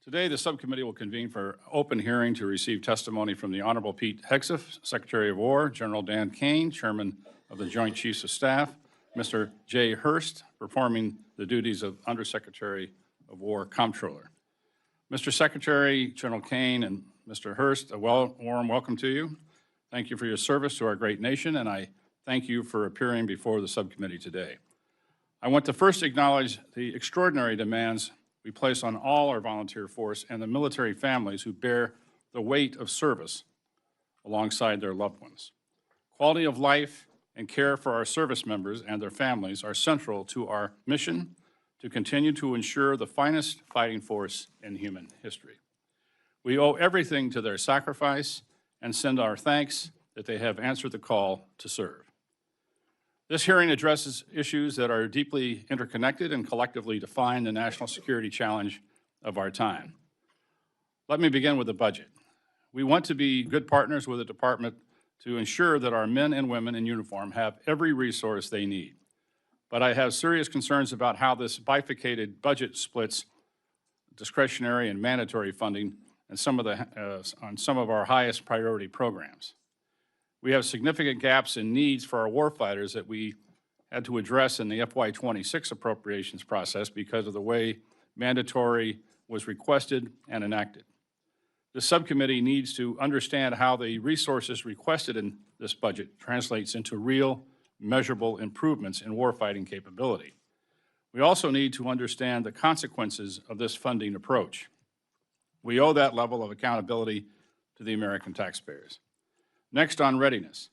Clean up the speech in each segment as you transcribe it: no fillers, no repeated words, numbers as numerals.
Today, the subcommittee will convene for open hearing to receive testimony from the Honorable Pete Hegseth, Secretary of War, General Dan Caine, Chairman of the Joint Chiefs of Staff, Mr. Jay Hurst, performing the duties of Undersecretary of War Comptroller. Mr. Secretary, General Caine, and Mr. Hurst, a warm welcome to you. Thank you for your service to our great nation, and I thank you for appearing before the subcommittee today. I want to first acknowledge the extraordinary demands we place on all our volunteer force and the military families who bear the weight of service alongside their loved ones. Quality of life and care for our service members and their families are central to our mission to continue to ensure the finest fighting force in human history. We owe everything to their sacrifice and send our thanks that they have answered the call to serve. This hearing addresses issues that are deeply interconnected and collectively define the national security challenge of our time. Let me begin with the budget. We want to be good partners with the department to ensure that our men and women in uniform have every resource they need. But I have serious concerns about how this bifurcated budget splits discretionary and mandatory funding and on some of our highest priority programs. We have significant gaps in needs for our warfighters that we had to address in the FY26 appropriations process because of the way mandatory was requested and enacted. The subcommittee needs to understand how the resources requested in this budget translates into real, measurable improvements in warfighting capability. We also need to understand the consequences of this funding approach. We owe that level of accountability to the American taxpayers. Next, on readiness.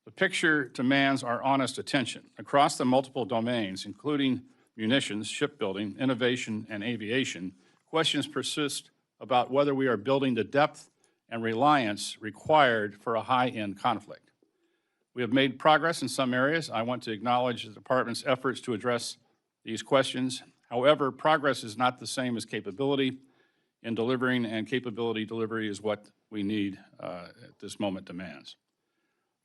The picture demands our honest attention. Across the multiple domains, including munitions, shipbuilding, innovation, and aviation, questions persist about whether we are building the depth and reliance required for a high-end conflict. We have made progress in some areas. I want to acknowledge the department's efforts to address these questions. However, progress is not the same as capability in delivering, and capability delivery is what we need at this moment demands.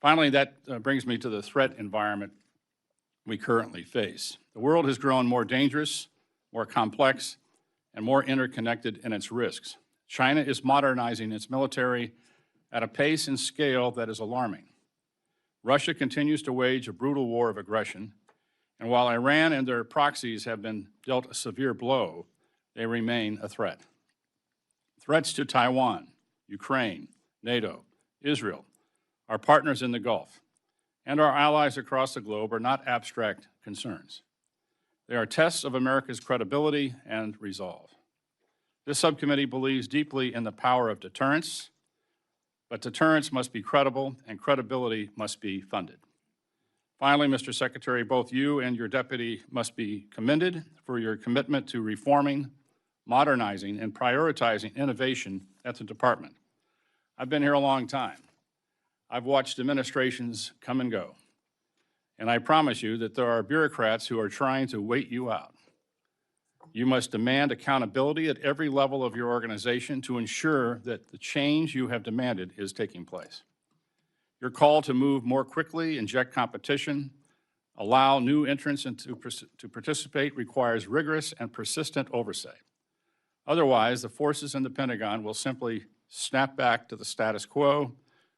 Finally, that brings me to the threat environment we currently face. The world has grown more dangerous, more complex, and more interconnected in its risks. China is modernizing its military at a pace and scale that is alarming. Russia continues to wage a brutal war of aggression, and while Iran and their proxies have been dealt a severe blow, they remain a threat. Threats to Taiwan, Ukraine, NATO, Israel, our partners in the Gulf, and our allies across the globe are not abstract concerns. They are tests of America's credibility and resolve. This subcommittee believes deeply in the power of deterrence, but deterrence must be credible and credibility must be funded. Finally, Mr. Secretary, both you and your deputy must be commended for your commitment to reforming, modernizing, and prioritizing innovation at the department. I've been here a long time. I've watched administrations come and go, and I promise you that there are bureaucrats who are trying to wait you out. You must demand accountability at every level of your organization to ensure that the change you have demanded is taking place. Your call to move more quickly, inject competition, allow new entrants to participate requires rigorous and persistent oversight. Otherwise, the forces in the Pentagon will simply snap back to the status quo,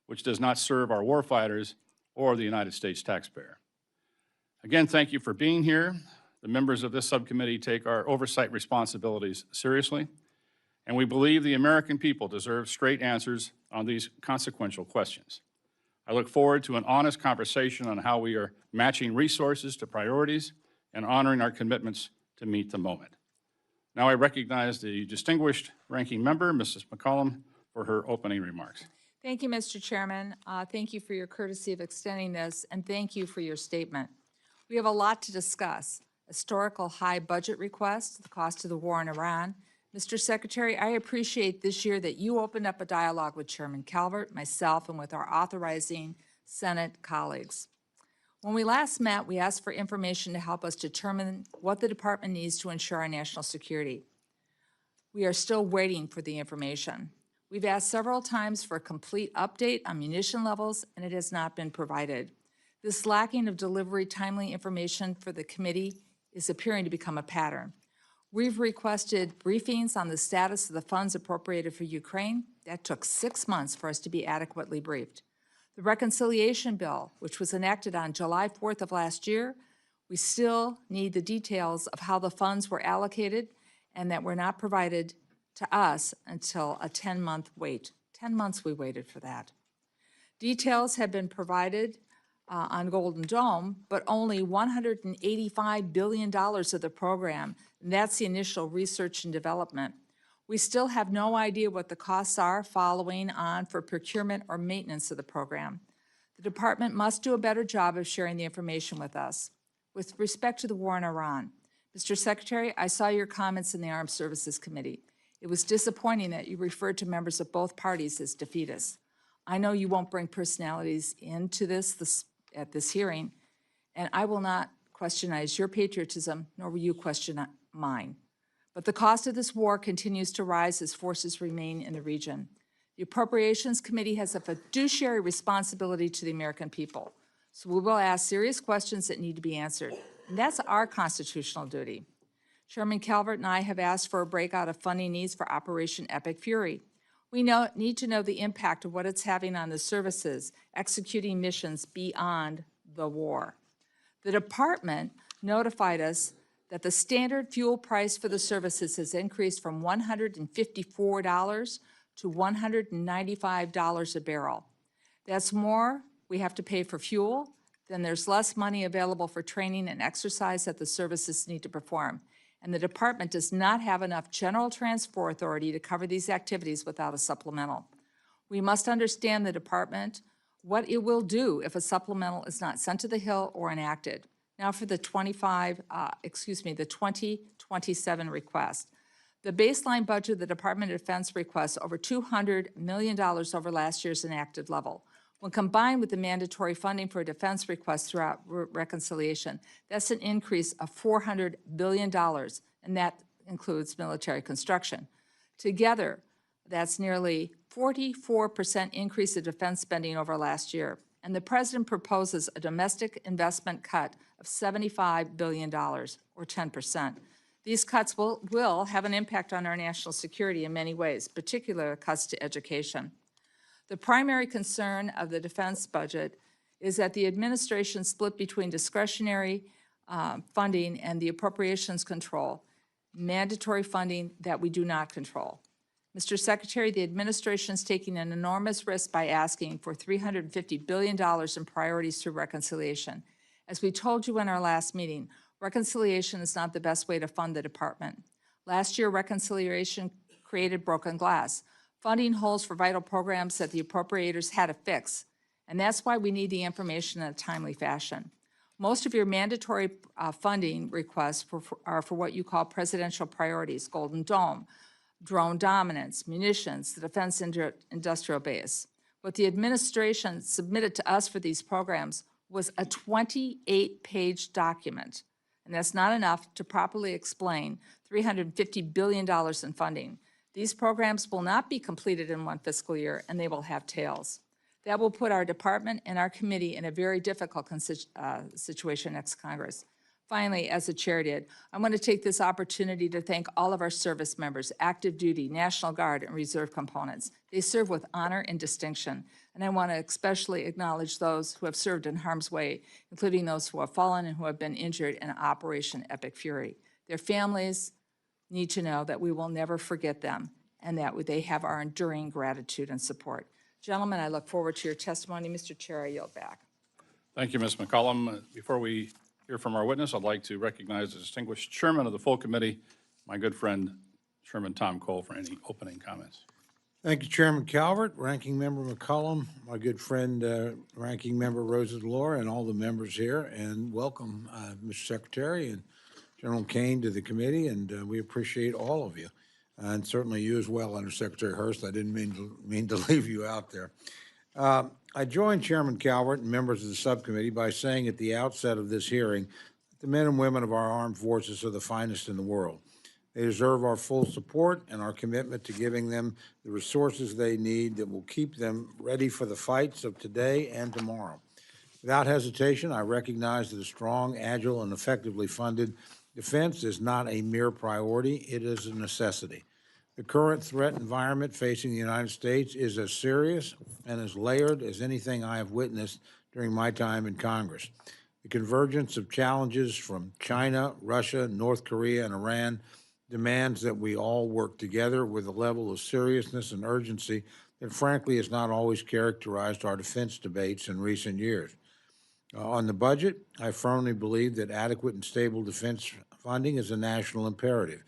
which does not serve our warfighters or the United States taxpayer. Again, thank you for being here. The members of this subcommittee take our oversight responsibilities seriously, and we believe the American people deserve straight answers on these consequential questions. I look forward to an honest conversation on how we are matching resources to priorities and honoring our commitments to meet the moment. Now I recognize the distinguished ranking member, Mrs. McCollum, for her opening remarks. Thank you, Mr. Chairman. Thank you for your courtesy of extending this, and thank you for your statement. We have a lot to discuss. Historical high budget request, the cost of the war in Iran. Mr. Secretary, I appreciate this year that you opened up a dialogue with Chairman Calvert, myself, and with our authorizing Senate colleagues. When we last met, we asked for information to help us determine what the department needs to ensure our national security. We are still waiting for the information. We've asked several times for a complete update on munition levels, and it has not been provided. This lacking of delivery timely information for the committee is appearing to become a pattern. We've requested briefings on the status of the funds appropriated for Ukraine. That took 6 months for us to be adequately briefed. The reconciliation bill, which was enacted on July 4th of last year, we still need the details of how the funds were allocated and that were not provided to us until a 10-month wait. 10 months we waited for that. Details have been provided on Golden Dome, but only $185 billion of the program, and that's the initial research and development. We still have no idea what the costs are following on for procurement or maintenance of the program. The department must do a better job of sharing the information with us. With respect to the war in Iran, Mr. Secretary, I saw your comments in the Armed Services Committee. It was disappointing that you referred to members of both parties as defeatists. I know you won't bring personalities into this at this hearing, and I will not questionize your patriotism, nor will you question mine. But the cost of this war continues to rise as forces remain in the region. The Appropriations Committee has a fiduciary responsibility to the American people, so we will ask serious questions that need to be answered, and that's our constitutional duty. Chairman Calvert and I have asked for a breakout of funding needs for Operation Epic Fury. We need to know the impact of what it's having on the services executing missions beyond the war. The department notified us that the standard fuel price for the services has increased from $154 to $195 a barrel. That's more we have to pay for fuel, then there's less money available for training and exercise that the services need to perform. And the department does not have enough general transport authority to cover these activities without a supplemental. We must understand the department, what it will do if a supplemental is not sent to the Hill or enacted. Now for the 2027 request. The baseline budget of the Department of Defense requests over $200 million over last year's enacted level. When combined with the mandatory funding for a defense request throughout reconciliation, that's an increase of $400 billion, and that includes military construction. Together, that's nearly 44% increase in defense spending over last year. And the President proposes a domestic investment cut of $75 billion, or 10%. These cuts will have an impact on our national security in many ways, particularly cuts to education. The primary concern of the defense budget is that the administration split between discretionary funding and the appropriations control, mandatory funding that we do not control. Mr. Secretary, the administration is taking an enormous risk by asking for $350 billion in priorities through reconciliation. As we told you in our last meeting, reconciliation is not the best way to fund the department. Last year, reconciliation created broken glass, funding holes for vital programs that the appropriators had to fix, and that's why we need the information in a timely fashion. Most of your mandatory funding requests are for what you call presidential priorities: Golden Dome, drone dominance, munitions, the defense industrial base. What the administration submitted to us for these programs was a 28-page document, and that's not enough to properly explain $350 billion in funding. These programs will not be completed in one fiscal year, and they will have tails. That will put our department and our committee in a very difficult situation next Congress. Finally, as the chair did, I want to take this opportunity to thank all of our service members, active duty, National Guard, and Reserve components. They serve with honor and distinction, and I want to especially acknowledge those who have served in harm's way, including those who have fallen and who have been injured in Operation Epic Fury. Their families need to know that we will never forget them and that they have our enduring gratitude and support. Gentlemen, I look forward to your testimony. Mr. Chair, I yield back. Thank you, Ms. McCollum. Before we hear from our witness, I'd like to recognize the distinguished chairman of the full committee, my good friend, Chairman Tom Cole, for any opening comments. Thank you, Chairman Calvert, Ranking Member McCollum, my good friend, Ranking Member Rosenlore, and all the members here, and welcome, Mr. Secretary and General Caine to the committee, and we appreciate all of you, and certainly you as well, Under Secretary Hegseth. I didn't mean to leave you out there. I joined Chairman Calvert and members of the subcommittee by saying at the outset of this hearing that the men and women of our armed forces are the finest in the world. They deserve our full support and our commitment to giving them the resources they need that will keep them ready for the fights of today and tomorrow. Without hesitation, I recognize that a strong, agile, and effectively funded Defense is not a mere priority, it is a necessity. The current threat environment facing the United States is as serious and as layered as anything I have witnessed during my time in Congress. The convergence of challenges from China, Russia, North Korea, and Iran demands that we all work together with a level of seriousness and urgency that frankly has not always characterized our defense debates in recent years. On the budget, I firmly believe that adequate and stable defense funding is a national imperative,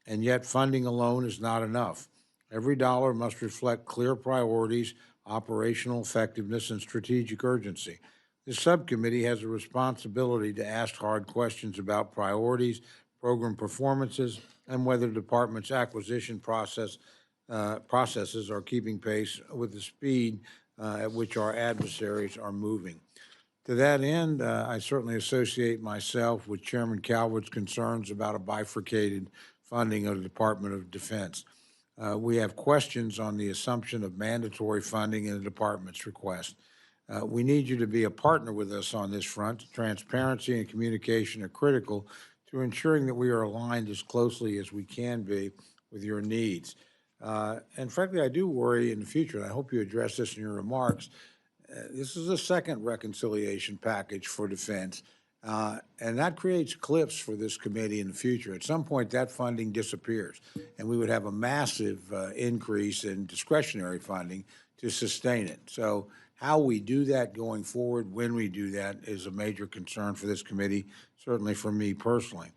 and yet funding alone is not enough. Every dollar must reflect clear priorities, operational effectiveness, and strategic urgency. This subcommittee has a responsibility to ask hard questions about priorities, program performances, and whether the department's acquisition processes are keeping pace with the speed at which our adversaries are moving. To that end, I certainly associate myself with Chairman Calvert's concerns about a bifurcated funding of the Department of Defense. We have questions on the assumption of mandatory funding in the department's request. We need you to be a partner with us on this front. Transparency and communication are critical to ensuring that we are aligned as closely as we can be with your needs. And frankly, I do worry in the future, and I hope you address this in your remarks. This is a second reconciliation package for defense, and that creates cliffs for this committee in the future. At some point, that funding disappears, and we would have a massive increase in discretionary funding to sustain it. So how we do that going forward, when we do that, is a major concern for this committee, certainly for me personally.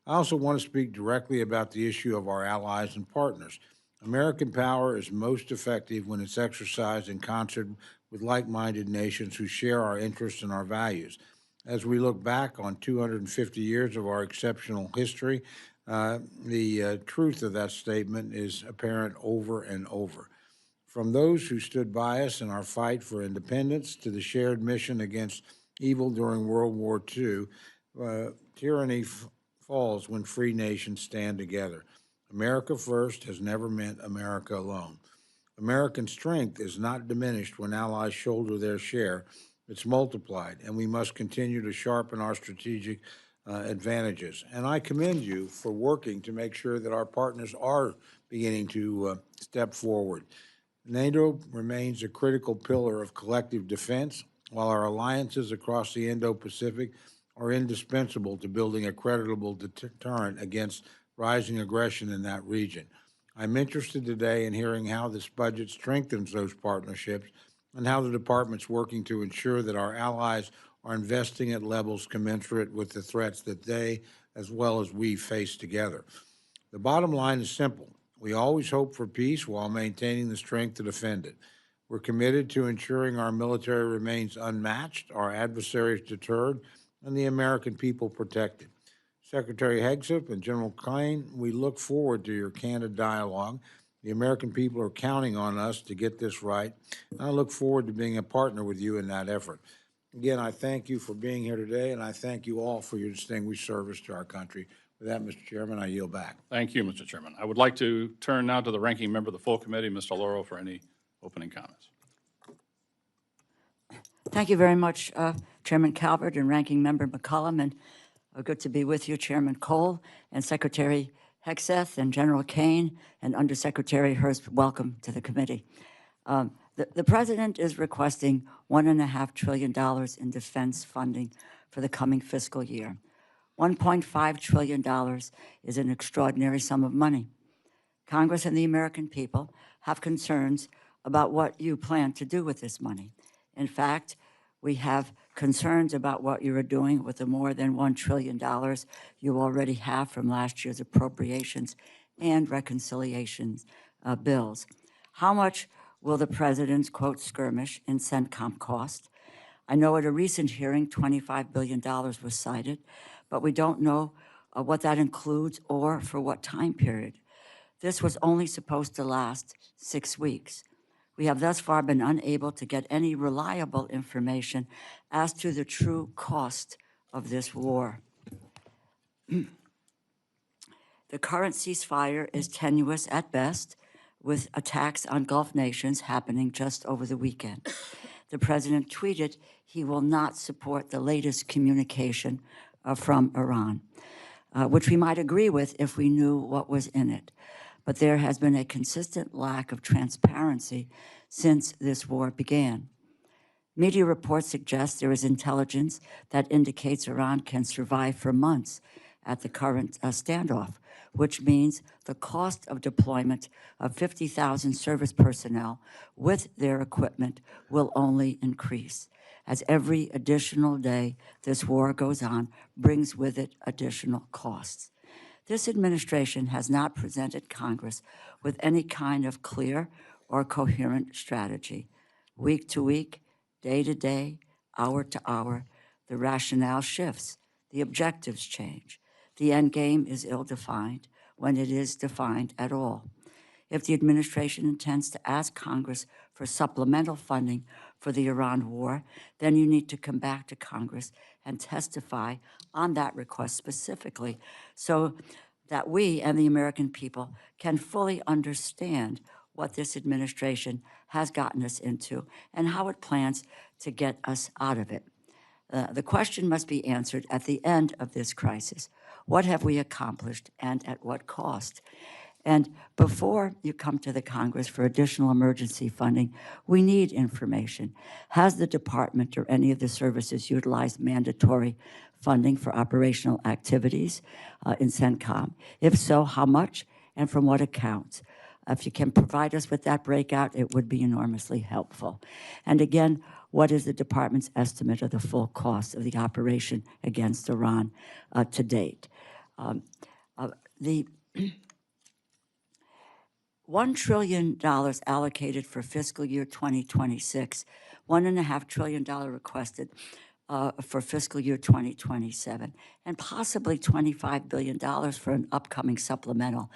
I also want to speak directly about the issue of our allies and partners. American power is most effective when it's exercised in concert with like-minded nations who share our interests and our values. As we look back on 250 years of our exceptional history, the truth of that statement is apparent over and over. From those who stood by us in our fight for independence to the shared mission against evil during World War II, tyranny falls when free nations stand together. America first has never meant America alone. American strength is not diminished when allies shoulder their share. It's multiplied, and we must continue to sharpen our strategic advantages. And I commend you for working to make sure that our partners are beginning to step forward. NATO remains a critical pillar of collective defense, while our alliances across the Indo-Pacific are indispensable to building a credible deterrent against rising aggression in that region. I'm interested today in hearing how this budget strengthens those partnerships and how the department's working to ensure that our allies are investing at levels commensurate with the threats that they, as well as we, face together. The bottom line is simple. We always hope for peace while maintaining the strength to defend it. We're committed to ensuring our military remains unmatched, our adversaries deterred, and the American people protected. Secretary Hegseth and General Caine, we look forward to your candid dialogue. The American people are counting on us to get this right, and I look forward to being a partner with you in that effort. Again, I thank you for being here today, and I thank you all for your distinguished service to our country. With that, Mr. Chairman, I yield back. Thank you, Mr. Chairman. I would like to turn now to the ranking member of the full committee, Mr. Lauro, for any opening comments. Thank you very much, Chairman Calvert and Ranking Member McCollum, and good to be with you, Chairman Cole and Secretary Hegseth and General Caine and Undersecretary Hurst. Welcome to the committee. The President is requesting $1.5 trillion in defense funding for the coming fiscal year. $1.5 trillion is an extraordinary sum of money. Congress and the American people have concerns about what you plan to do with this money. In fact, we have concerns about what you are doing with the more than $1 trillion you already have from last year's appropriations and reconciliations bills. How much will the President's, quote, skirmish in CENTCOM cost? I know at a recent hearing, $25 billion was cited, but we don't know what that includes or for what time period. This was only supposed to last 6 weeks. We have thus far been unable to get any reliable information as to the true cost of this war. The current ceasefire is tenuous at best, with attacks on Gulf nations happening just over the weekend. The President tweeted he will not support the latest communication from Iran. which we might agree with if we knew what was in it. But there has been a consistent lack of transparency since this war began. Media reports suggest there is intelligence that indicates Iran can survive for months at the current standoff, which means the cost of deployment of 50,000 service personnel with their equipment will only increase, as every additional day this war goes on brings with it additional costs. This administration has not presented Congress with any kind of clear or coherent strategy. Week to week, day to day, hour to hour, the rationale shifts, the objectives change. The end game is ill-defined when it is defined at all. If the administration intends to ask Congress for supplemental funding for the Iran war, then you need to come back to Congress and testify on that request specifically so that we and the American people can fully understand what this administration has gotten us into and how it plans to get us out of it. The question must be answered at the end of this crisis. What have we accomplished and at what cost? And before you come to the Congress for additional emergency funding, we need information. Has the department or any of the services utilized mandatory funding for operational activities in CENTCOM? If so, how much and from what accounts? If you can provide us with that breakout, it would be enormously helpful. And again, what is the department's estimate of the full cost of the operation against Iran to date? The $1 trillion allocated for fiscal year 2026, $1.5 trillion requested for fiscal year 2027, and possibly $25 billion for an upcoming supplemental,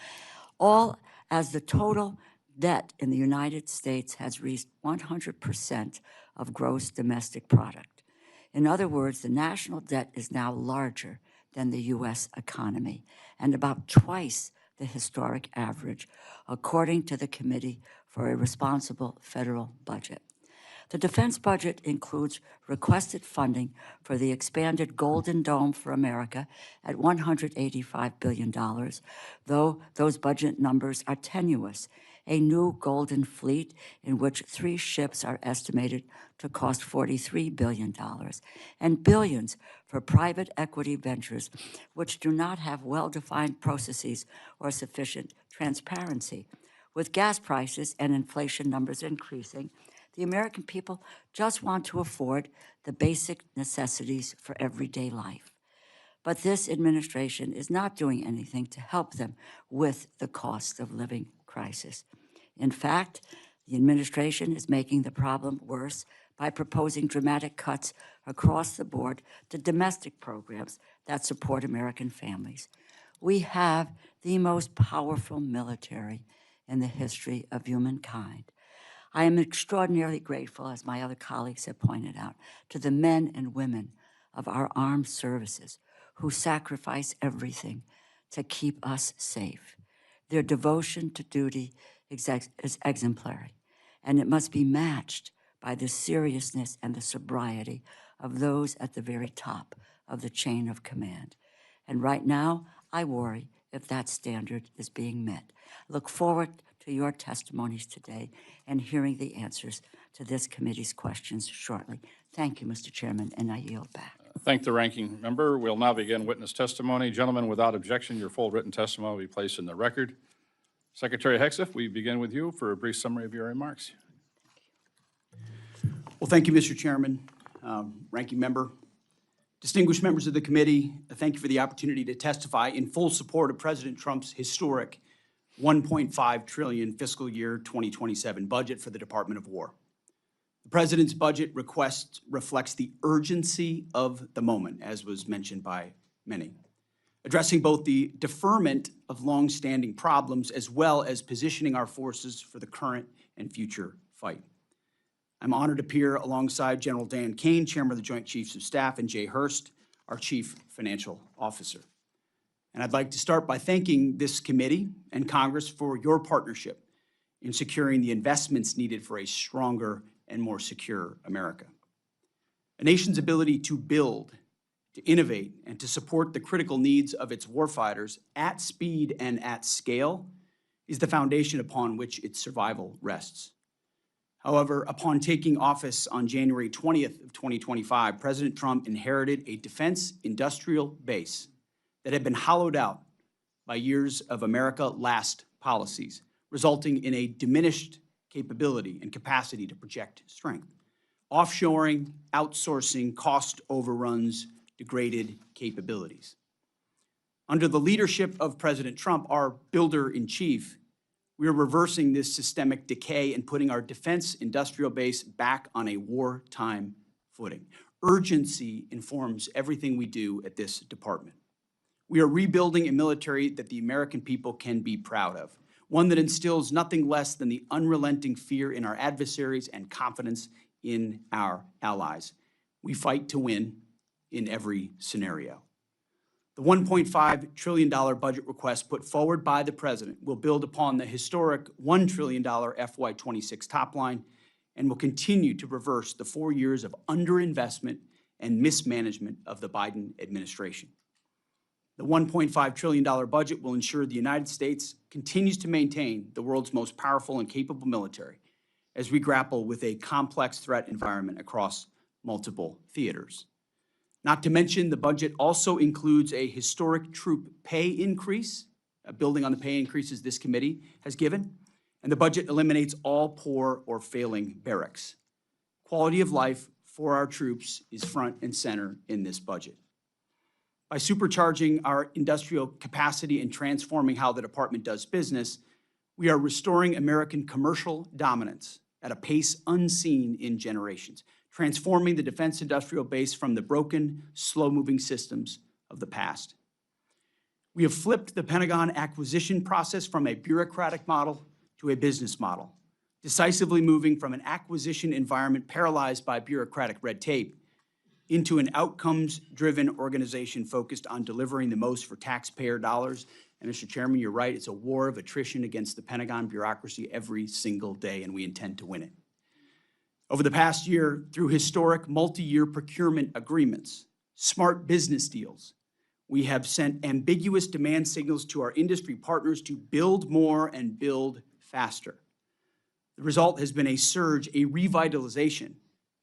all as the total debt in the United States has reached 100% of gross domestic product. In other words, the national debt is now larger than the U.S. economy and about twice the historic average, according to the Committee for a Responsible Federal Budget. The defense budget includes requested funding for the expanded Golden Dome for America at $185 billion, though those budget numbers are tenuous. A new Golden Fleet, in which 3 ships are estimated to cost $43 billion, and billions for private equity ventures, which do not have well-defined processes or sufficient transparency. With gas prices and inflation numbers increasing, the American people just want to afford the basic necessities for everyday life. But this administration is not doing anything to help them with the cost of living crisis. In fact, the administration is making the problem worse by proposing dramatic cuts across the board to domestic programs that support American families. We have the most powerful military in the history of humankind. I am extraordinarily grateful, as my other colleagues have pointed out, to the men and women of our armed services who sacrifice everything to keep us safe. Their devotion to duty is exemplary, and it must be matched by the seriousness and the sobriety of those at the very top of the chain of command. And right now, I worry if that standard is being met. I look forward to your testimonies today and hearing the answers to this committee's questions shortly. Thank you, Mr. Chairman, and I yield back. Thank the ranking member. We'll now begin witness testimony. Gentlemen, without objection, your full written testimony will be placed in the record. Secretary Hegseth, we begin with you for a brief summary of your remarks. Well, thank you, Mr. Chairman, ranking member, distinguished members of the committee. Thank you for the opportunity to testify in full support of President Trump's historic $1.5 trillion fiscal year 2027 budget for the Department of War. The President's budget request reflects the urgency of the moment, as was mentioned by many, addressing both the deferment of longstanding problems as well as positioning our forces for the current and future fight. I'm honored to appear alongside General Dan Caine, Chairman of the Joint Chiefs of Staff, and Jay Hurst, our Chief Financial Officer. And I'd like to start by thanking this committee and Congress for your partnership in securing the investments needed for a stronger and more secure America. A nation's ability to build to innovate, and to support the critical needs of its warfighters at speed and at scale is the foundation upon which its survival rests. However, upon taking office on January 20th of 2025, President Trump inherited a defense industrial base that had been hollowed out by years of America last policies, resulting in a diminished capability and capacity to project strength. Offshoring, outsourcing, cost overruns, degraded capabilities. Under the leadership of President Trump, our builder-in-chief, we are reversing this systemic decay and putting our defense industrial base back on a wartime footing. Urgency informs everything we do at this department. We are rebuilding a military that the American people can be proud of, one that instills nothing less than the unrelenting fear in our adversaries and confidence in our allies. We fight to win in every scenario. The $1.5 trillion budget request put forward by the President will build upon the historic $1 trillion FY26 top line and will continue to reverse the 4 years of underinvestment and mismanagement of the Biden administration. The $1.5 trillion budget will ensure the United States continues to maintain the world's most powerful and capable military as we grapple with a complex threat environment across multiple theaters. Not to mention, the budget also includes a historic troop pay increase, building on the pay increases this committee has given, and the budget eliminates all poor or failing barracks. Quality of life for our troops is front and center in this budget. By supercharging our industrial capacity and transforming how the department does business, we are restoring American commercial dominance at a pace unseen in generations, transforming the defense industrial base from the broken, slow-moving systems of the past. We have flipped the Pentagon acquisition process from a bureaucratic model to a business model, decisively moving from an acquisition environment paralyzed by bureaucratic red tape into an outcomes-driven organization focused on delivering the most for taxpayer dollars. And Mr. Chairman, you're right, it's a war of attrition against the Pentagon bureaucracy every single day, and we intend to win it. Over the past year, through historic multi-year procurement agreements, smart business deals, we have sent ambiguous demand signals to our industry partners to build more and build faster. The result has been a surge, a revitalization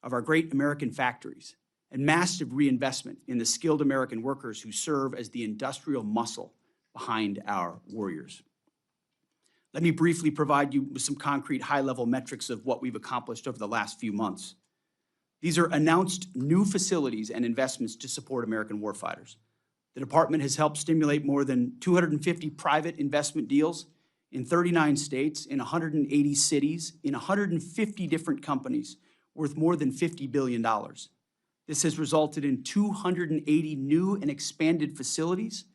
of our great American factories and massive reinvestment in the skilled American workers who serve as the industrial muscle behind our warriors. Let me briefly provide you with some concrete high-level metrics of what we've accomplished over the last few months. These are announced new facilities and investments to support American warfighters. The department has helped stimulate more than 250 private investment deals in 39 states, in 180 cities, in 150 different companies, worth more than $50 billion. This has resulted in 280 new and expanded facilities,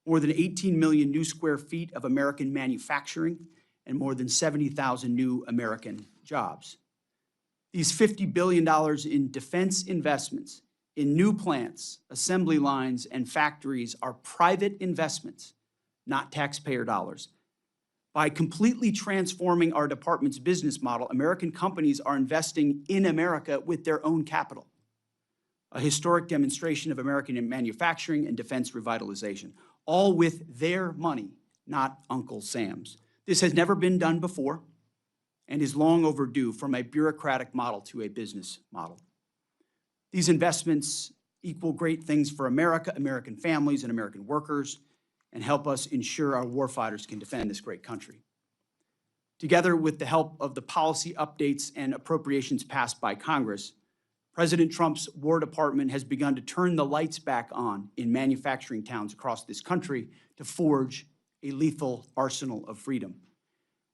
more than 18 million new square feet of American manufacturing, and more than 70,000 new American jobs. These $50 billion in defense investments in new plants, assembly lines, and factories are private investments, not taxpayer dollars. By completely transforming our department's business model, American companies are investing in America with their own capital, a historic demonstration of American manufacturing and defense revitalization, all with their money, not Uncle Sam's. This has never been done before and is long overdue from a bureaucratic model to a business model. These investments equal great things for America, American families, and American workers, and help us ensure our warfighters can defend this great country. Together with the help of the policy updates and appropriations passed by Congress, President Trump's War Department has begun to turn the lights back on in manufacturing towns across this country to forge a lethal arsenal of freedom.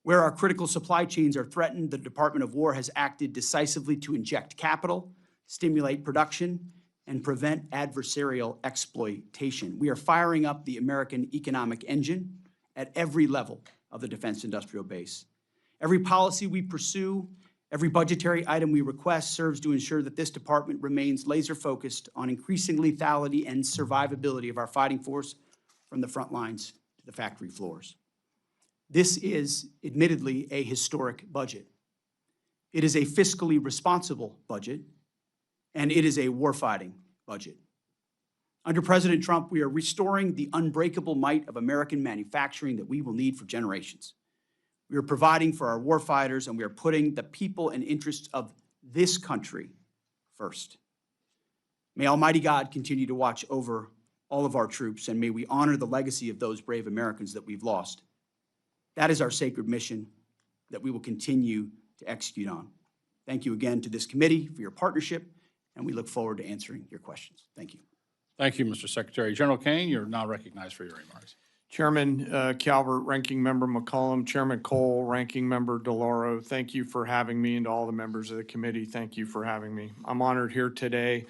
Where our critical supply chains are threatened, the Department of War has acted decisively to inject capital, stimulate production, and prevent adversarial exploitation. We are firing up the American economic engine at every level of the defense industrial base. Every policy we pursue, every budgetary item we request serves to ensure that this department remains laser-focused on increasing lethality and survivability of our fighting force from the front lines to the factory floors. This is admittedly a historic budget. It is a fiscally responsible budget, and it is a warfighting budget. Under President Trump, we are restoring the unbreakable might of American manufacturing that we will need for generations. We are providing for our warfighters, and we are putting the people and interests of this country first. May Almighty God continue to watch over all of our troops, and may we honor the legacy of those brave Americans that we've lost. That is our sacred mission that we will continue to execute on. Thank you again to this committee for your partnership, and we look forward to answering your questions. Thank you. Thank you, Mr. Secretary. General Caine, you're now recognized for your remarks. Chairman Calvert, Ranking Member McCollum, Chairman Cole, Ranking Member DeLauro, thank you for having me, and to all the members of the committee, thank you for having me. I'm honored here today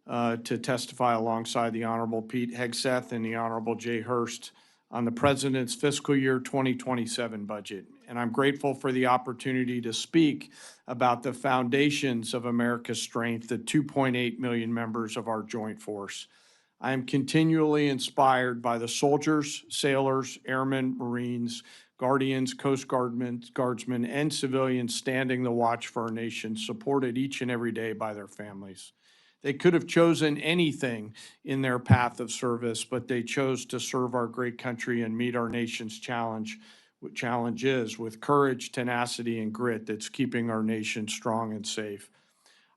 to testify alongside the Honorable Pete Hegseth and the Honorable Jay Hurst on the President's fiscal year 2027 budget. And I'm grateful for the opportunity to speak about the foundations of America's strength, the 2.8 million members of our joint force. I am continually inspired by the soldiers, sailors, airmen, Marines, Guardians, Coast Guardsmen, and civilians standing the watch for our nation, supported each and every day by their families. They could have chosen anything in their path of service, but they chose to serve our great country and meet our nation's challenges with courage, tenacity, and grit that's keeping our nation strong and safe.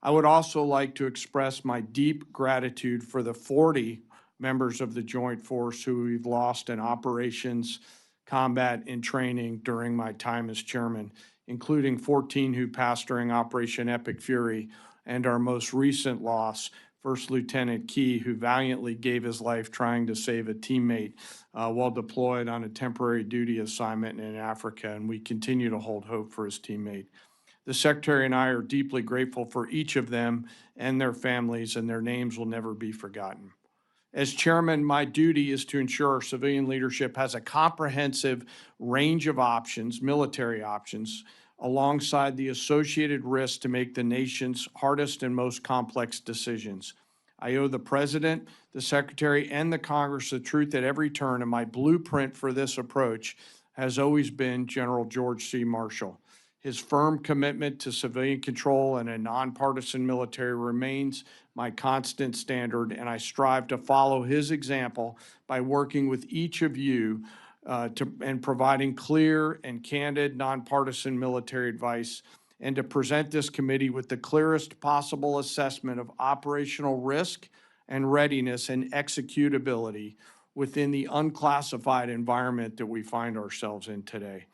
I would also like to express my deep gratitude for the 40 members of the Joint Force who we've lost in operations, combat, and training during my time as chairman, including 14 who passed during Operation Epic Fury, and our most recent loss, First Lieutenant Key, who valiantly gave his life trying to save a teammate while deployed on a temporary duty assignment in Africa, and we continue to hold hope for his teammate. The Secretary and I are deeply grateful for each of them and their families, and their names will never be forgotten. As chairman, my duty is to ensure our civilian leadership has a comprehensive range of options, military options, alongside the associated risks to make the nation's hardest and most complex decisions. I owe the President, the Secretary, and the Congress the truth at every turn, and my blueprint for this approach has always been General George C. Marshall. His firm commitment to civilian control and a nonpartisan military remains my constant standard, and I strive to follow his example by working with each of you and providing clear and candid nonpartisan military advice, and to present this committee with the clearest possible assessment of operational risk and readiness and executability within the unclassified environment that we find ourselves in today.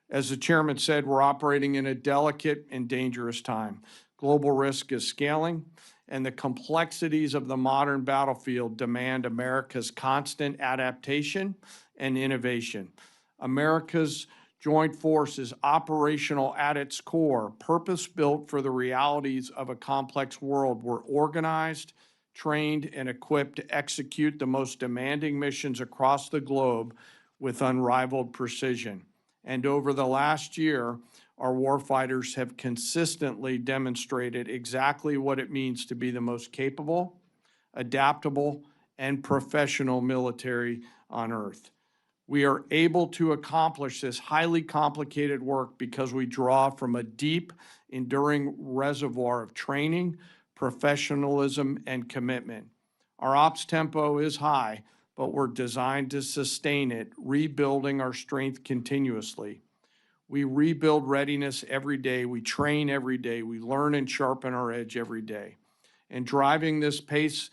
As the chairman said, we're operating in a delicate and dangerous time. Global risk is scaling, and the complexities of the modern battlefield demand America's constant adaptation and innovation. America's joint force is operational at its core, purpose-built for the realities of a complex world. We're organized, trained, and equipped to execute the most demanding missions across the globe with unrivaled precision. And over the last year, our warfighters have consistently demonstrated exactly what it means to be the most capable, adaptable, and professional military on earth. We are able to accomplish this highly complicated work because we draw from a deep, enduring reservoir of training, professionalism, and commitment. Our ops tempo is high, but we're designed to sustain it, rebuilding our strength continuously. We rebuild readiness every day. We train every day. We learn and sharpen our edge every day. And driving this pace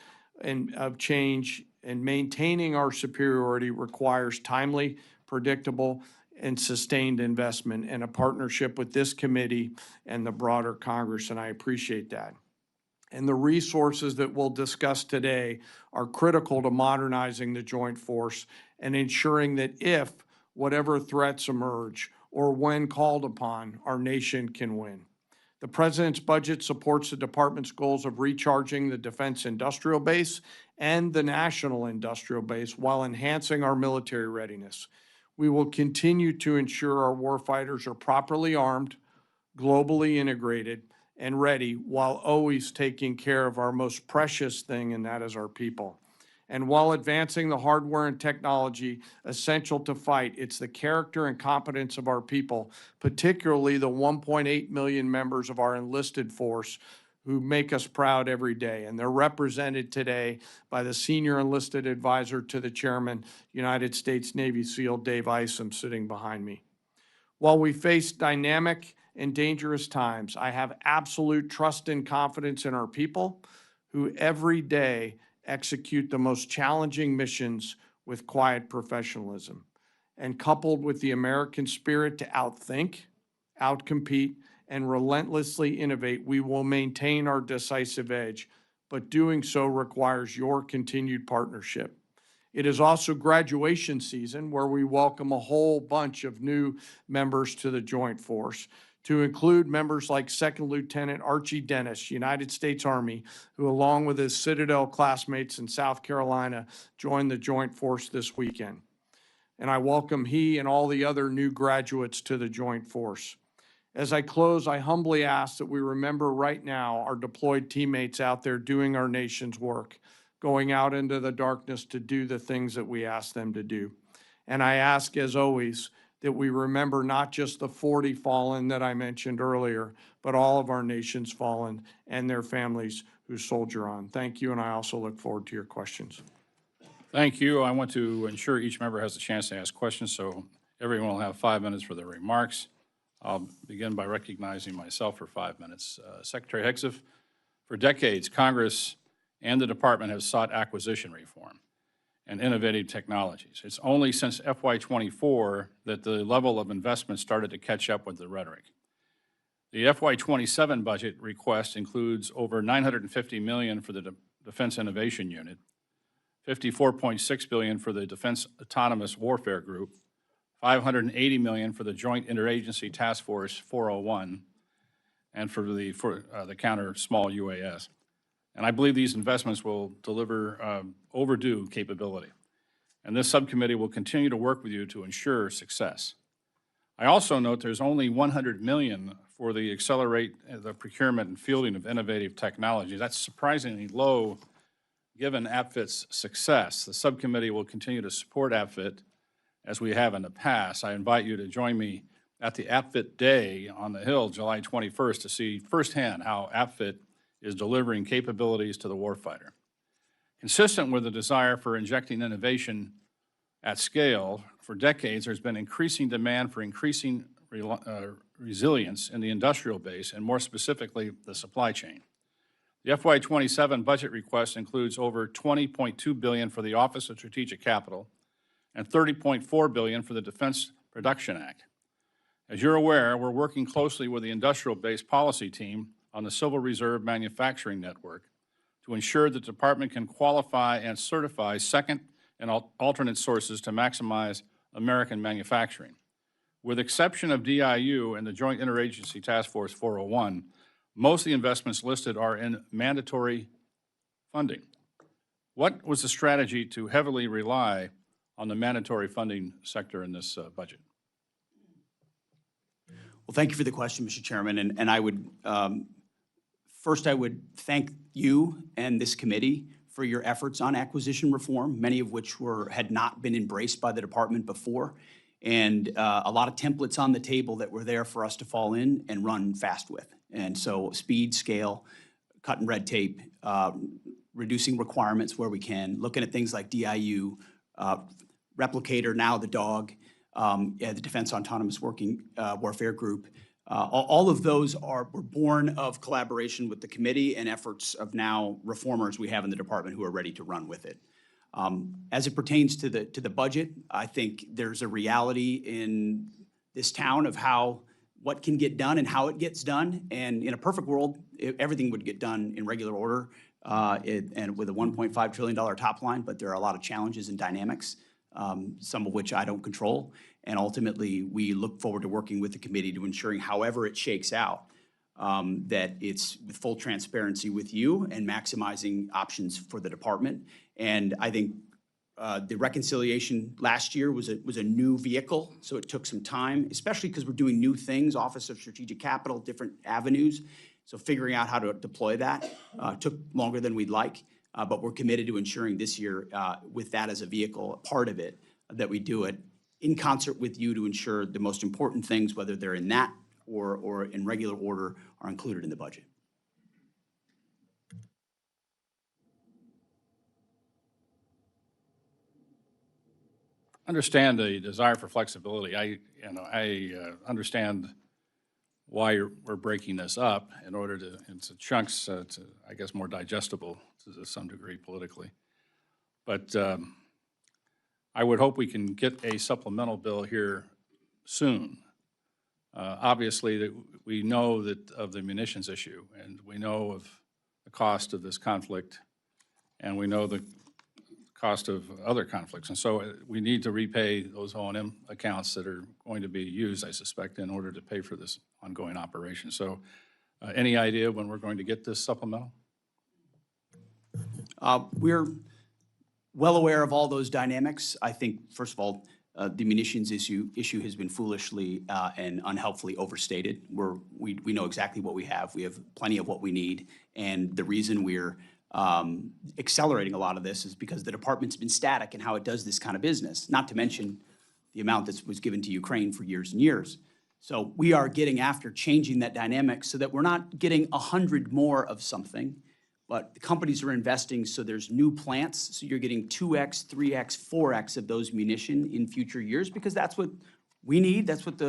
of change and maintaining our superiority requires timely, predictable, and sustained investment and a partnership with this committee and the broader Congress, and I appreciate that. And the resources that we'll discuss today are critical to modernizing the joint force and ensuring that if whatever threats emerge or when called upon, our nation can win. The President's budget supports the Department's goals of recharging the defense industrial base and the national industrial base while enhancing our military readiness. We will continue to ensure our warfighters are properly armed, globally integrated, and ready, while always taking care of our most precious thing, and that is our people. And while advancing the hardware and technology essential to fight, it's the character and competence of our people, particularly the 1.8 million members of our enlisted force who make us proud every day. And they're represented today by the Senior Enlisted Advisor to the Chairman, United States Navy SEAL Dave Isom, sitting behind me. While we face dynamic and dangerous times, I have absolute trust and confidence in our people who every day execute the most challenging missions with quiet professionalism. And coupled with the American spirit to outthink, outcompete, and relentlessly innovate, we will maintain our decisive edge, but doing so requires your continued partnership. It is also graduation season, where we welcome a whole bunch of new members to the Joint Force, to include members like Second Lieutenant Archie Dennis, United States Army, who along with his Citadel classmates in South Carolina joined the Joint Force this weekend. And I welcome he and all the other new graduates to the Joint Force. As I close, I humbly ask that we remember right now our deployed teammates out there doing our nation's work, going out into the darkness to do the things that we ask them to do. And I ask, as always, that we remember not just the 40 fallen that I mentioned earlier, but all of our nation's fallen and their families who soldier on. Thank you, and I also look forward to your questions. Thank you. I want to ensure each member has a chance to ask questions, so everyone will have 5 minutes for their remarks. I'll begin by recognizing myself for 5 minutes. Secretary Hegseth, for decades, Congress and the department have sought acquisition reform and innovative technologies. It's only since FY24 that the level of investment started to catch up with the rhetoric. The FY27 budget request includes over $950 million for the Defense Innovation Unit, $54.6 billion for the Defense Autonomous Warfare Group, $580 million for the Joint Interagency Task Force 401, and for the counter small UAS. And I believe these investments will deliver overdue capability. And this subcommittee will continue to work with you to ensure success. I also note there's only $100 million for the accelerate the procurement and fielding of innovative technology. That's surprisingly low given APFIT's success. The subcommittee will continue to support APFIT as we have in the past. I invite you to join me at the APFIT Day on the Hill, July 21st, to see firsthand how APFIT is delivering capabilities to the warfighter. Consistent with the desire for injecting innovation at scale, for decades there's been increasing demand for increasing resilience in the industrial base, and more specifically, the supply chain. The FY27 budget request includes over $20.2 billion for the Office of Strategic Capital and $30.4 billion for the Defense Production Act. As you're aware, we're working closely with the industrial-based policy team on the Civil Reserve Manufacturing Network to ensure the department can qualify and certify second and alternate sources to maximize American manufacturing. With exception of DIU and the Joint Interagency Task Force 401, most of the investments listed are in mandatory funding. What was the strategy to heavily rely on the mandatory funding sector in this budget? Well, thank you for the question, Mr. Chairman. And I would, first I would thank you and this committee for your efforts on acquisition reform, many of which had not been embraced by the department before, and a lot of templates on the table that were there for us to fall in and run fast with. And so speed, scale, cutting red tape, reducing requirements where we can, looking at things like DIU, Replicator, now the DOG, the Defense Autonomous Warfare Group. All of those were born of collaboration with the committee and efforts of now reformers we have in the department who are ready to run with it. As it pertains to the budget, I think there's a reality in this town of what can get done and how it gets done. And in a perfect world, everything would get done in regular order and with a $1.5 trillion top line, but there are a lot of challenges and dynamics, some of which I don't control. And ultimately, we look forward to working with the committee to ensuring, however it shakes out, that it's with full transparency with you and maximizing options for the department. And I think the reconciliation last year was a new vehicle, so it took some time, especially because we're doing new things, Office of Strategic Capital, different avenues. So figuring out how to deploy that took longer than we'd like, but we're committed to ensuring this year, with that as a vehicle, a part of it, that we do it in concert with you to ensure the most important things, whether they're in that or in regular order, are included in the budget. understand the desire for flexibility. I understand why we're breaking this up in order to, into chunks, to, I guess, more digestible to some degree politically. But I would hope we can get a supplemental bill here soon. Obviously, that we know that of the munitions issue, and we know of the cost of this conflict, and we know the cost of other conflicts. And so we need to repay those O&M accounts that are going to be used, I suspect, in order to pay for this ongoing operation. So any idea when we're going to get this supplemental? We're well aware of all those dynamics. I think, first of all, the munitions issue has been foolishly and unhelpfully overstated. We know exactly what we have. We have plenty of what we need. And the reason we're accelerating a lot of this is because the department's been static in how it does this kind of business, not to mention the amount that was given to Ukraine for years and years. So we are getting after changing that dynamic so that we're not getting 100 more of something, but the companies are investing so there's new plants, so you're getting 2x, 3x, 4x of those munition in future years, because that's what we need, that's what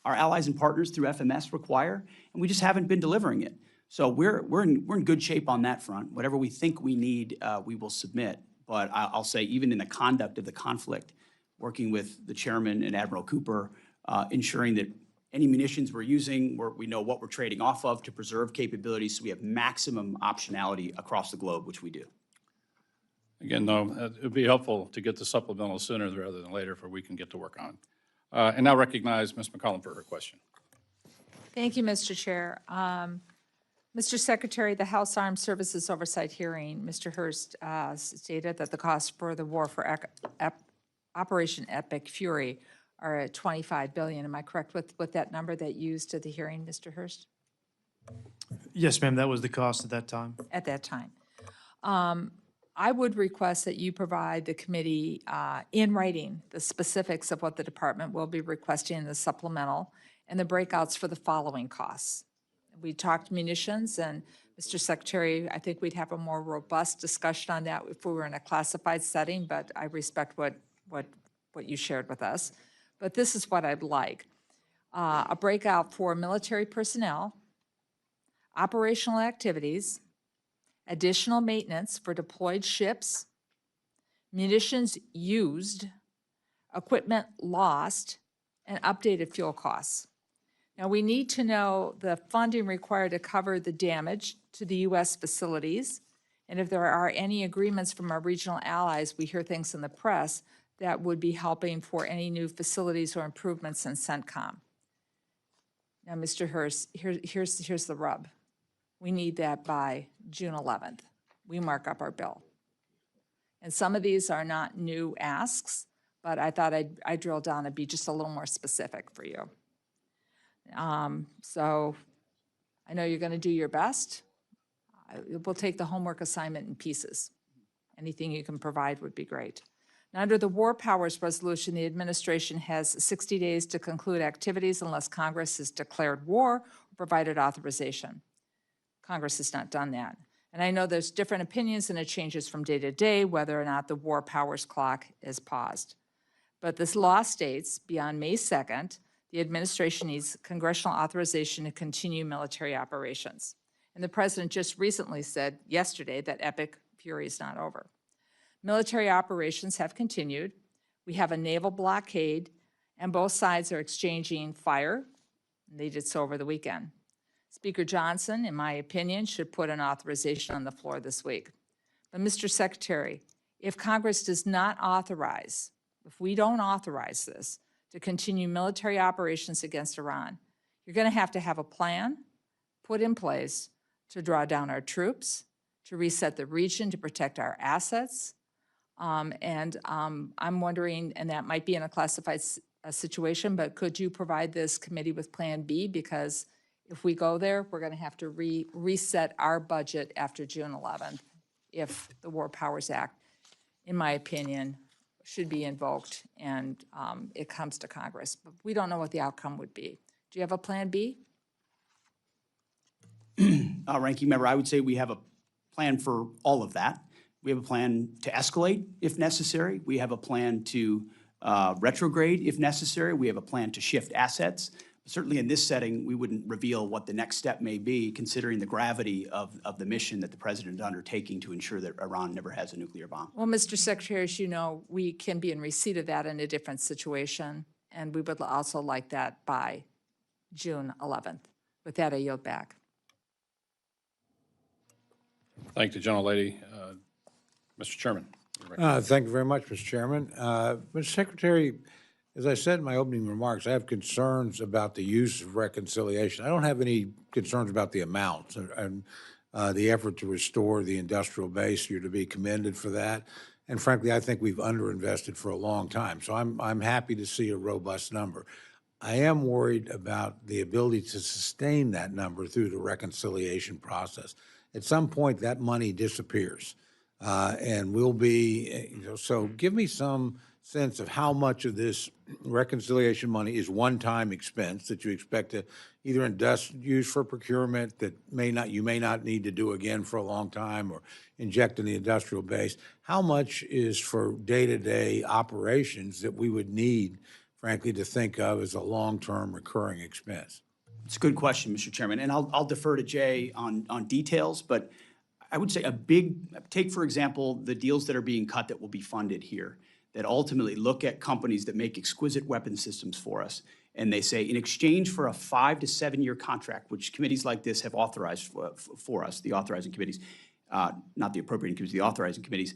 our allies and partners through FMS require, and we just haven't been delivering it. So we're in good shape on that front. Whatever we think we need, we will submit. But I'll say, even in the conduct of the conflict, working with the chairman and Admiral Cooper, ensuring that any munitions we're using, we know what we're trading off of to preserve capabilities so we have maximum optionality across the globe, which we do. Again, though, it would be helpful to get the supplemental sooner rather than later, for we can get to work on it. And now recognize Ms. McCollum for her question. Thank you, Mr. Chair. Mr. Secretary, the House Armed Services Oversight Hearing, Mr. Hurst stated that the costs for the war for Operation Epic Fury are at $25 billion. Am I correct with that number that you used at the hearing, Mr. Hurst? Yes, ma'am, that was the cost at that time. At that time. I would request that you provide the committee in writing the specifics of what the department will be requesting in the supplemental and the breakouts for the following costs. We talked munitions, and Mr. Secretary, I think we'd have a more robust discussion on that if we were in a classified setting, but I respect what you shared with us. But this is what I'd like. A breakout for military personnel, operational activities, additional maintenance for deployed ships, munitions used, equipment lost, and updated fuel costs. Now, we need to know the funding required to cover the damage to the U.S. facilities, and if there are any agreements from our regional allies, we hear things in the press, that would be helping for any new facilities or improvements in CENTCOM. Now, Mr. Hurst, here's the rub. We need that by June 11th. We mark up our bill. And some of these are not new asks, but I thought I'd drill down and be just a little more specific for you. So I know you're going to do your best. We'll take the homework assignment in pieces. Anything you can provide would be great. Now, under the War Powers Resolution, the administration has 60 days to conclude activities unless Congress has declared war or provided authorization. Congress has not done that. And I know there's different opinions and it changes from day to day whether or not the War Powers clock is paused. But this law states beyond May 2nd, the administration needs congressional authorization to continue military operations. And the president just recently said yesterday that Epic Fury is not over. Military operations have continued. We have a naval blockade, and both sides are exchanging fire. And they did so over the weekend. Speaker Johnson, in my opinion, should put an authorization on the floor this week. But Mr. Secretary, if Congress does not authorize, if we don't authorize this, to continue military operations against Iran, you're going to have a plan put in place to draw down our troops, to reset the region, to protect our assets. I'm wondering, and that might be in a classified situation, but could you provide this committee with Plan B? Because if we go there, we're going to have to reset our budget after June 11th if the War Powers Act, in my opinion, should be invoked and it comes to Congress. But we don't know what the outcome would be. Do you have a Plan B? Ranking Member, I would say we have a plan for all of that. We have a plan to escalate if necessary. We have a plan to retrograde if necessary. We have a plan to shift assets. Certainly in this setting, we wouldn't reveal what the next step may be, considering the gravity of the mission that the president is undertaking to ensure that Iran never has a nuclear bomb. Well, Mr. Secretary, as you know, we can be in receipt of that in a different situation, and we would also like that by June 11th. With that, I yield back. Thank the gentlelady. Mr. Chairman. Thank you very much, Mr. Chairman. Mr. Secretary, as I said in my opening remarks, I have concerns about the use of reconciliation. I don't have any concerns about the amounts and the effort to restore the industrial base. You're to be commended for that. And frankly, I think we've underinvested for a long time. So I'm happy to see a robust number. I am worried about the ability to sustain that number through the reconciliation process. At some point, that money disappears. And we'll be, so give me some sense of how much of this reconciliation money is one-time expense that you expect to either use for procurement that you may not need to do again for a long time, or inject in the industrial base. How much is for day-to-day operations that we would need, frankly, to think of as a long-term recurring expense? It's a good question, Mr. Chairman, and I'll defer to Jay on details, but I would say take, for example, the deals that are being cut that will be funded here, that ultimately look at companies that make exquisite weapon systems for us, and they say, in exchange for a 5 to 7 year contract, which committees like this have authorized for us, the authorizing committees, not the appropriating committees, the authorizing committees,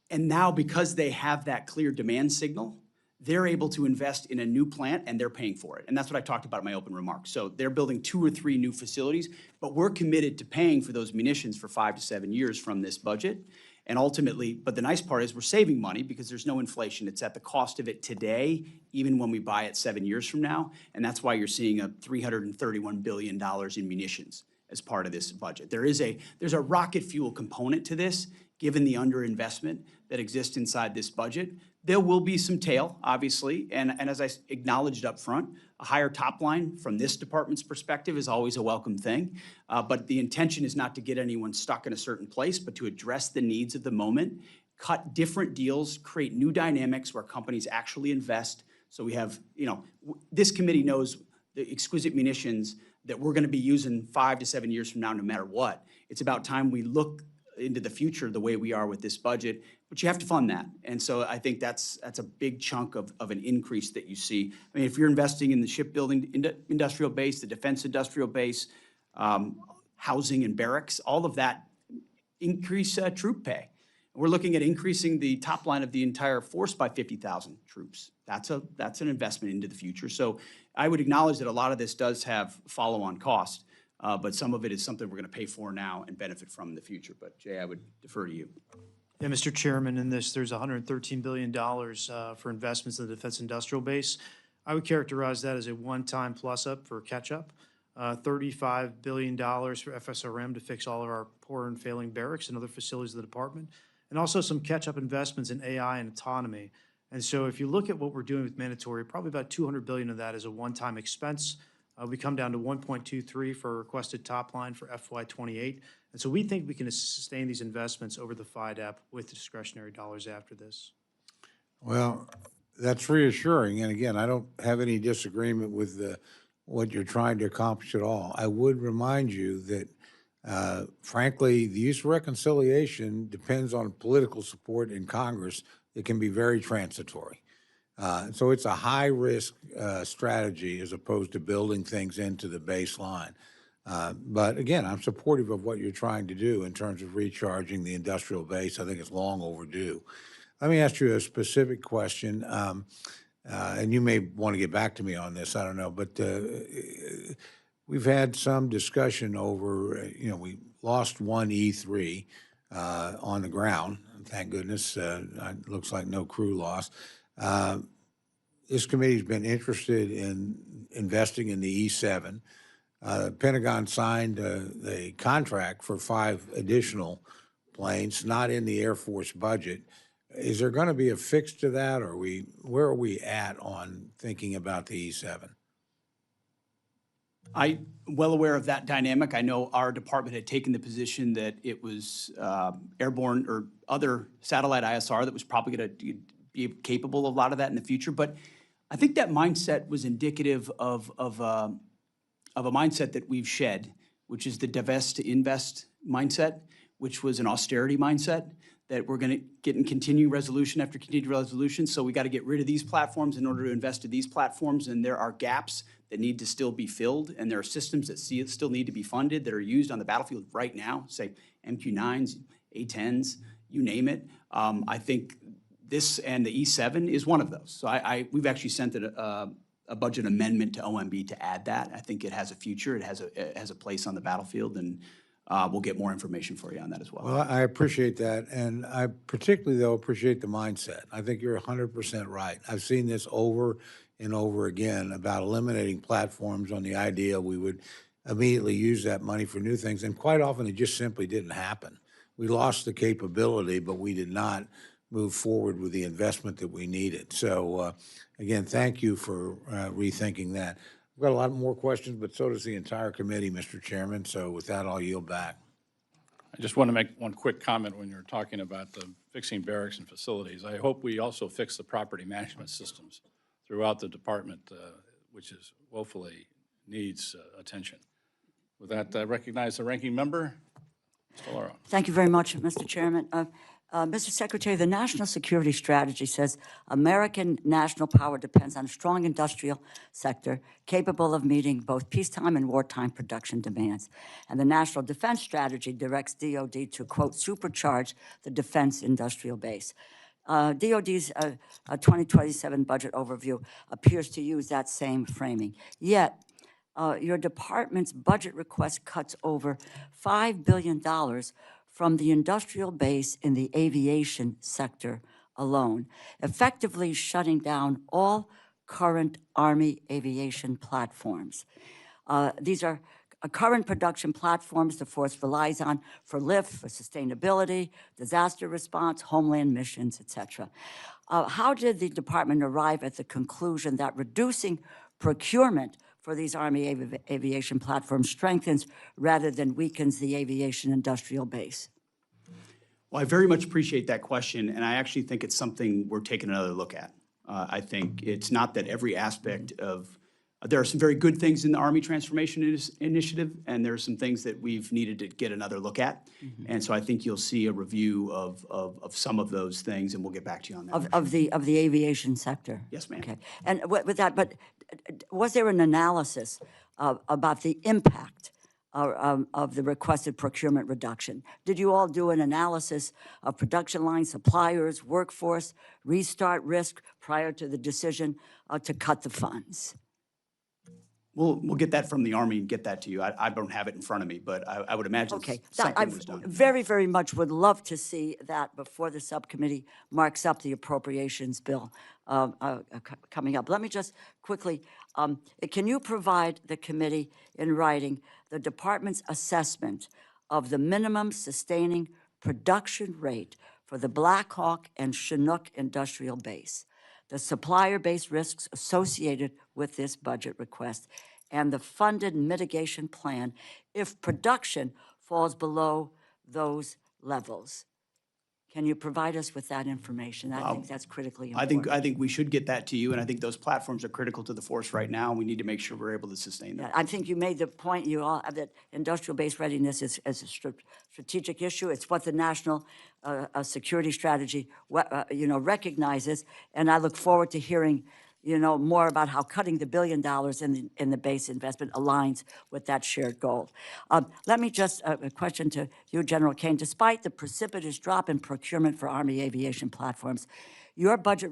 and now because they have that clear demand signal, they're able to invest in a new plant and they're paying for it. And that's what I talked about in my open remarks. So they're building 2 or 3 new facilities, but we're committed to paying for those munitions for 5 to 7 years from this budget. And ultimately, but the nice part is we're saving money because there's no inflation. It's at the cost of it today, even when we buy it 7 years from now. And that's why you're seeing a $331 billion in munitions as part of this budget. There's a rocket fuel component to this, given the underinvestment that exists inside this budget. There will be some tail, obviously, and as I acknowledged up front, a higher top line from this department's perspective is always a welcome thing. But the intention is not to get anyone stuck in a certain place, but to address the needs of the moment, cut different deals, create new dynamics where companies actually invest. So we have, this committee knows the exquisite munitions that we're going to be using 5 to 7 years from now, no matter what. It's about time we look into the future the way we are with this budget, but you have to fund that. And so I think that's a big chunk of an increase that you see. I mean, if you're investing in the shipbuilding industrial base, the defense industrial base, housing and barracks, all of that increase troop pay. We're looking at increasing the top line of the entire force by 50,000 troops. That's an investment into the future. So I would acknowledge that a lot of this does have follow-on cost. But some of it is something we're going to pay for now and benefit from in the future. But Jay, I would defer to you. Yeah, Mr. Chairman, in this, there's $113 billion for investments in the defense industrial base. I would characterize that as a one-time plus-up for catch-up. $35 billion for FSRM to fix all of our poor and failing barracks and other facilities of the department, and also some catch-up investments in AI and autonomy. And so if you look at what we're doing with mandatory, probably about $200 billion of that is a one-time expense. We come down to 1.23 for a requested top line for FY28. And so we think we can sustain these investments over the FIDAP with discretionary dollars after this. Well, that's reassuring. And again, I don't have any disagreement with what you're trying to accomplish at all. I would remind you that, frankly, the use of reconciliation depends on political support in Congress. It can be very transitory. So it's a high-risk strategy as opposed to building things into the baseline. But again, I'm supportive of what you're trying to do in terms of recharging the industrial base. I think it's long overdue. Let me ask you a specific question, and you may want to get back to me on this, I don't know, but we've had some discussion over, we lost one E3 on the ground, thank goodness. It looks like no crew loss. This committee's been interested in investing in the E7. The Pentagon signed a contract for 5 additional planes, not in the Air Force budget. Is there going to be a fix to that, or where are we at on thinking about the E7? I'm well aware of that dynamic. I know our department had taken the position that it was airborne or other satellite ISR that was probably going to be capable of a lot of that in the future. But I think that mindset was indicative of a mindset that we've shed, which is the divest to invest mindset, which was an austerity mindset, that we're going to get in continued resolution after continued resolution. So we got to get rid of these platforms in order to invest in these platforms. And there are gaps that need to still be filled. And there are systems that still need to be funded that are used on the battlefield right now, say MQ-9s, A-10s, you name it. I think this and the E-7 is one of those. So we've actually sent a budget amendment to OMB to add that. I think it has a future. It has a place on the battlefield, and we'll get more information for you on that as well. Well, I appreciate that, and I particularly, though, appreciate the mindset. I think you're 100% right. I've seen this over and over again about eliminating platforms on the idea we would immediately use that money for new things, and quite often it just simply didn't happen. We lost the capability, but we did not move forward with the investment that we needed. So, again, thank you for rethinking that. I've got a lot more questions, but so does the entire committee, Mr. Chairman. So with that, I'll yield back. I just want to make one quick comment when you're talking about the fixing barracks and facilities. I hope we also fix the property management systems throughout the department, which is woefully needs attention. With that, I recognize the ranking member, Mr. Lauro. Thank you very much, Mr. Chairman. Mr. Secretary, the national security strategy says American national power depends on a strong industrial sector capable of meeting both peacetime and wartime production demands. And the national defense strategy directs DOD to, quote, supercharge the defense industrial base. DOD's 2027 budget overview appears to use that same framing. Yet, your department's budget request cuts over $5 billion from the industrial base in the aviation sector alone, effectively shutting down all current Army aviation platforms. These are current production platforms the force relies on for lift, for sustainability, disaster response, homeland missions, et cetera. How did the department arrive at the conclusion that reducing procurement for these Army aviation platforms strengthens rather than weakens the aviation industrial base? Well, I very much appreciate that question, and I actually think it's something we're taking another look at. I think it's not that every aspect of, there are some very good things in the Army Transformation Initiative, and there are some things that we've needed to get another look at. And so I think you'll see a review of some of those things, and we'll get back to you on that. Of the aviation sector? Yes, ma'am. Okay. And with that, but was there an analysis about the impact of the requested procurement reduction? Did you all do an analysis of production line suppliers, workforce, restart risk prior to the decision to cut the funds? We'll get that from the Army and get that to you. I don't have it in front of me, but I would imagine Okay, something was done. very, very much would love to see that before the subcommittee marks up the appropriations bill coming up. Let me just quickly, can you provide the committee in writing the department's assessment of the minimum sustaining production rate for the Black Hawk and Chinook industrial base, the supplier-based risks associated with this budget request, and the funded mitigation plan if production falls below those levels? Can you provide us with that information? I think that's critically important. I think we should get that to you, and I think those platforms are critical to the force right now, and we need to make sure we're able to sustain them. I think you made the point, you all, that industrial-based readiness is a strategic issue. It's what the national security strategy, recognizes, and I look forward to hearing, more about how cutting the $1 billion in the base investment aligns with that shared goal. Let me just, a question to you, General Caine. Despite the precipitous drop in procurement for Army aviation platforms, your budget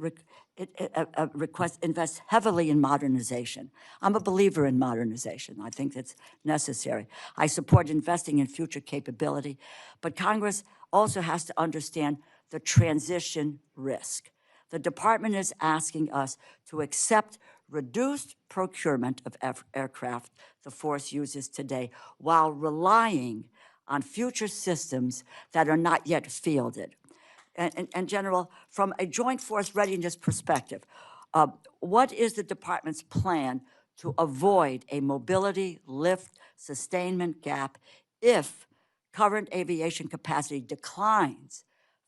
request invests heavily in modernization. I'm a believer in modernization. I think that's necessary. I support investing in future capability, but Congress also has to understand the transition risk. The department is asking us to accept reduced procurement of aircraft the force uses today while relying on future systems that are not yet fielded. And General, from a joint force readiness perspective, what is the department's plan to avoid a mobility lift sustainment gap if current aviation capacity declines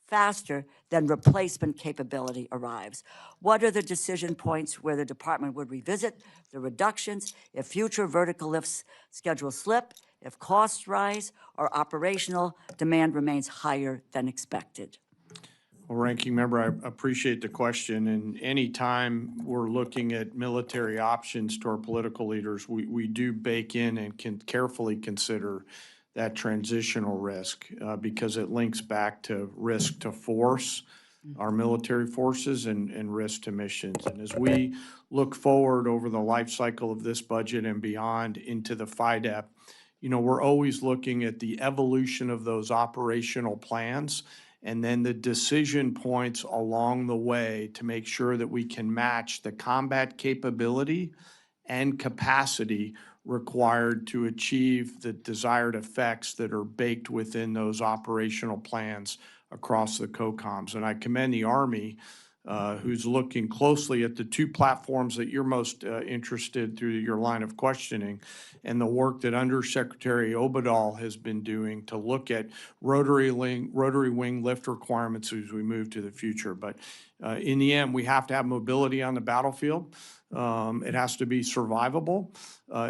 faster than replacement capability arrives? What are the decision points where the department would revisit the reductions if future vertical lifts schedules slip, if costs rise, or operational demand remains higher than expected? Well, Ranking Member, I appreciate the question, and anytime we're looking at military options to our political leaders, we do bake in and can carefully consider that transitional risk because it links back to risk to force, our military forces, and risk to missions. And as we look forward over the life cycle of this budget and beyond into the FIDEP, you know, we're always looking at the evolution of those operational plans and then the decision points along the way to make sure that we can match the combat capability and capacity required to achieve the desired effects that are baked within those operational plans across the COCOMs. And I commend the Army, who's looking closely at the two platforms that you're most interested through your line of questioning, and the work that Undersecretary Obadal has been doing to look at rotary wing lift requirements as we move to the future. But in the end, we have to have mobility on the battlefield. It has to be survivable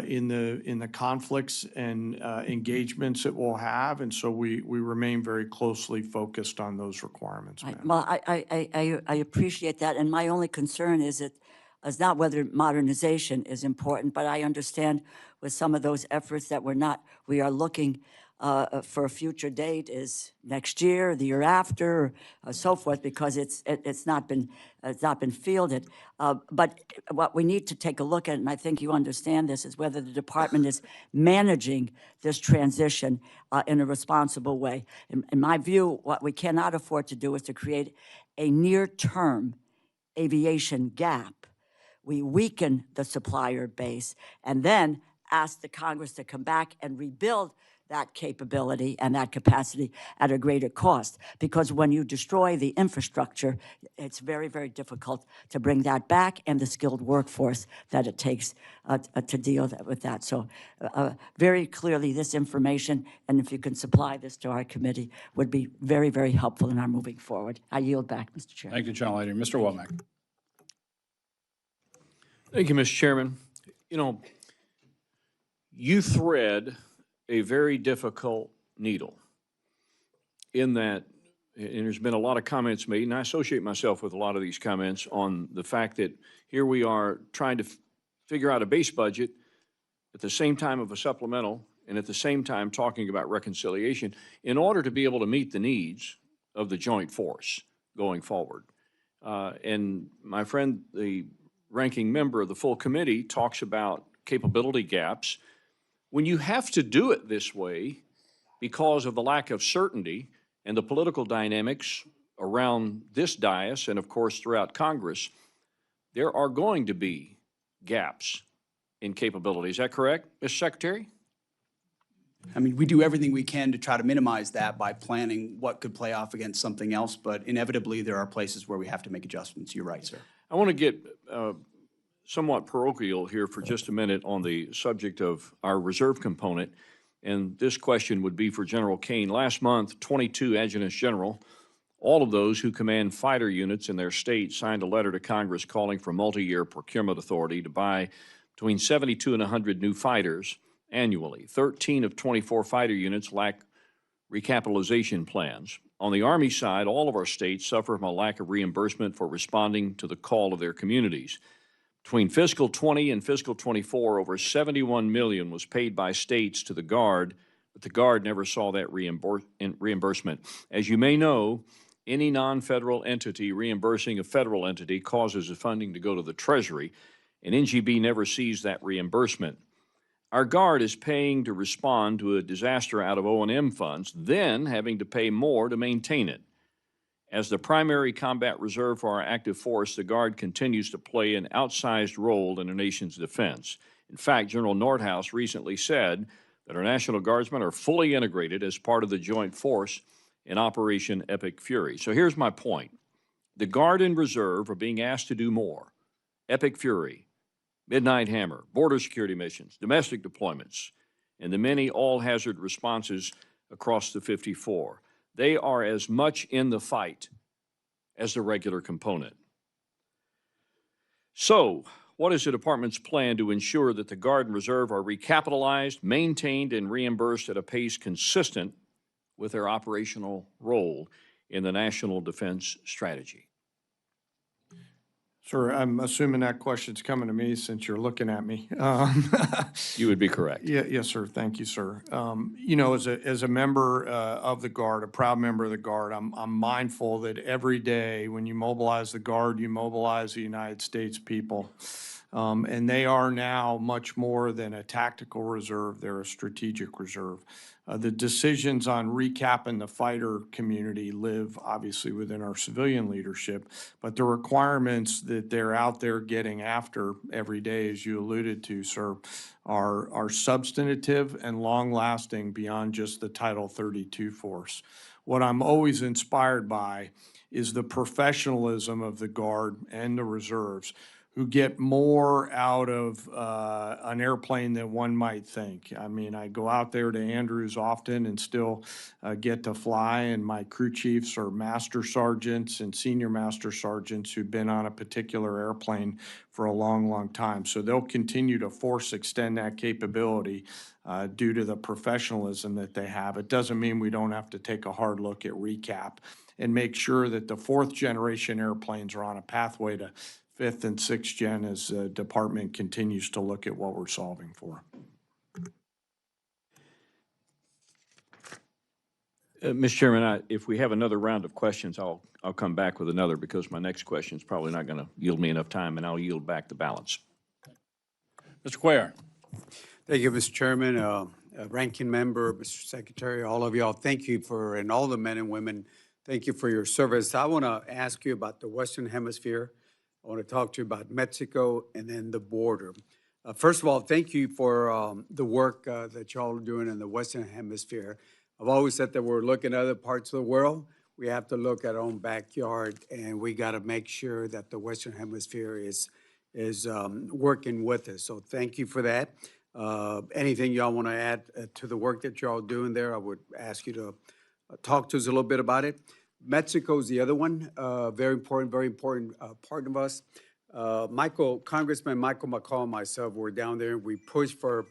in the conflicts and engagements it will have, and so we remain very closely focused on those requirements, ma'am. Well, I appreciate that, and my only concern is not whether modernization is important, but I understand with some of those efforts that we are looking for a future date is next year, the year after, so forth, because it's not been fielded. But what we need to take a look at, and I think you understand this, is whether the department is managing this transition in a responsible way. In my view, what we cannot afford to do is to create a near-term aviation gap. We weaken the supplier base and then ask the Congress to come back and rebuild that capability and that capacity at a greater cost. Because when you destroy the infrastructure, it's very, very difficult to bring that back and the skilled workforce that it takes to deal with that. So very clearly, this information, and if you can supply this to our committee, would be very, very helpful in our moving forward. I yield back, Mr. Chair. Thank you, Gentlelady. Mr. Womack. Thank you, Mr. Chairman. You know, you thread a very difficult needle in that, and there's been a lot of comments made, and I associate myself with a lot of these comments on the fact that here we are trying to figure out a base budget at the same time of a supplemental and at the same time talking about reconciliation in order to be able to meet the needs of the joint force going forward. And my friend, the ranking member of the full committee, talks about capability gaps. When you have to do it this way because of the lack of certainty and the political dynamics around this dais and, of course, throughout Congress, there are going to be gaps in capability. Is that correct, Mr. Secretary? I mean, we do everything we can to try to minimize that by planning what could play off against something else, but inevitably there are places where we have to make adjustments. You're right, sir. I want to get somewhat parochial here for just a minute on the subject of our reserve component, and this question would be for General Caine. Last month, 22 adjutants general, all of those who command fighter units in their state, signed a letter to Congress calling for multi-year procurement authority to buy between 72 and 100 new fighters annually. 13 of 24 fighter units lack recapitalization plans. On the Army side, all of our states suffer from a lack of reimbursement for responding to the call of their communities. Between fiscal 20 and fiscal 24, over $71 million was paid by states to the Guard, but the Guard never saw that reimbursement. As you may know, any non-federal entity reimbursing a federal entity causes the funding to go to the Treasury, and NGB never sees that reimbursement. Our Guard is paying to respond to a disaster out of O&M funds, then having to pay more to maintain it. As the primary combat reserve for our active force, the Guard continues to play an outsized role in the nation's defense. In fact, General Nordhaus recently said that our National Guardsmen are fully integrated as part of the joint force in Operation Epic Fury. So here's my point. The Guard and Reserve are being asked to do more. Epic Fury, Midnight Hammer, border security missions, domestic deployments, and the many all-hazard responses across the 54. They are as much in the fight as the regular component. So, what is the department's plan to ensure that the Guard and Reserve are recapitalized, maintained, and reimbursed at a pace consistent with their operational role in the national defense strategy? Sir, I'm assuming that question's coming to me since you're looking at me. You would be correct. Yeah, yes, sir. Thank you, sir. You know, as a member of the Guard, a proud member of the Guard, I'm mindful that every day when you mobilize the Guard, you mobilize the United States people. And they are now much more than a tactical reserve. They're a strategic reserve. The decisions on recapping the fighter community live obviously within our civilian leadership, but the requirements that they're out there getting after every day, as you alluded to, sir, are substantive and long-lasting beyond just the Title 32 force. What I'm always inspired by is the professionalism of the Guard and the reserves, who get more out of an airplane than one might think. I mean, I go out there to Andrews often and still get to fly, and my crew chiefs are master sergeants and senior master sergeants who've been on a particular airplane for a long, long time. So they'll continue to force extend that capability due to the professionalism that they have. It doesn't mean we don't have to take a hard look at recap and make sure that the fourth generation airplanes are on a pathway to fifth and sixth gen as the department continues to look at what we're solving for. Mr. Chairman, if we have another round of questions, I'll come back with another, because my next question is probably not going to yield me enough time, and I'll yield back the balance. Mr. Cuellar. Thank you, Mr. Chairman, Ranking Member, Mr. Secretary, all of y'all. Thank you and all the men and women, thank you for your service. I want to ask you about the Western Hemisphere. I want to talk to you about Mexico and then the border. First of all, thank you for the work that y'all are doing in the Western Hemisphere. I've always said that we're looking at other parts of the world. We have to look at our own backyard, and we got to make sure that the Western Hemisphere is working with us. So thank you for that. Anything y'all want to add to the work that y'all doing there, I would ask you to talk to us a little bit about it. Mexico is the other one, very important part of us. Congressman Michael McCall and myself were down there. We pushed for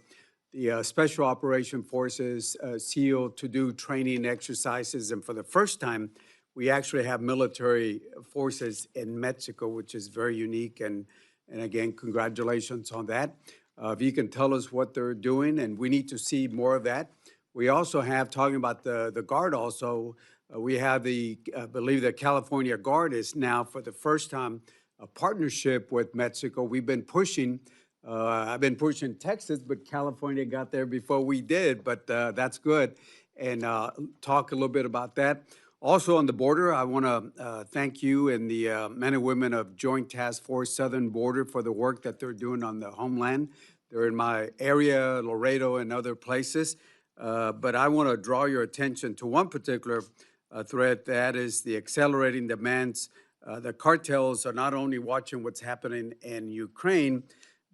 the Special Operation Forces, SEAL, to do training exercises. And for the first time, we actually have military forces in Mexico, which is very unique. And again, congratulations on that. If you can tell us what they're doing, and we need to see more of that. We also have, talking about the Guard also, we have I believe the California Guard is now for the first time a partnership with Mexico. We've been pushing, I've been pushing Texas, but California got there before we did, but that's good. And talk a little bit about that. Also on the border, I want to thank you and the men and women of Joint Task Force Southern Border for the work that they're doing on the homeland. They're in my area, Laredo and other places. But I want to draw your attention to one particular threat, that is the accelerating demands. The cartels are not only watching what's happening in Ukraine,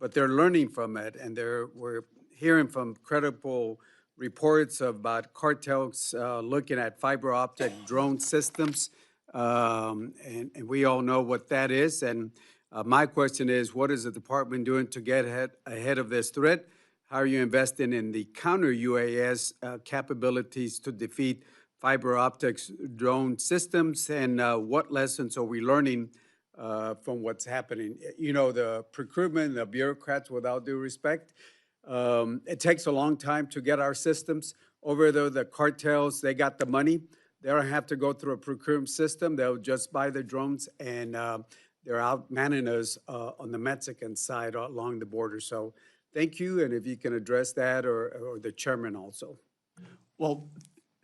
but they're learning from it. And we're hearing from credible reports about cartels looking at fiber optic drone systems. And we all know what that is. And my question is, what is the department doing to get ahead of this threat? How are you investing in the counter-UAS capabilities to defeat fiber optics drone systems? And what lessons are we learning from what's happening? You know, the procurement, the bureaucrats, without due respect, it takes a long time to get our systems. Over there, the cartels, they got the money. They don't have to go through a procurement system. They'll just buy the drones, and they're out manning us on the Mexican side along the border. So thank you, and if you can address that, or the chairman also. Well,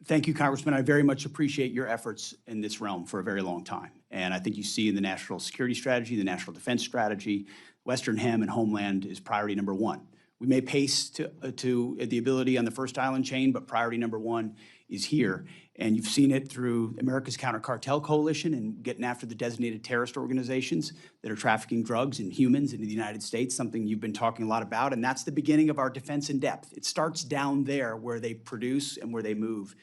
thank you, Congressman. I very much appreciate your efforts in this realm for a very long time. And I think you see in the national security strategy, the national defense strategy, Western Hem and Homeland is priority number one. We may pace to the ability on the first island chain, but priority number one is here. And you've seen it through America's Counter Cartel Coalition and getting after the designated terrorist organizations that are trafficking drugs and humans into the United States, something you've been talking a lot about. And that's the beginning of our defense in depth. It starts down there where they produce and where they move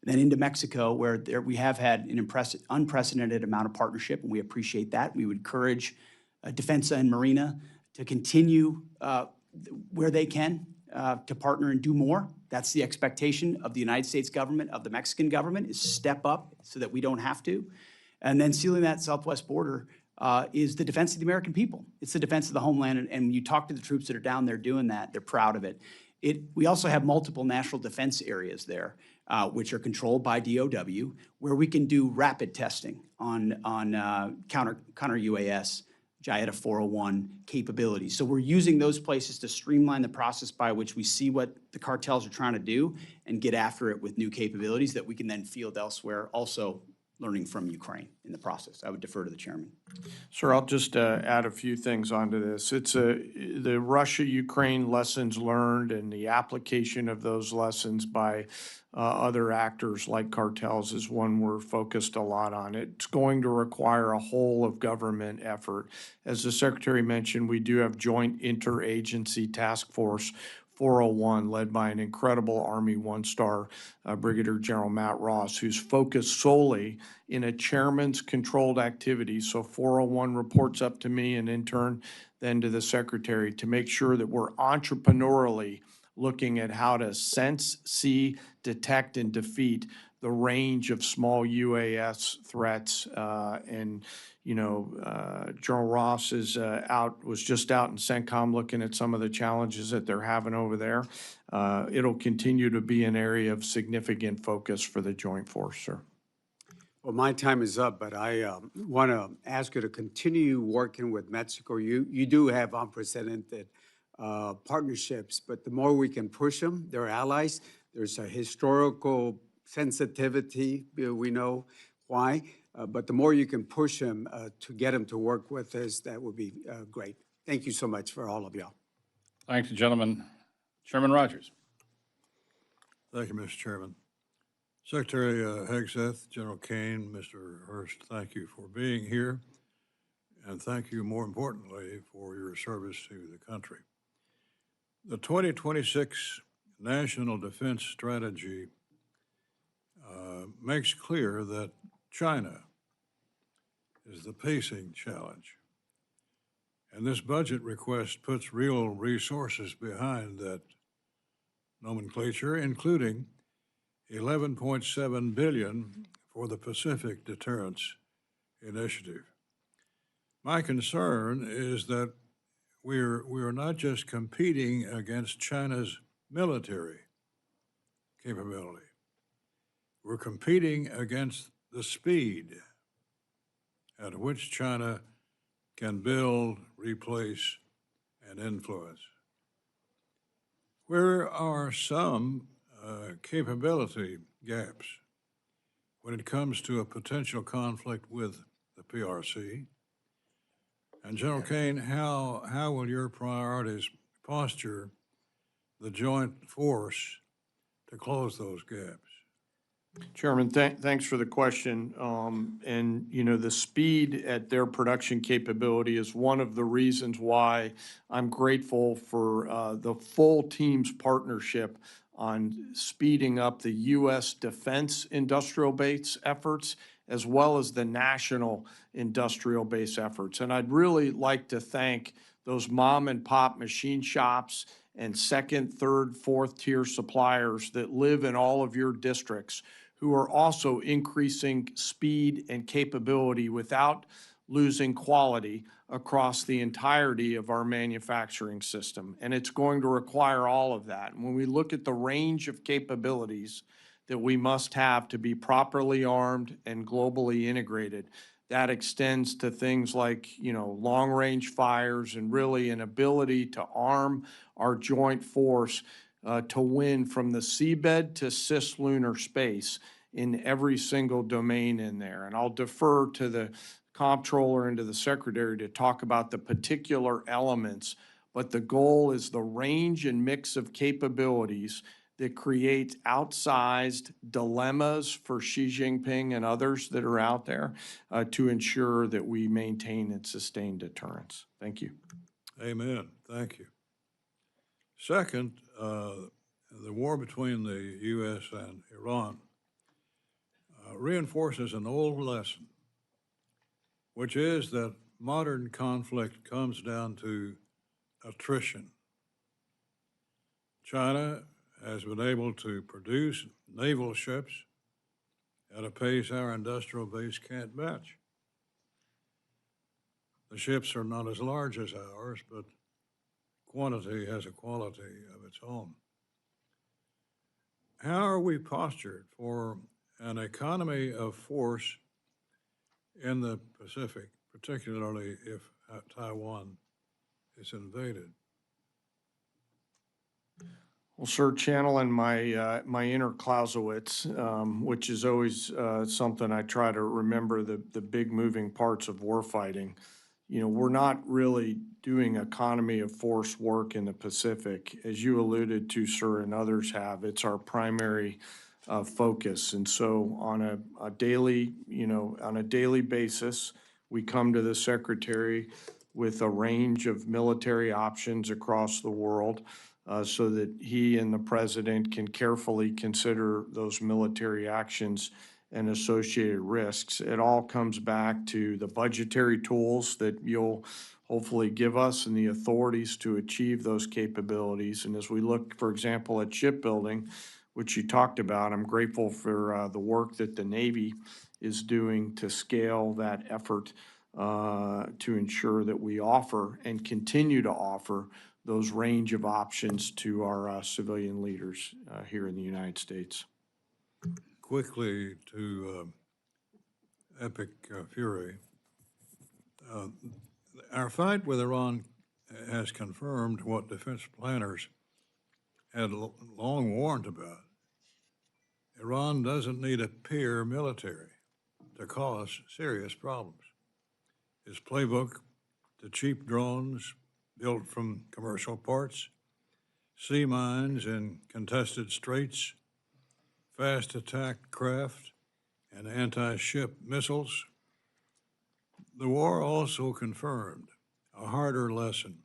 And then into Mexico, where we have had an unprecedented amount of partnership, and we appreciate that. We would encourage Defensa and Marina to continue where they can to partner and do more. That's the expectation of the United States government, of the Mexican government, is step up so that we don't have to. And then sealing that southwest border is the defense of the American people. It's the defense of the homeland, and when you talk to the troops that are down there doing that, they're proud of it. We also have multiple national defense areas there, which are controlled by DOW, where we can do rapid testing on counter UAS, JIATA 401 capabilities. So we're using those places to streamline the process by which we see what the cartels are trying to do and get after it with new capabilities that we can then field elsewhere, also learning from Ukraine in the process. I would defer to the chairman. Sir, I'll just add a few things onto this. It's the Russia-Ukraine lessons learned and the application of those lessons by other actors like cartels is one we're focused a lot on. It's going to require a whole of government effort. As the Secretary mentioned, we do have Joint Interagency Task Force 401, led by an incredible Army one-star Brigadier General Matt Ross, who's focused solely in a chairman's controlled activity. So 401 reports up to me and in turn then to the Secretary to make sure that we're entrepreneurially looking at how to sense, see, detect, and defeat the range of small UAS threats. General Ross was just out in CENTCOM looking at some of the challenges that they're having over there. It'll continue to be an area of significant focus for the Joint Force, sir. Well, my time is up, but I want to ask you to continue working with Mexico. You do have unprecedented partnerships, but the more we can push them, they're allies. There's a historical sensitivity, we know why, but the more you can push them to get them to work with us, that would be great. Thank you so much for all of y'all. Thank you, gentlemen. Chairman Rogers. Thank you, Mr. Chairman. Secretary Hegseth, General Caine, Mr. Hurst, thank you for being here, and thank you, more importantly, for your service to the country. The 2026 National Defense Strategy makes clear that China is the pacing challenge, and this budget request puts real resources behind that nomenclature, including $11.7 billion for the Pacific Deterrence Initiative. My concern is that we're not just competing against China's military capability. We're competing against the speed at which China can build, replace, and influence. Where are some capability gaps when it comes to a potential conflict with the PRC? And General Caine, how will your priorities posture the joint force to close those gaps? Chairman, thanks for the question. The speed at their production capability is one of the reasons why I'm grateful for the full team's partnership on speeding up the U.S. defense industrial base efforts, as well as the national industrial base efforts. And I'd really like to thank those mom and pop machine shops and second, third, fourth tier suppliers that live in all of your districts who are also increasing speed and capability without losing quality across the entirety of our manufacturing system. And it's going to require all of that. And when we look at the range of capabilities that we must have to be properly armed and globally integrated, that extends to things like, long-range fires and really an ability to arm our joint force to win from the seabed to cislunar space in every single domain in there. And I'll defer to the comptroller and to the secretary to talk about the particular elements, but the goal is the range and mix of capabilities that create outsized dilemmas for Xi Jinping and others that are out there to ensure that we maintain and sustain deterrence. Thank you. Amen. Thank you. Second, the war between the U.S. and Iran reinforces an old lesson, which is that modern conflict comes down to attrition. China has been able to produce naval ships at a pace our industrial base can't match. The ships are not as large as ours, but quantity has a quality of its own. How are we postured for an economy of force in the Pacific, particularly if Taiwan is invaded? Well, sir, channeling my inner Clausewitz, which is always something I try to remember, the big moving parts of warfighting. You know, we're not really doing economy of force work in the Pacific. As you alluded to, sir, and others have, it's our primary focus. And so on a daily, on a daily basis, we come to the Secretary with a range of military options across the world so that he and the President can carefully consider those military actions and associated risks. It all comes back to the budgetary tools that you'll hopefully give us and the authorities to achieve those capabilities. And as we look, for example, at shipbuilding, which you talked about, I'm grateful for the work that the Navy is doing to scale that effort to ensure that we offer and continue to offer those range of options to our civilian leaders here in the United States. Quickly to Epic Fury. Our fight with Iran has confirmed what defense planners had long warned about. Iran doesn't need a peer military to cause serious problems. His playbook to cheap drones built from commercial parts, sea mines in contested straits, fast attack craft, and anti-ship missiles. The war also confirmed a harder lesson.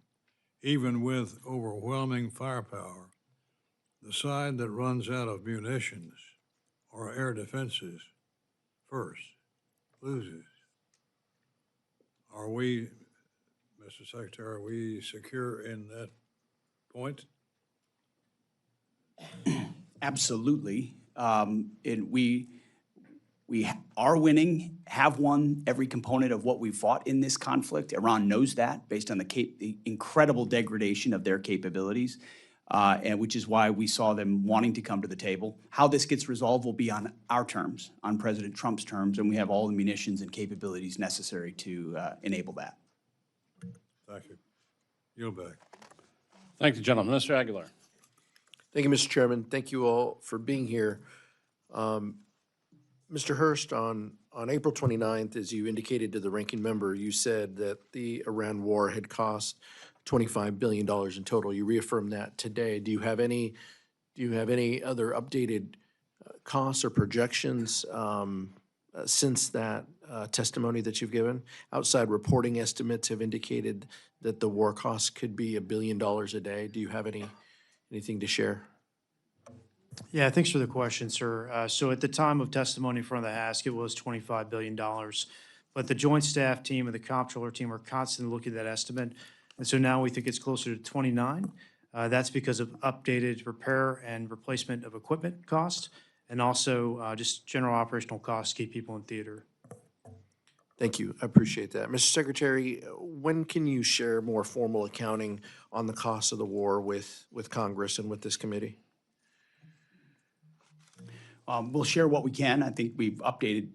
Even with overwhelming firepower, the side that runs out of munitions or air defenses first loses. Are we, Mr. Secretary, are we secure in that point? Absolutely. And we are winning, have won every component of what we fought in this conflict. Iran knows that based on the incredible degradation of their capabilities, and which is why we saw them wanting to come to the table. How this gets resolved will be on our terms, on President Trump's terms, and we have all the munitions and capabilities necessary to enable that. Thank you. Yield back. Thank you, gentlemen. Mr. Aguilar. Thank you, Mr. Chairman. Thank you all for being here. Mr. Hurst, on April 29th, as you indicated to the ranking member, you said that the Iran war had cost $25 billion in total. You reaffirmed that today. Do you have any other updated costs or projections since that testimony that you've given? Outside reporting estimates have indicated that the war costs could be $1 billion a day. Do you have anything to share? Yeah, thanks for the question, sir. So at the time of testimony in front of the House, it was $25 billion. But the Joint Staff Team and the Comptroller Team are constantly looking at that estimate. And so now we think it's closer to 29. That's because of updated repair and replacement of equipment costs and also just general operational costs to keep people in theater. Thank you. I appreciate that. Mr. Secretary, when can you share more formal accounting on the cost of the war with Congress and with this committee? We'll share what we can. I think we've updated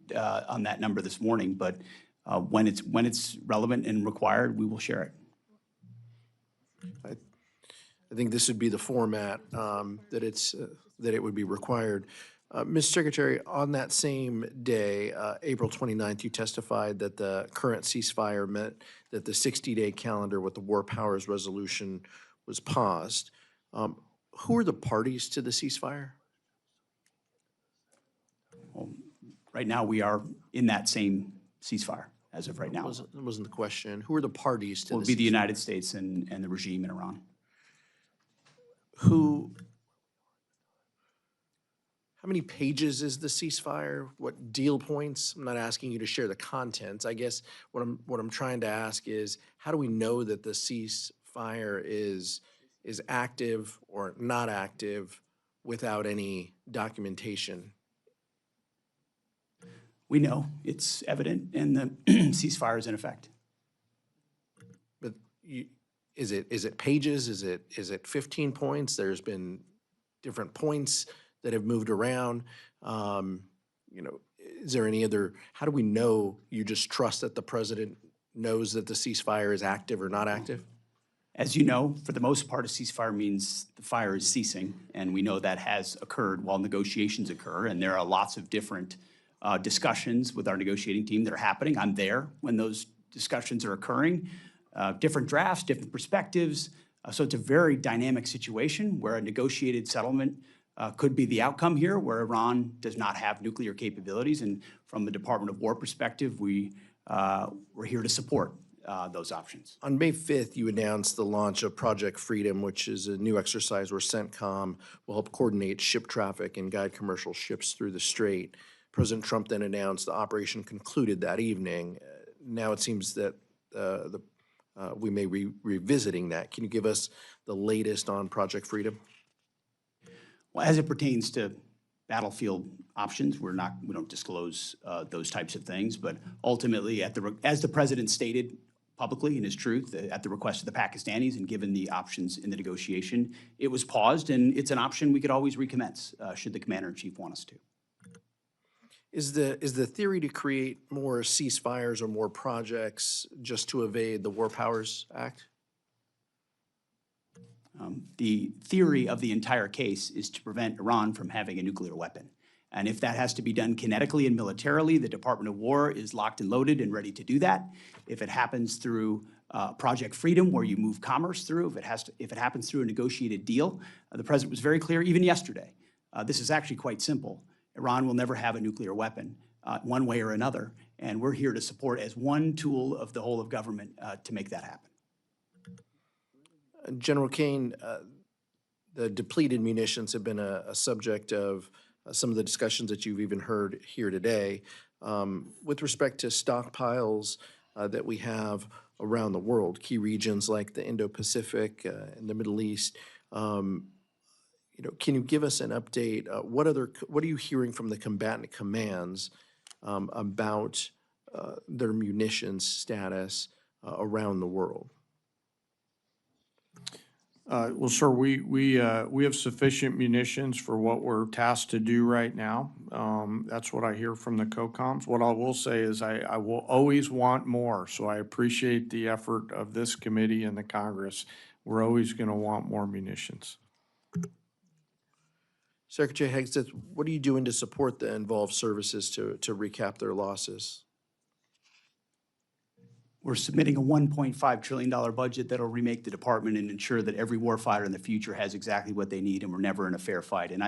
on that number this morning, but when it's relevant and required, we will share it. I think this would be the format that it would be required. Mr. Secretary, on that same day, April 29th, you testified that the current ceasefire meant that the 60-day calendar with the War Powers Resolution was paused. Who are the parties to the ceasefire? Well, right now, we are in that same ceasefire as of right now. That wasn't the question. Who are the parties to It the would be the ceasefire? United States and the regime in Iran. how many pages is the ceasefire? What deal points? I'm not asking you to share the contents. I guess what I'm trying to ask is, how do we know that the ceasefire is active or not active without any documentation? We know it's evident, and the ceasefire is in effect. But is it pages? Is it 15 points? There's been different points that have moved around. Is there any other, how do we know you just trust that the president knows that the ceasefire is active or not active? As you know, for the most part, a ceasefire means the fire is ceasing, and we know that has occurred while negotiations occur, and there are lots of different discussions with our negotiating team that are happening. I'm there when those discussions are occurring, different drafts, different perspectives. So it's a very dynamic situation where a negotiated settlement could be the outcome here, where Iran does not have nuclear capabilities. And from the Department of War perspective, we're here to support those options. On May 5th, you announced the launch of Project Freedom, which is a new exercise where CENTCOM will help coordinate ship traffic and guide commercial ships through the strait. President Trump then announced the operation concluded that evening. Now it seems that we may be revisiting that. Can you give us the latest on Project Freedom? Well, as it pertains to battlefield options, we don't disclose those types of things, but ultimately, as the president stated publicly in his truth, at the request of the Pakistanis and given the options in the negotiation, it was paused, and it's an option we could always recommence should the commander-in-chief want us to. Is the theory to create more ceasefires or more projects just to evade the War Powers Act? The theory of the entire case is to prevent Iran from having a nuclear weapon. And if that has to be done kinetically and militarily, the Department of War is locked and loaded and ready to do that. If it happens through Project Freedom, where you move commerce through, if it happens through a negotiated deal, the president was very clear, even yesterday. This is actually quite simple. Iran will never have a nuclear weapon, one way or another, and we're here to support as one tool of the whole of government to make that happen. General Caine, the depleted munitions have been a subject of some of the discussions that you've even heard here today. With respect to stockpiles that we have around the world, key regions like the Indo-Pacific and the Middle East, can you give us an update? What are you hearing from the combatant commands about their munitions status around the world? Well, sir, we have sufficient munitions for what we're tasked to do right now. That's what I hear from the COCOMs. What I will say is I will always want more, so I appreciate the effort of this committee and the Congress. We're always going to want more munitions. Secretary Hegseth, what are you doing to support the involved services to recap their losses? We're submitting a $1.5 trillion budget that'll remake the department and ensure that every warfighter in the future has exactly what they need, and we're never in a fair fight. And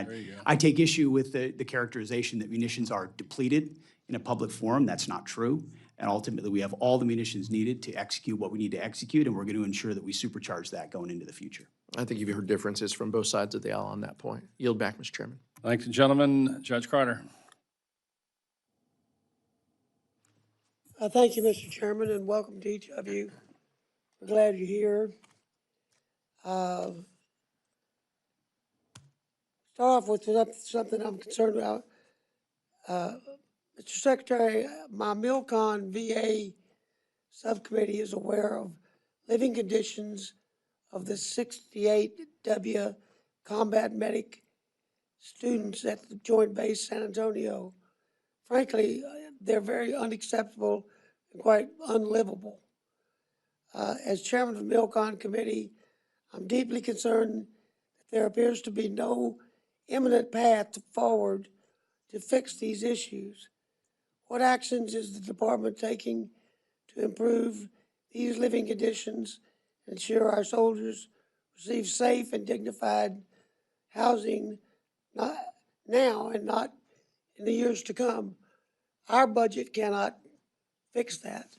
I take issue with the characterization that munitions are depleted in a public forum. That's not true. And ultimately, we have all the munitions needed to execute what we need to execute, and we're going to ensure that we supercharge that going into the future. I think you've heard differences from both sides of the aisle on that point. Yield back, Mr. Chairman. Thank you, gentlemen. Judge Carter. Thank you, Mr. Chairman, and welcome to each of you. We're glad you're here. Start off with something I'm concerned about. Mr. Secretary, my MilCon VA subcommittee is aware of living conditions of the 68W combat medic students at the Joint Base San Antonio. Frankly, they're very unacceptable and quite unlivable. As chairman of the MilCon committee, I'm deeply concerned that there appears to be no imminent path forward to fix these issues. What actions is the department taking to improve these living conditions and ensure our soldiers receive safe and dignified housing not now and not in the years to come? Our budget cannot fix that.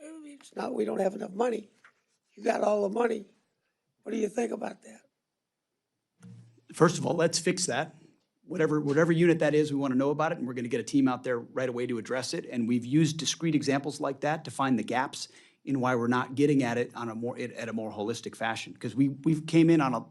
It's not, we don't have enough money. You got all the money. What do you think about that? First of all, let's fix that whatever unit that is, we want to know about it, and we're going to get a team out there right away to address it. And we've used discrete examples like that to find the gaps in why we're not getting at it on a more holistic fashion. Because we've came in on a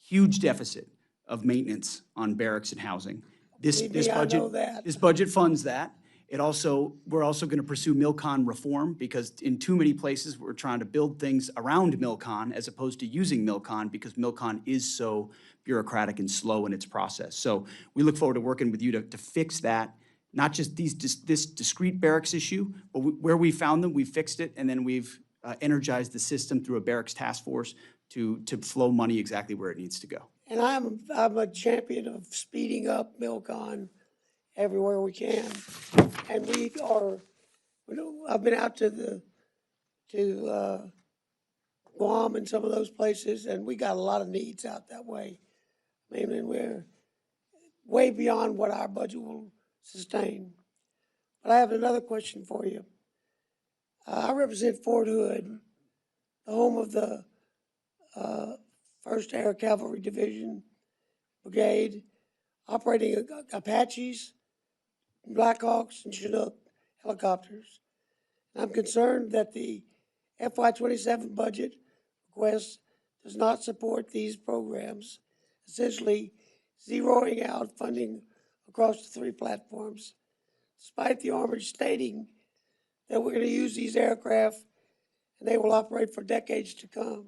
huge deficit of maintenance on barracks and housing. This Believe me, I budget, know that. this budget funds that. We're also going to pursue MilCon reform, because in too many places, we're trying to build things around MilCon as opposed to using MilCon, because MilCon is so bureaucratic and slow in its process. So we look forward to working with you to fix that, not just this discrete barracks issue, but where we found them, we fixed it, and then we've energized the system through a barracks task force to flow money exactly where it needs to go. And I'm a champion of speeding up MilCon everywhere we can. And I've been out to Guam and some of those places, and we got a lot of needs out that way. I mean, and we're way beyond what our budget will sustain. But I have another question for you. I represent Fort Hood, the home of the 1st Air Cavalry Division Brigade, operating Apaches, Blackhawks, and Chinook helicopters. And I'm concerned that the FY27 budget request does not support these programs, essentially zeroing out funding across the 3 platforms, despite the Army stating that we're going to use these aircraft and they will operate for decades to come.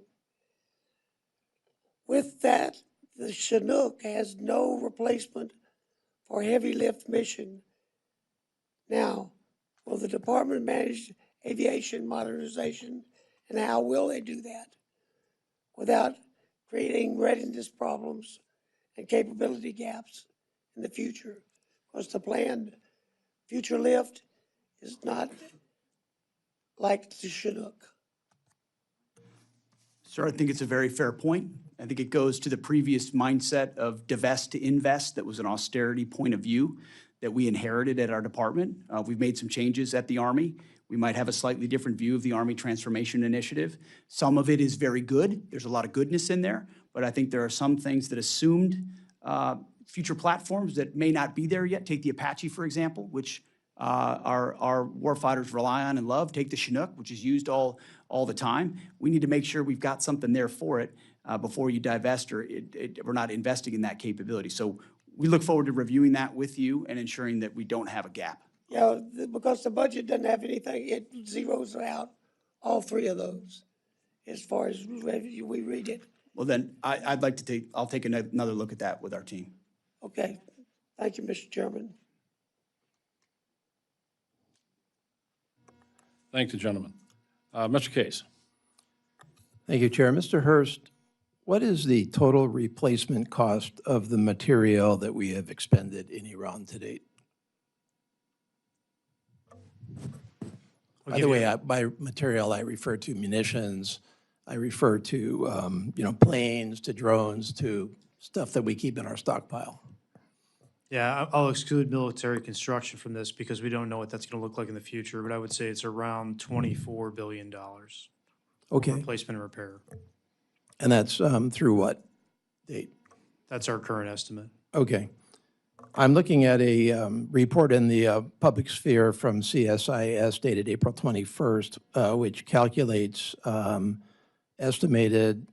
With that, the Chinook has no replacement for heavy lift mission. Now, will the department manage aviation modernization, and how will they do that without creating readiness problems and capability gaps in the future? Because the planned future lift is not like the Chinook. Sir, I think it's a very fair point. I think it goes to the previous mindset of divest to invest. That was an austerity point of view that we inherited at our department. We've made some changes at the Army. We might have a slightly different view of the Army Transformation Initiative. Some of it is very good. There's a lot of goodness in there, but I think there are some things that assumed future platforms that may not be there yet. Take the Apache, for example, which our warfighters rely on and love. Take the Chinook, which is used all the time. We need to make sure we've got something there for it before you divest, or we're not investing in that capability. So we look forward to reviewing that with you and ensuring that we don't have a gap. Yeah, because the budget doesn't have anything, it zeroes out all 3 of those as far as we read it. Well, then I'll take another look at that with our team. Okay, thank you, Mr. Chairman. Thank you, gentlemen. Mr. Case. Thank you, Chair. Mr. Hurst, what is the total replacement cost of the material that we have expended in Iran to date? By the way, by material, I refer to munitions, I refer to, planes, to drones, to stuff that we keep in our stockpile. Yeah, I'll exclude military construction from this because we don't know what that's going to look like in the future, but I would say it's around $24 billion. Okay. Replacement and repair. And that's through what date? That's our current estimate. Okay. I'm looking at a report in the public sphere from CSIS dated April 21st, which calculates estimated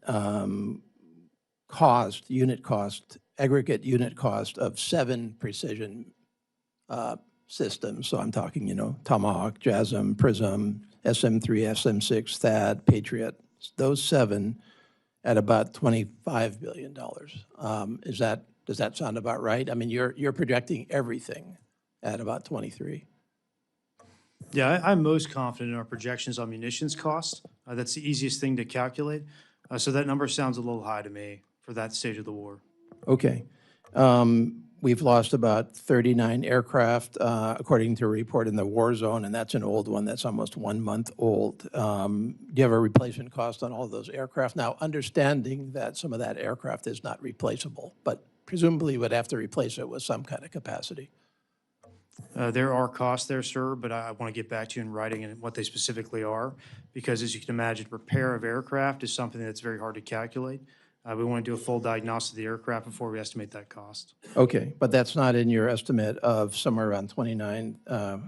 aggregate unit cost of 7 precision systems. So I'm talking, Tomahawk, JASSM, PrISM, SM-3, SM-6, THAAD, Patriot, those 7 at about $25 billion. Does that sound about right? I mean, you're projecting everything at about 23. Yeah, I'm most confident in our projections on munitions cost. That's the easiest thing to calculate. So that number sounds a little high to me for that stage of the war. Okay. We've lost about 39 aircraft, according to a report in the war zone, and that's an old one that's almost 1 month old. Do you have a replacement cost on all of those aircraft? Now, understanding that some of that aircraft is not replaceable, but presumably you would have to replace it with some kind of capacity. There are costs there, sir, but I want to get back to you in writing and what they specifically are, because as you can imagine, repair of aircraft is something that's very hard to calculate. We want to do a full diagnosis of the aircraft before we estimate that cost. Okay, but that's not in your estimate of somewhere around 29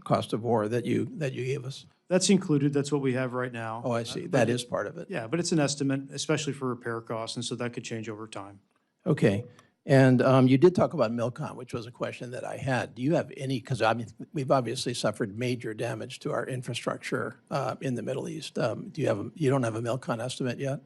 cost of war that you gave us? That's included, that's what we have right now. Oh, I see. That is part of it. Yeah, but it's an estimate, especially for repair costs, and so that could change over time. Okay. And you did talk about MILCON, which was a question that I had. Do you have any, because I mean, we've obviously suffered major damage to our infrastructure in the Middle East. You don't have a MILCON estimate yet?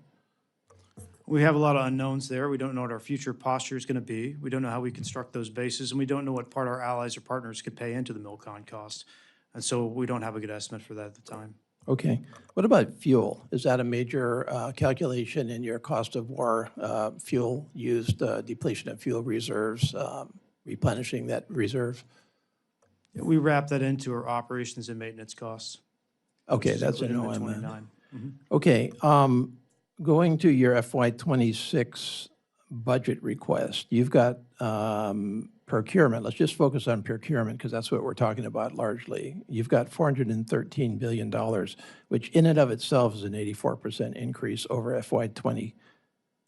We have a lot of unknowns there. We don't know what our future posture is going to be. We don't know how we construct those bases, and we don't know what part our allies or partners could pay into the MILCON cost. And so we don't have a good estimate for that at the time. Okay. What about fuel? Is that a major calculation in your cost of war, fuel used, depletion of fuel reserves, replenishing that reserve? We wrap that into our operations and maintenance costs. Okay, which is that's a included no in the on that. 29. Okay, going to your FY '26 budget request, you've got procurement. Let's just focus on procurement because that's what we're talking about largely. You've got $413 billion, which in and of itself is an 84% increase over FY '20.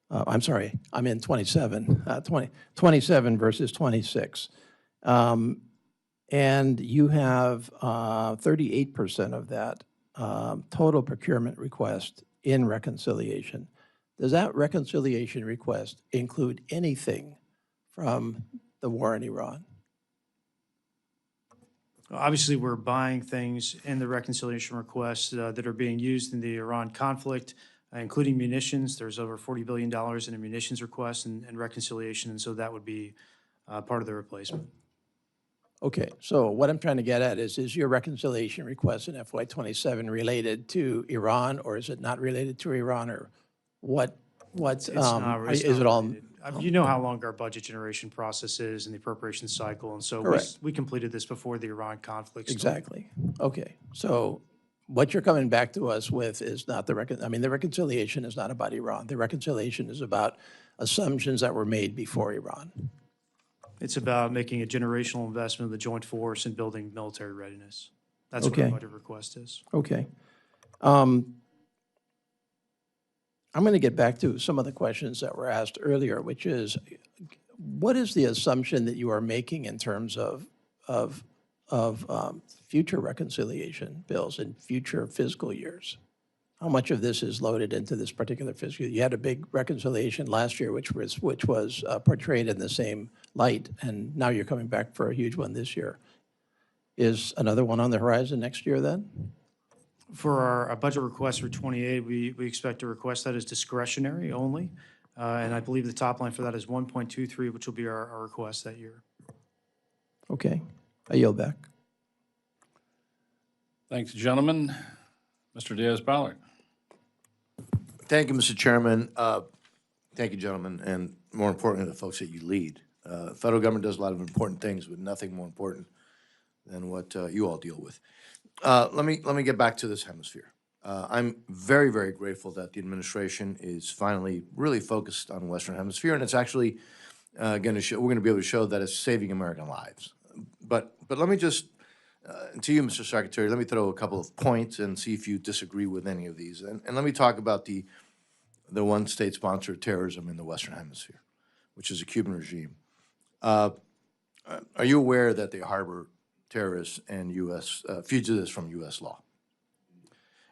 I'm sorry, I'm in 27, 27 versus 26. And you have 38% of that total procurement request in reconciliation. Does that reconciliation request include anything from the war in Iran? Obviously, we're buying things in the reconciliation requests that are being used in the Iran conflict, including munitions. There's over $40 billion in a munitions request and reconciliation, and so that would be part of the replacement. Okay, so what I'm trying to get at is your reconciliation request in FY '27 related to Iran, or is it not related to Iran, or what? It's not Is it all? related. You know how long our budget generation process is and the appropriation cycle, and so Correct. we completed this before the Iran conflict started. Exactly. Okay, so what you're coming back to us with is not the the reconciliation is not about Iran. The reconciliation is about assumptions that were made before Iran. It's about making a generational investment in the joint force and building military readiness. That's what our Okay. budget request is. Okay. I'm going to get back to some of the questions that were asked earlier, which is, what is the assumption that you are making in terms of future reconciliation bills in future fiscal years? How much of this is loaded into this particular fiscal year? You had a big reconciliation last year, which was portrayed in the same light, and now you're coming back for a huge one this year. Is another one on the horizon next year then? For our budget request for '28, we expect to request that as discretionary only. And I believe the top line for that is 1.23, which will be our request that year. Okay, I yield back. Thanks, gentlemen. Mr. Diaz-Balart. Thank you, Mr. Chairman. Thank you, gentlemen, and more importantly, the folks that you lead. The federal government does a lot of important things, but nothing more important than what you all deal with. Let me get back to this hemisphere. I'm very, very grateful that the administration is finally really focused on the Western Hemisphere, and it's actually going to show. We're going to be able to show that it's saving American lives. But let me just to you, Mr. Secretary, let me throw a couple of points and see if you disagree with any of these. And let me talk about the one state-sponsored terrorism in the Western Hemisphere, which is the Cuban regime. Are you aware that they harbor terrorists and U.S. Fugitives from U.S. law?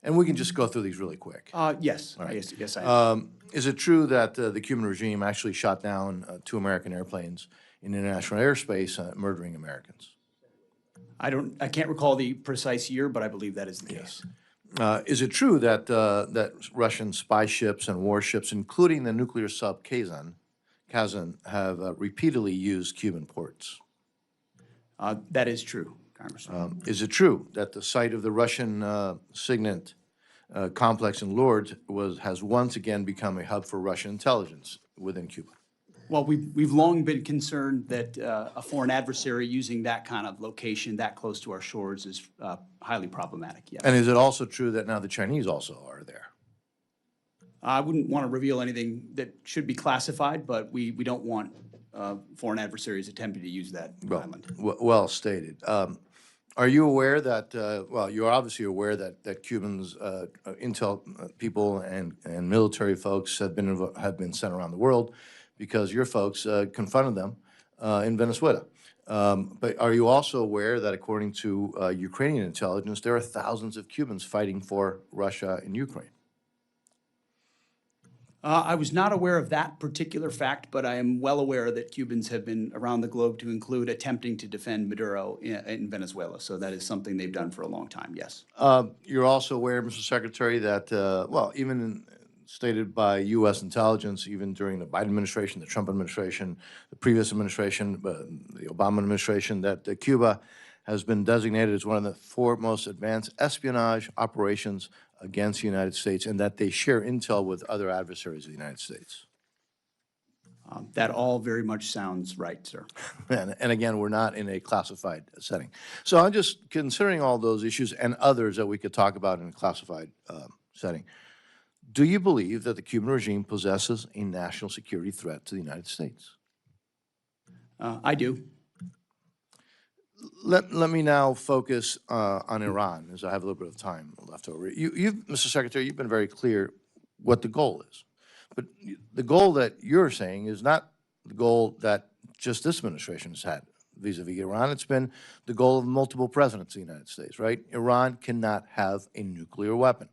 And we can just go through these really quick. Yes, All right. yes, I am. Is it true that the Cuban regime actually shot down 2 American airplanes in international airspace, murdering Americans? I can't recall the precise year, but I believe that is the case. Is it true that that Russian spy ships and warships, including the nuclear sub Kazan, have repeatedly used Cuban ports? That is true, Congressman. Is it true that the site of the Russian Signet complex in Lourdes has once again become a hub for Russian intelligence within Cuba? Well, we've long been concerned that a foreign adversary using that kind of location that close to our shores is highly problematic, yes. And is it also true that now the Chinese also are there? I wouldn't want to reveal anything that should be classified, but we don't want foreign adversaries attempting to use that island. Well stated. Are you aware that, well, you're obviously aware that Cubans, intel people and military folks have been sent around the world because your folks confronted them in Venezuela. But are you also aware that according to Ukrainian intelligence, there are thousands of Cubans fighting for Russia in Ukraine? I was not aware of that particular fact, but I am well aware that Cubans have been around the globe, to include attempting to defend Maduro in Venezuela. So that is something they've done for a long time, yes. You're also aware, Mr. Secretary, that, well, even stated by U.S. intelligence, even during the Biden administration, the Trump administration, the previous administration, the Obama administration, that Cuba has been designated as one of the 4 most advanced espionage operations against the United States, and that they share intel with other adversaries of the United States. That all very much sounds right, sir. And again, we're not in a classified setting. So I'm just considering all those issues and others that we could talk about in a classified setting. Do you believe that the Cuban regime possesses a national security threat to the United States? I do. Let me now focus on Iran, as I have a little bit of time left over. Mr. Secretary, you've been very clear what the goal is. But the goal that you're saying is not the goal that just this administration has had vis-a-vis Iran. It's been the goal of multiple presidents of the United States, right? Iran cannot have a nuclear weapon.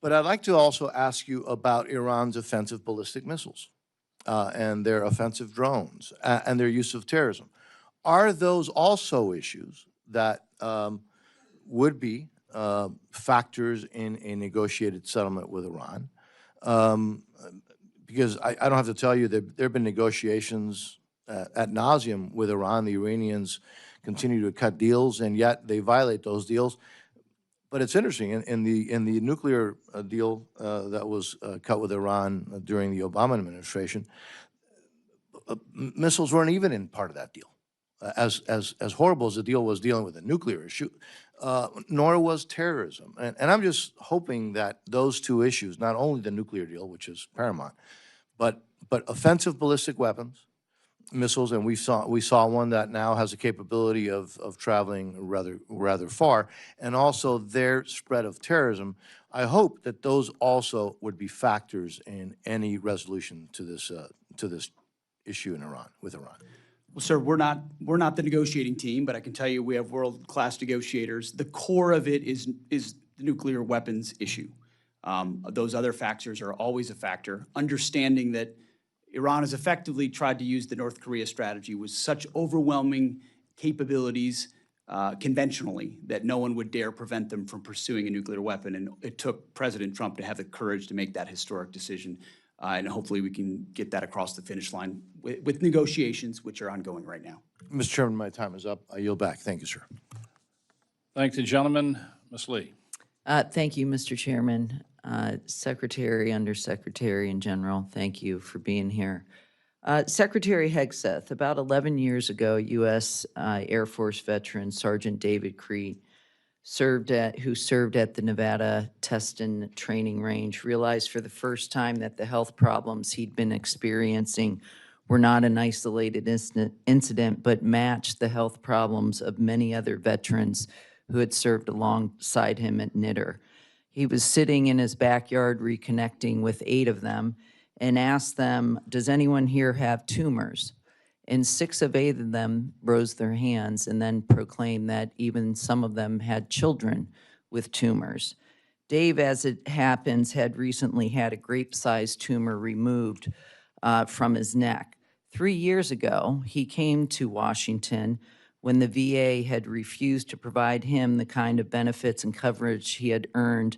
But I'd like to also ask you about Iran's offensive ballistic missiles and their offensive drones and their use of terrorism. Are those also issues that would be factors in a negotiated settlement with Iran? Because I don't have to tell you that there have been negotiations ad nauseum with Iran. The Iranians continue to cut deals, and yet they violate those deals. But it's interesting, in the nuclear deal that was cut with Iran during the Obama administration, missiles weren't even in part of that deal. As horrible as the deal was dealing with the nuclear issue, nor was terrorism. And I'm just hoping that those two issues, not only the nuclear deal, which is paramount, but offensive ballistic weapons, missiles, and we saw one that now has a capability of traveling rather far, and also their spread of terrorism. I hope that those also would be factors in any resolution to this issue in Iran, with Iran. Well, sir, we're not the negotiating team, but I can tell you we have world-class negotiators. The core of it is the nuclear weapons issue. Those other factors are always a factor. Understanding that Iran has effectively tried to use the North Korea strategy with such overwhelming capabilities conventionally that no one would dare prevent them from pursuing a nuclear weapon. And it took President Trump to have the courage to make that historic decision. And hopefully we can get that across the finish line with negotiations, which are ongoing right now. Mr. Chairman, my time is up. I yield back. Thank you, sir. Thank the gentleman. Ms. Lee. Thank you, Mr. Chairman. Secretary, Undersecretary, and General, thank you for being here. Secretary Hegseth, about 11 years ago, U.S. Air Force veteran Sergeant David Crete, who served at the Nevada Test and Training Range, realized for the first time that the health problems he'd been experiencing were not an isolated incident, but matched the health problems of many other veterans who had served alongside him at NITR. He was sitting in his backyard reconnecting with 8 of them and asked them, does anyone here have tumors? And 6 of 8 of them rose their hands and then proclaimed that even some of them had children with tumors. Dave, as it happens, had recently had a grape-sized tumor removed from his neck. 3 years ago, he came to Washington when the VA had refused to provide him the kind of benefits and coverage he had earned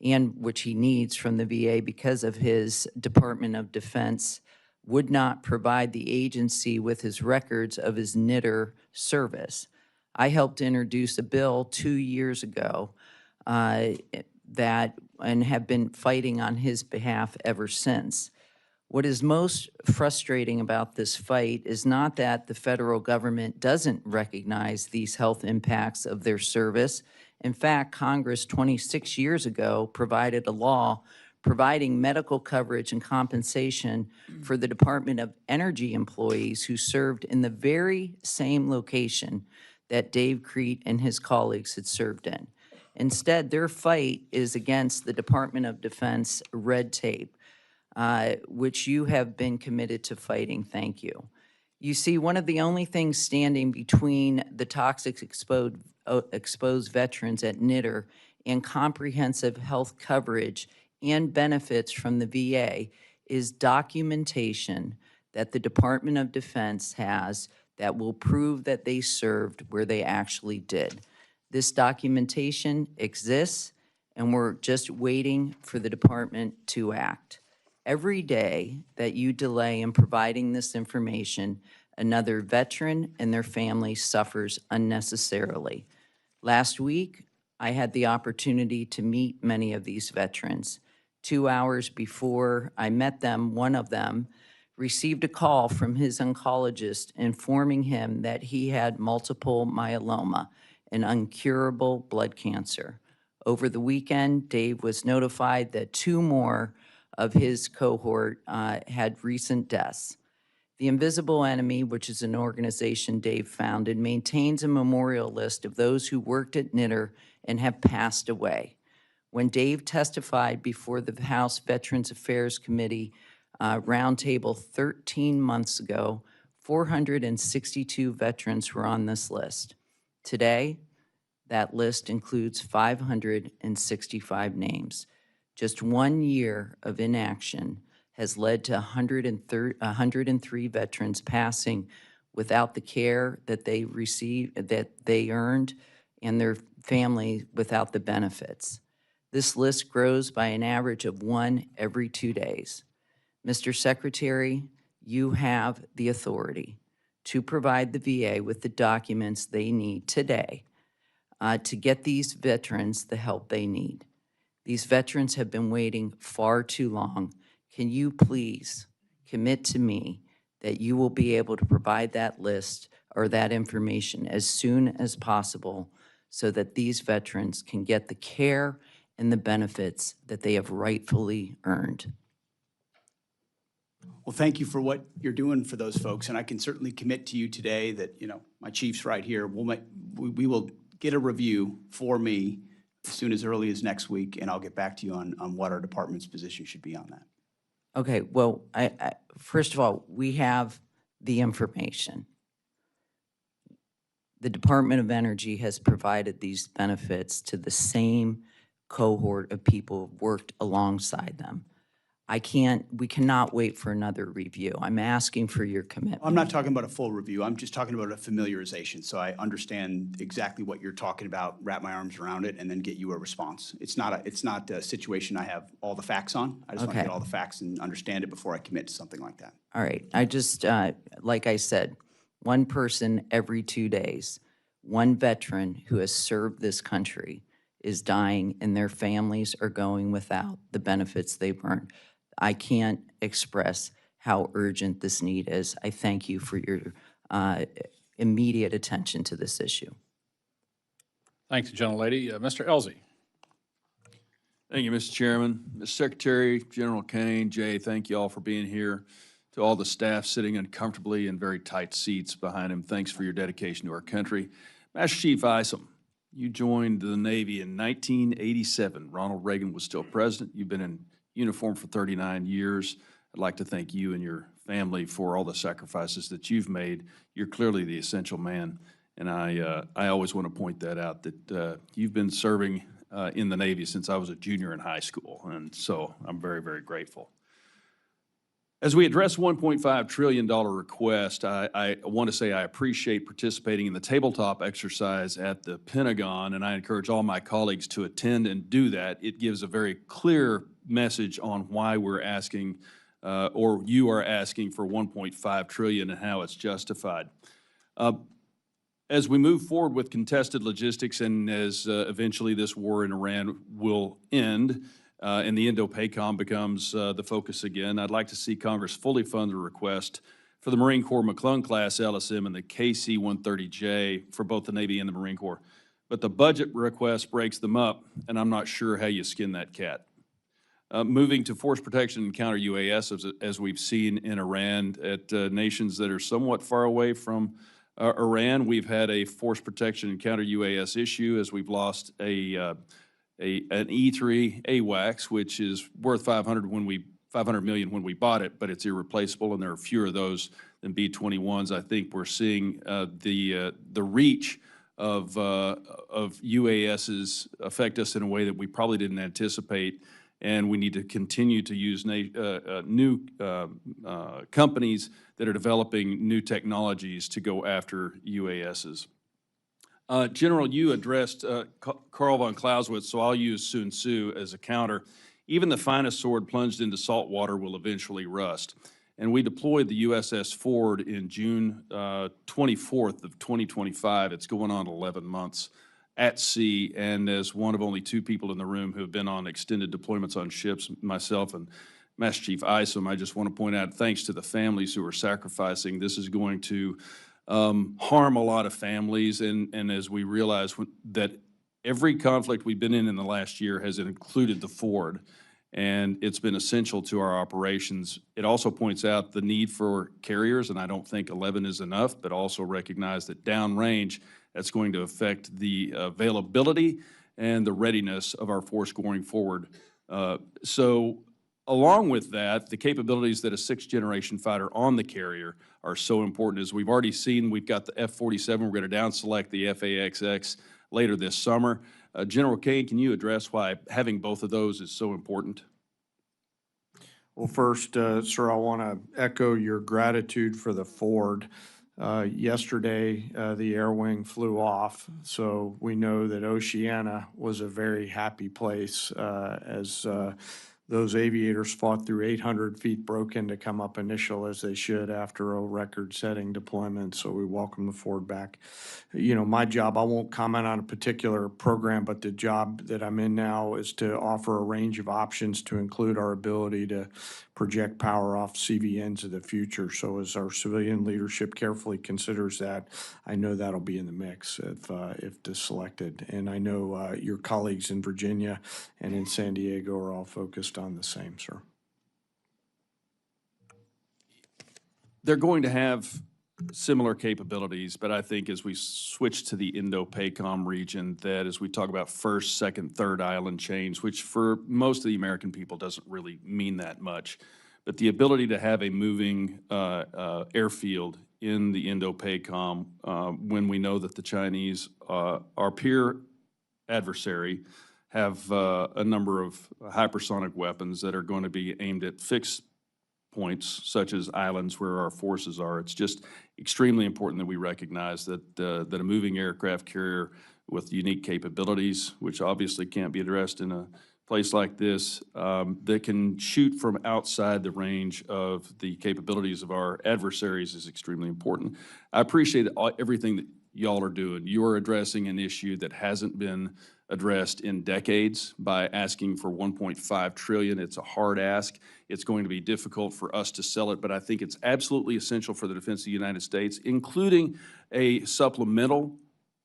and which he needs from the VA because of his Department of Defense would not provide the agency with his records of his NITR service. I helped introduce a bill 2 years ago and have been fighting on his behalf ever since. What is most frustrating about this fight is not that the federal government doesn't recognize these health impacts of their service. In fact, Congress 26 years ago provided a law providing medical coverage and compensation for the Department of Energy employees who served in the very same location that Dave Crete and his colleagues had served in. Instead, their fight is against the Department of Defense red tape, which you have been committed to fighting. Thank you. You see, one of the only things standing between the toxic exposed veterans at NITR and comprehensive health coverage and benefits from the VA is documentation that the Department of Defense has that will prove that they served where they actually did. This documentation exists, and we're just waiting for the department to act. Every day that you delay in providing this information, another veteran and their family suffers unnecessarily. Last week, I had the opportunity to meet many of these veterans. 2 hours before I met them, one of them received a call from his oncologist informing him that he had multiple myeloma, an incurable blood cancer. Over the weekend, Dave was notified that 2 more of his cohort had recent deaths. The Invisible Enemy, which is an organization Dave founded, maintains a memorial list of those who worked at NITR and have passed away. When Dave testified before the House Veterans Affairs Committee roundtable 13 months ago, 462 veterans were on this list. Today, that list includes 565 names. Just 1 year of inaction has led to 103 veterans passing without the care that they received, that they earned, and their family without the benefits. This list grows by an average of 1 every 2 days. Mr. Secretary, you have the authority to provide the VA with the documents they need today to get these veterans the help they need. These veterans have been waiting far too long. Can you please commit to me that you will be able to provide that list or that information as soon as possible so that these veterans can get the care and the benefits that they have rightfully earned? Well, thank you for what you're doing for those folks, and I can certainly commit to you today that, you know, my chief's right here. We will get a review for me as soon as early as next week, and I'll get back to you on what our department's position should be on that. Okay, well, first of all, we have the information. The Department of Energy has provided these benefits to the same cohort of people who worked alongside them. We cannot wait for another review. I'm asking for your commitment. I'm not talking about a full review. I'm just talking about a familiarization, so I understand exactly what you're talking about, wrap my arms around it, and then get you a response. It's not a situation I have all the facts on. I just want to Okay. get all the facts and understand it before I commit to something like that. All right, I just, like I said, 1 person every 2 days, 1 veteran who has served this country is dying and their families are going without the benefits they've earned. I can't express how urgent this need is. I thank you for your immediate attention to this issue. Thanks, gentlelady. Mr. Elzey. Thank you, Mr. Chairman. Mr. Secretary, General Caine, Jay, thank you all for being here. To all the staff sitting uncomfortably in very tight seats behind him, thanks for your dedication to our country. Master Chief Isom, you joined the Navy in 1987. Ronald Reagan was still president. You've been in uniform for 39 years. I'd like to thank you and your family for all the sacrifices that you've made. You're clearly the essential man, and I always want to point that out, that you've been serving in the Navy since I was a junior in high school, and so I'm very, very grateful. As we address $1.5 trillion request, I want to say I appreciate participating in the tabletop exercise at the Pentagon, and I encourage all my colleagues to attend and do that. It gives a very clear message on why we're asking, or you are asking for $1.5 trillion and how it's justified. As we move forward with contested logistics and as eventually this war in Iran will end, and the Indo-PACOM becomes the focus again, I'd like to see Congress fully fund the request for the Marine Corps McClellan-class LSM and the KC-130J for both the Navy and the Marine Corps. But the budget request breaks them up, and I'm not sure how you skin that cat. Moving to force protection and counter-UAS, as we've seen in Iran, at nations that are somewhat far away from Iran. We've had a force protection and counter UAS issue as we've lost an E3 AWACS, which is worth 500 million when we bought it, but it's irreplaceable, and there are fewer of those than B-21s. I think we're seeing the reach of UASs affect us in a way that we probably didn't anticipate, and we need to continue to use new companies that are developing new technologies to go after UASs. General, you addressed Karl von Clausewitz, so I'll use Sun Tzu as a counter. Even the finest sword plunged into salt water will eventually rust. And we deployed the USS Ford in June 24th of 2025. It's going on 11 months at sea. And as one of only 2 people in the room who have been on extended deployments on ships, myself and Master Chief Isom, I just want to point out, thanks to the families who are sacrificing, this is going to harm a lot of families. And as we realize that every conflict we've been in the last year has included the Ford, and it's been essential to our operations. It also points out the need for carriers, and I don't think 11 is enough, but also recognize that downrange, that's going to affect the availability and the readiness of our force going forward. So along with that, the capabilities that a 6th-generation fighter on the carrier are so important. As we've already seen, we've got the F-47, we're going to down select the F/A-XX later this summer. General Caine, can you address why having both of those is so important? Well, first, sir, I want to echo your gratitude for the Ford. Yesterday, the air wing flew off, so we know that Oceana was a very happy place as those aviators fought through 800 feet broken to come up initial as they should after a record-setting deployment, so we welcome the Ford back. You know, my job, I won't comment on a particular program, but the job that I'm in now is to offer a range of options to include our ability to project power off CVNs of the future. So as our civilian leadership carefully considers that, I know that'll be in the mix if selected. And I know your colleagues in Virginia and in San Diego are all focused on the same, sir. They're going to have similar capabilities, but I think as we switch to the Indo-PACOM region, that as we talk about first, second, third island chains, which for most of the American people doesn't really mean that much, but the ability to have a moving airfield in the Indo-PACOM when we know that the Chinese, our peer adversary, have a number of hypersonic weapons that are going to be aimed at fixed points, such as islands where our forces are. It's just extremely important that we recognize that that a moving aircraft carrier with unique capabilities, which obviously can't be addressed in a place like this, that can shoot from outside the range of the capabilities of our adversaries is extremely important. I appreciate everything that y'all are doing. You are addressing an issue that hasn't been addressed in decades by asking for $1.5 trillion. It's a hard ask. It's going to be difficult for us to sell it, but I think it's absolutely essential for the defense of the United States, including a supplemental,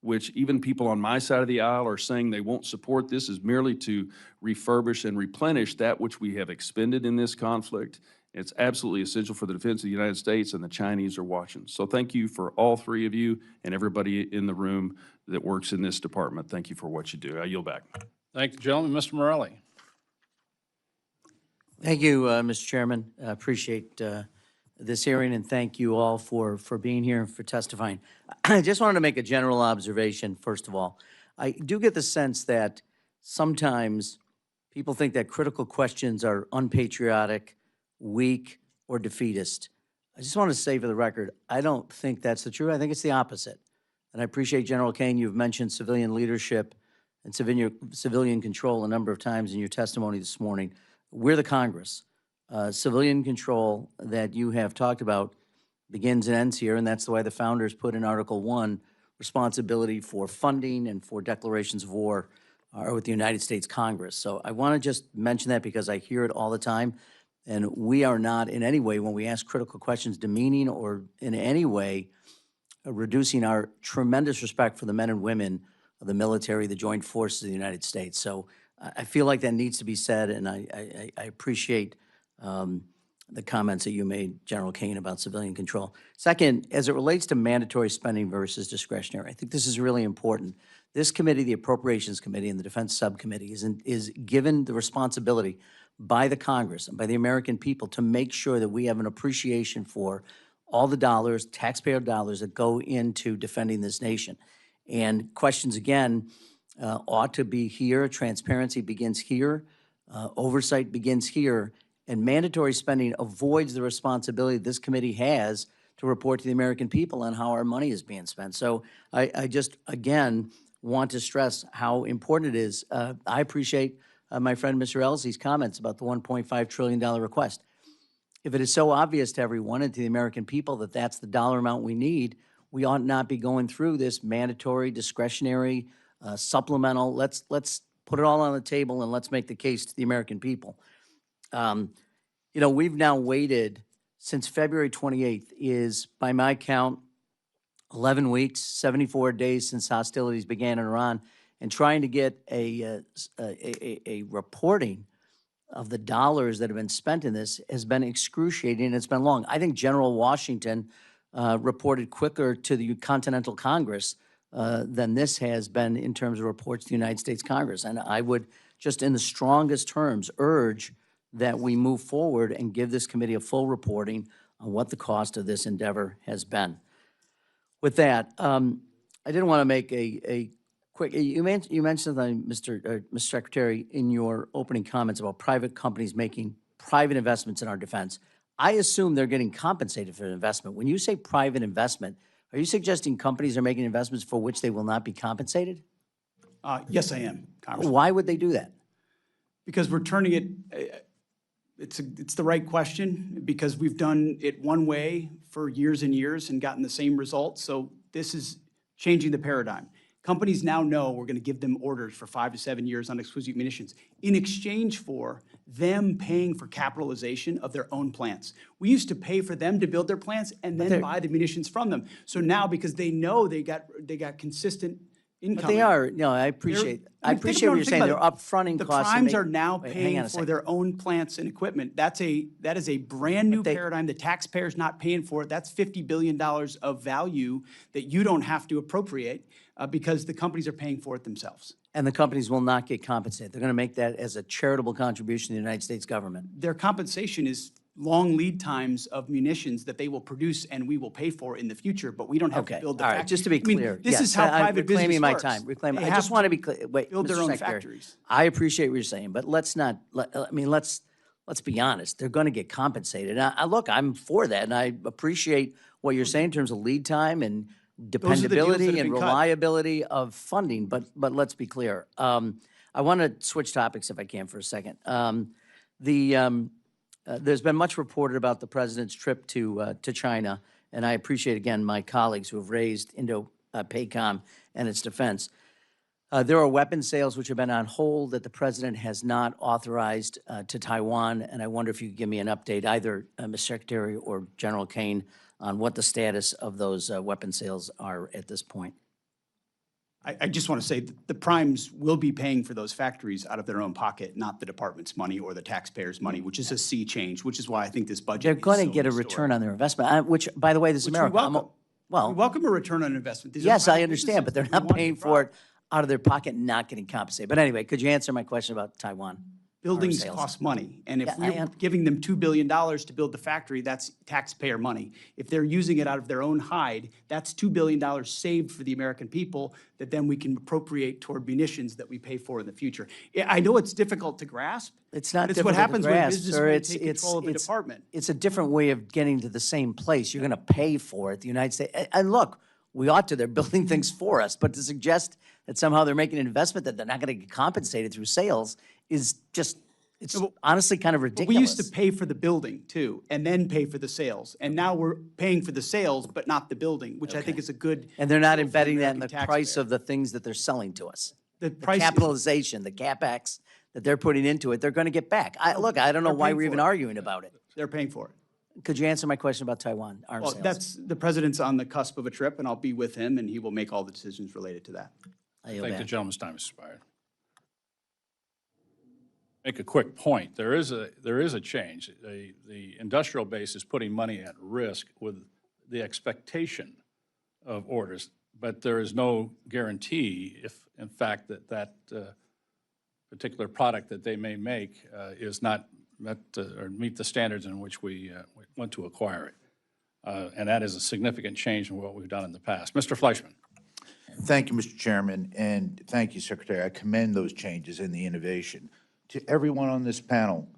which even people on my side of the aisle are saying they won't support. This is merely to refurbish and replenish that which we have expended in this conflict. It's absolutely essential for the defense of the United States, and the Chinese are watching. So thank you for all 3 of you and everybody in the room that works in this department. Thank you for what you do. I yield back. Thank you, gentlemen. Mr. Morelli. Thank you, Mr. Chairman. I appreciate this hearing, and thank you all for being here and for testifying. I just wanted to make a general observation, first of all. I do get the sense that sometimes people think that critical questions are unpatriotic, weak, or defeatist. I just want to say for the record, I don't think that's the truth. I think it's the opposite. And I appreciate, General Caine, you've mentioned civilian leadership and civilian control a number of times in your testimony this morning. We're the Congress. Civilian control that you have talked about begins and ends here, and that's the way the founders put in Article 1, responsibility for funding and for declarations of war are with the United States Congress. So I want to just mention that because I hear it all the time, and we are not in any way, when we ask critical questions, demeaning or in any way reducing our tremendous respect for the men and women of the military, the joint forces of the United States. So I feel like that needs to be said, and I appreciate the comments that you made, General Caine, about civilian control. Second, as it relates to mandatory spending versus discretionary, I think this is really important. This committee, the Appropriations Committee and the Defense Subcommittee, is given the responsibility by the Congress and by the American people to make sure that we have an appreciation for all the dollars, taxpayer dollars that go into defending this nation. And questions, again, ought to be here. Transparency begins here. Oversight begins here. And mandatory spending avoids the responsibility this committee has to report to the American people on how our money is being spent. So I just, again, want to stress how important it is. I appreciate my friend Mr. Elsey's comments about the $1.5 trillion request. If it is so obvious to everyone and to the American people that that's the dollar amount we need, we ought not be going through this mandatory, discretionary, supplemental. Let's put it all on the table and let's make the case to the American people. You know, we've now waited since February 28th is, by my count, 11 weeks, 74 days since hostilities began in Iran, and trying to get a reporting of the dollars that have been spent in this has been excruciating, and it's been long. I think General Washington reported quicker to the Continental Congress than this has been in terms of reports to the United States Congress. And I would just in the strongest terms urge that we move forward and give this committee a full reporting on what the cost of this endeavor has been. With that, I didn't want to make a quick, you mentioned something, Mr. Secretary, in your opening comments about private companies making private investments in our defense. I assume they're getting compensated for the investment. When you say private investment, are you suggesting companies are making investments for which they will not be compensated? Yes, I am, Congressman. Why would they do that? Because we're turning it, it's the right question, because we've done it one way for years and years and gotten the same results. So this is changing the paradigm. Companies now know we're going to give them orders for 5 to 7 years on exquisite munitions in exchange for them paying for capitalization of their own plants. We used to pay for them to build their plants and then buy the munitions from them. So now, because they know they got consistent income. But they are, no, I appreciate what you're saying. They're upfronting The costs. primes are now Wait, hang paying on a for second. their own plants and equipment. That is a brand new paradigm. The taxpayer's not paying for it. That's $50 billion of value that you don't have to appropriate because the companies are paying for it themselves. And the companies will not get compensated. They're going to make that as a charitable contribution to the United States government. Their compensation is long lead times of munitions that they will produce and we will pay for in the future, but we don't have to Okay, build the all factory. right, just to be I mean, clear. this yes, is how private business reclaiming my works. time. Reclaiming. They I have just want to be clear. Wait, build their Mr. own Secretary, factories. I appreciate what you're saying, but let's not. Let's be honest. They're going to get compensated. Look, I'm for that, and I appreciate what you're saying in terms of lead time and Those are the deals that have dependability and been cut. reliability of funding. But let's be clear. I want to switch topics if I can for a second. There's been much reported about the president's trip to China, and I appreciate, again, my colleagues who have raised Indo-PACOM and its defense. There are weapon sales which have been on hold that the president has not authorized to Taiwan, and I wonder if you could give me an update, either Ms. Secretary or General Caine, on what the status of those weapon sales are at this point. I just want to say that the primes will be paying for those factories out of their own pocket, not the department's money or the taxpayers' money, which is a sea change, which is why I think this budget They're is going to so get a historic. return on their investment, which, by the way, this is Which we America. welcome. We welcome a return on investment. These are Yes, I private understand, but they're businesses. not We want paying to for it out of their pocket and not getting compensated. But anyway, could you answer my question about Taiwan? Buildings sales. cost money, and if Yeah, I we're am- giving them $2 billion to build the factory, that's taxpayer money. If they're using it out of their own hide, that's $2 billion saved for the American people that then we can appropriate toward munitions that we pay for in the future. I know it's difficult to grasp. It's not but difficult what happens to when grasp, businessmen sir. take control of a department. It's a different way of getting to the same place. You're going to pay for it, the United States. And look, we ought to. They're building things for us. But to suggest that somehow they're making an investment that they're not going to get compensated through sales is just, it's honestly kind of But ridiculous. we used to pay for the building too, and then pay for the sales. And now we're paying for the sales, but not the building, which I think is a good. And they're not deal for embedding that in the American price taxpayer. of the things that they're selling to us. The The price is- capitalization, the CapEx that they're putting into it, they're going to get back. Look, I don't know They're why paying we're for even it. arguing about it. They're paying for it. Could you answer my question about Taiwan arms Well, sales? that's, the president's on the cusp of a trip, and I'll be with him, and he will make all the decisions related to that. I yield Thank the back. gentleman's time has expired. make a quick point. There is a change. The industrial base is putting money at risk with the expectation of orders, but there is no guarantee if, in fact, that particular product that they may make is not met or meet the standards in which we want to acquire it. And that is a significant change in what we've done in the past. Mr. Fleischman. Thank you, Mr. Chairman, and thank you, Secretary. I commend those changes and the innovation. To everyone on this panel,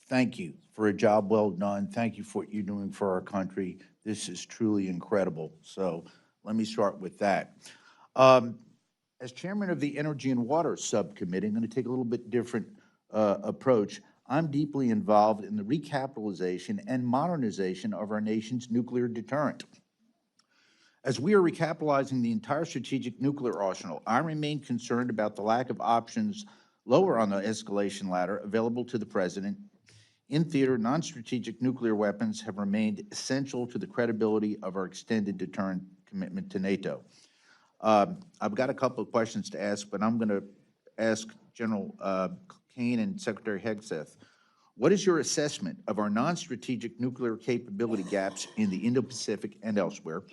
thank you for a job well done. Thank you for what you're doing for our country. This is truly incredible. So let me start with that. As chairman of the Energy and Water Subcommittee, I'm going to take a little bit different approach. I'm deeply involved in the recapitalization and modernization of our nation's nuclear deterrent. As we are recapitalizing the entire strategic nuclear arsenal, I remain concerned about the lack of options lower on the escalation ladder available to the President. In theater, non-strategic nuclear weapons have remained essential to the credibility of our extended deterrent commitment to NATO. I've got a couple of questions to ask, but I'm going to ask General Caine and Secretary Hegseth. What is your assessment of our non-strategic nuclear capability gaps in the Indo-Pacific and elsewhere?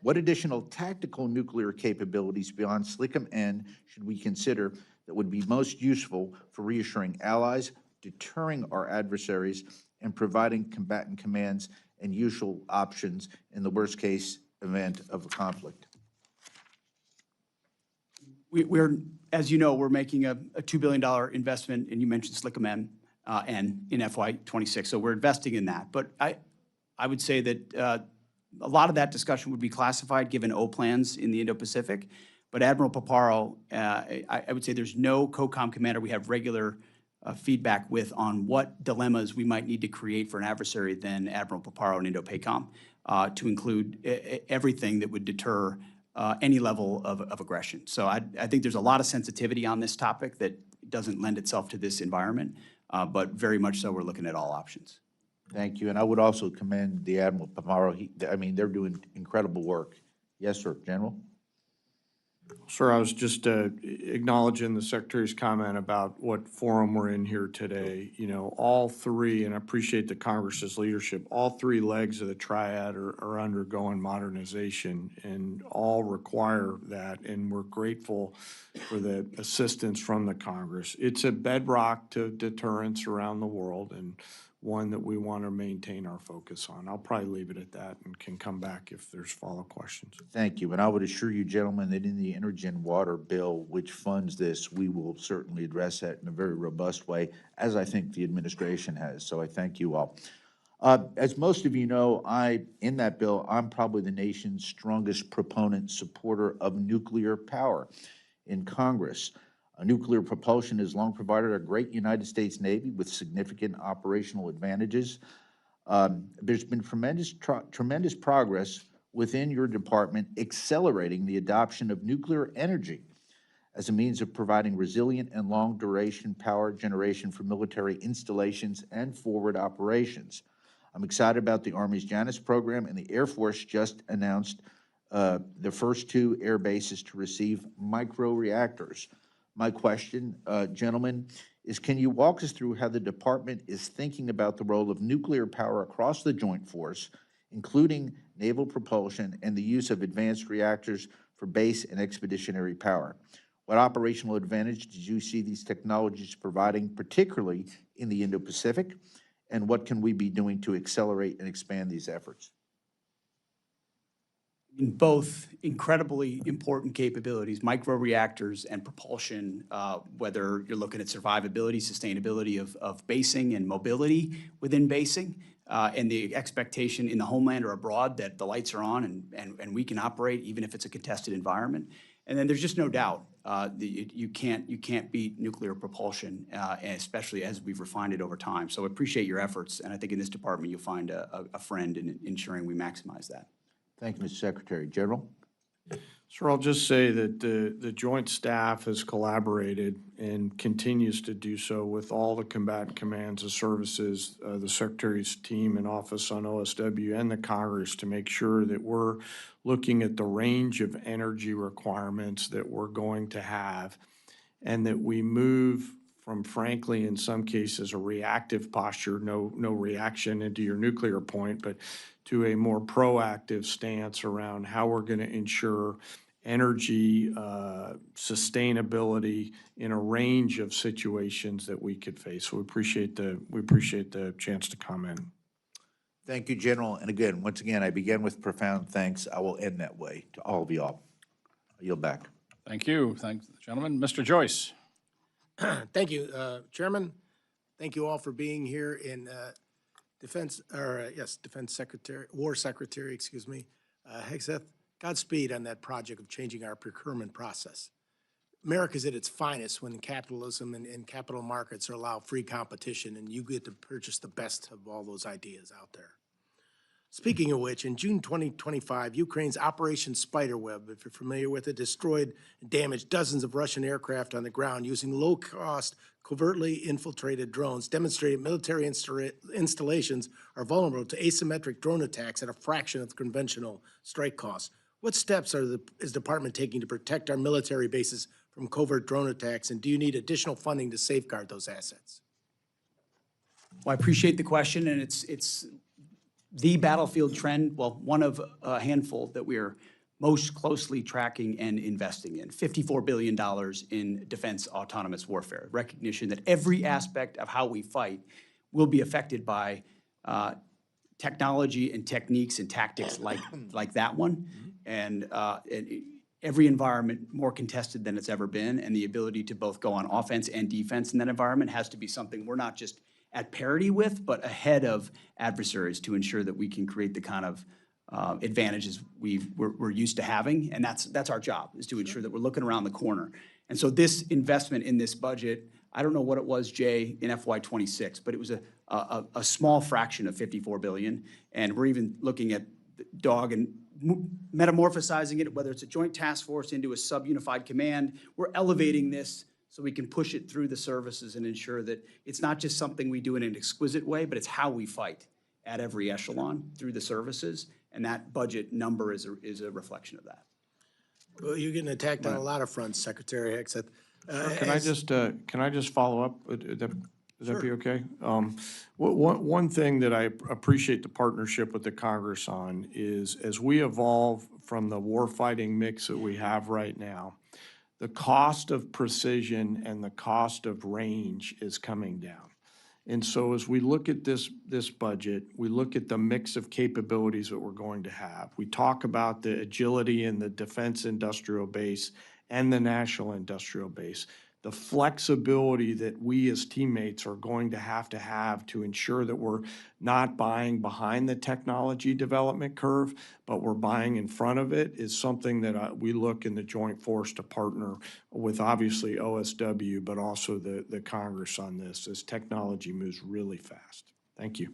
What additional tactical nuclear capabilities beyond SLCM-N should we consider that would be most useful for reassuring allies, deterring our adversaries, and providing combatant commands and usual options in the worst-case event of a conflict? We're, as you know, we're making a $2 billion investment, and you mentioned SLCM-N in FY26, so we're investing in that. But I would say that a lot of that discussion would be classified given O plans in the Indo-Pacific. But Admiral Paparo, I would say there's no COCOM commander we have regular feedback with on what dilemmas we might need to create for an adversary than Admiral Paparo and Indo-PACOM, to include everything that would deter any level of aggression. So I think there's a lot of sensitivity on this topic that doesn't lend itself to this environment, but very much so we're looking at all options. Thank you, and I would also commend the Admiral Paparo. I mean, they're doing incredible work. Yes, sir, General? Sir, I was just acknowledging the Secretary's comment about what forum we're in here today. You know, all three, and I appreciate the Congress's leadership, all three legs of the triad are undergoing modernization and all require that, and we're grateful for the assistance from the Congress. It's a bedrock to deterrence around the world and one that we want to maintain our focus on. I'll probably leave it at that and can come back if there's follow-up questions. Thank you, and I would assure you, gentlemen, that in the Energy and Water Bill, which funds this, we will certainly address that in a very robust way, as I think the administration has. So I thank you all. As most of you know, in that bill, I'm probably the nation's strongest proponent, supporter of nuclear power in Congress. Nuclear propulsion has long provided a great United States Navy with significant operational advantages. There's been tremendous progress within your department accelerating the adoption of nuclear energy as a means of providing resilient and long-duration power generation for military installations and forward operations. I'm excited about the Army's Janus program, and the Air Force just announced the first 2 air bases to receive microreactors. My question, gentlemen, is can you walk us through how the department is thinking about the role of nuclear power across the Joint Force, including naval propulsion and the use of advanced reactors for base and expeditionary power? What operational advantage did you see these technologies providing, particularly in the Indo-Pacific? And what can we be doing to accelerate and expand these efforts? In both incredibly important capabilities, microreactors and propulsion, whether you're looking at survivability, sustainability of basing and mobility within basing, and the expectation in the homeland or abroad that the lights are on and we can operate even if it's a contested environment. And then there's just no doubt that you can't beat nuclear propulsion, and especially as we've refined it over time. So I appreciate your efforts, and I think in this department you'll find a friend in ensuring we maximize that. Thank you, Mr. Secretary. General? Sir, I'll just say that the Joint Staff has collaborated and continues to do so with all the combatant commands and services, the Secretary's team and Office on OSW and the Congress to make sure that we're looking at the range of energy requirements that we're going to have and that we move from frankly, in some cases, a reactive posture, no reaction into your nuclear point, but to a more proactive stance around how we're going to ensure energy sustainability in a range of situations that we could face. So we appreciate the chance to comment. Thank you, General. And again, once again, I begin with profound thanks. I will end that way to all of y'all. I yield back. Thank you. Thanks, gentlemen. Mr. Joyce. Thank you, Chairman. Thank you all for being here in Defense Secretary, War Secretary, excuse me, Hegseth. Godspeed on that project of changing our procurement process. America's at its finest when capitalism and capital markets allow free competition, and you get to purchase the best of all those ideas out there. Speaking of which, in June 2025, Ukraine's Operation Spiderweb, if you're familiar with it, destroyed and damaged dozens of Russian aircraft on the ground using low-cost, covertly infiltrated drones, demonstrated military installations are vulnerable to asymmetric drone attacks at a fraction of the conventional strike costs. What steps is the department taking to protect our military bases from covert drone attacks, and do you need additional funding to safeguard those assets? Well, I appreciate the question, and it's the battlefield trend, well, one of a handful that we are most closely tracking and investing in. $54 billion in defense autonomous warfare, recognition that every aspect of how we fight will be affected by technology and techniques and tactics like that one. And every environment more contested than it's ever been, and the ability to both go on offense and defense in that environment has to be something we're not just at parity with, but ahead of adversaries to ensure that we can create the kind of advantages we're used to having. And that's our job, is to ensure that we're looking around the corner. And so this investment in this budget, I don't know what it was, Jay, in FY26, but it was a small fraction of $54 billion. And we're even looking at DOG and metamorphosizing it, whether it's a joint task force into a sub-unified command. We're elevating this so we can push it through the services and ensure that it's not just something we do in an exquisite way, but it's how we fight at every echelon through the services. And that budget number is a reflection of that. Well, you're getting attacked on a lot of fronts, Secretary Hegseth. Can I just follow up? Would that be okay? One thing that I appreciate the partnership with the Congress on is, as we evolve from the warfighting mix that we have right now, the cost of precision and the cost of range is coming down. And so as we look at this budget, we look at the mix of capabilities that we're going to have. We talk about the agility in the defense industrial base and the national industrial base. The flexibility that we as teammates are going to have to ensure that we're not buying behind the technology development curve, but we're buying in front of it, is something that we look in the Joint Force to partner with, obviously OSW, but also the Congress on this, as technology moves really fast. Thank you.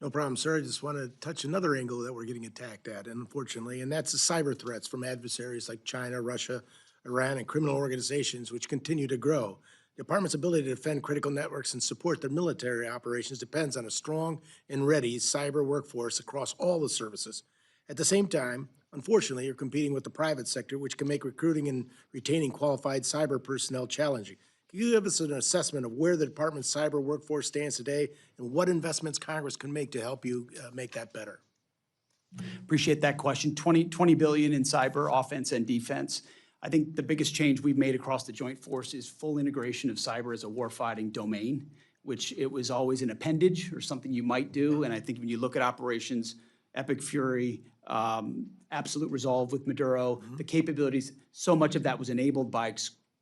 No problem, sir. I just want to touch another angle that we're getting attacked at, unfortunately, and that's the cyber threats from adversaries like China, Russia, Iran, and criminal organizations, which continue to grow. The department's ability to defend critical networks and support their military operations depends on a strong and ready cyber workforce across all the services. At the same time, unfortunately, you're competing with the private sector, which can make recruiting and retaining qualified cyber personnel challenging. Can you give us an assessment of where the department's cyber workforce stands today and what investments Congress can make to help you make that better? Appreciate that question. $20 billion in cyber, offense and defense. I think the biggest change we've made across the Joint Force is full integration of cyber as a warfighting domain, which it was always an appendage or something you might do. And I think when you look at operations, Epic Fury, Absolute Resolve with Maduro, the capabilities, so much of that was enabled by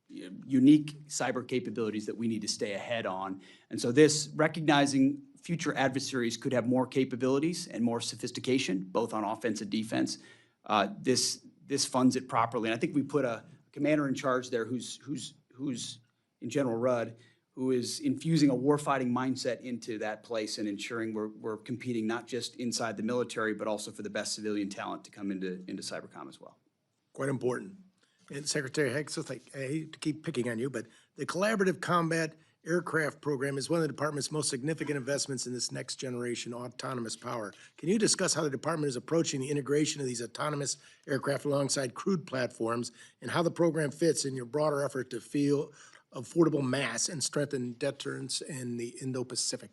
unique cyber capabilities that we need to stay ahead on. And so this, recognizing future adversaries could have more capabilities and more sophistication, both on offense and defense, this funds it properly. And I think we put a commander in charge there who's in General Rudd, who is infusing a warfighting mindset into that place and ensuring we're competing not just inside the military, but also for the best civilian talent to come into cybercom as well. Quite important. And Secretary Hegseth, I hate to keep picking on you, but the Collaborative Combat Aircraft Program is one of the department's most significant investments in this next generation autonomous power. Can you discuss how the department is approaching the integration of these autonomous aircraft alongside crewed platforms and how the program fits in your broader effort to field affordable mass and strengthen deterrence in the Indo-Pacific?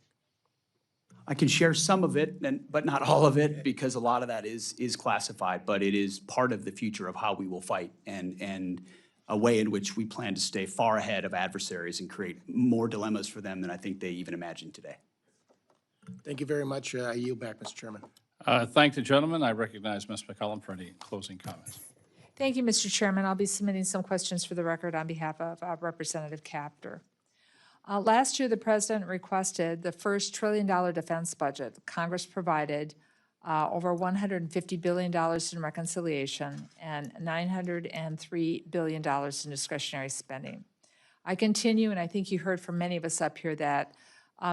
I can share some of it, but not all of it, because a lot of that is classified, but it is part of the future of how we will fight and a way in which we plan to stay far ahead of adversaries and create more dilemmas for them than I think they even imagine today. Thank you very much. I yield back, Mr. Chairman. Thank the gentleman. I recognize Ms. McCollum for any closing comments. Thank you, Mr. Chairman. I'll be submitting some questions for the record on behalf of Representative Capter. Last year, the president requested the first $1 trillion defense budget. Congress provided over $150 billion in reconciliation and $903 billion in discretionary spending. I continue, and I think you heard from many of us up here that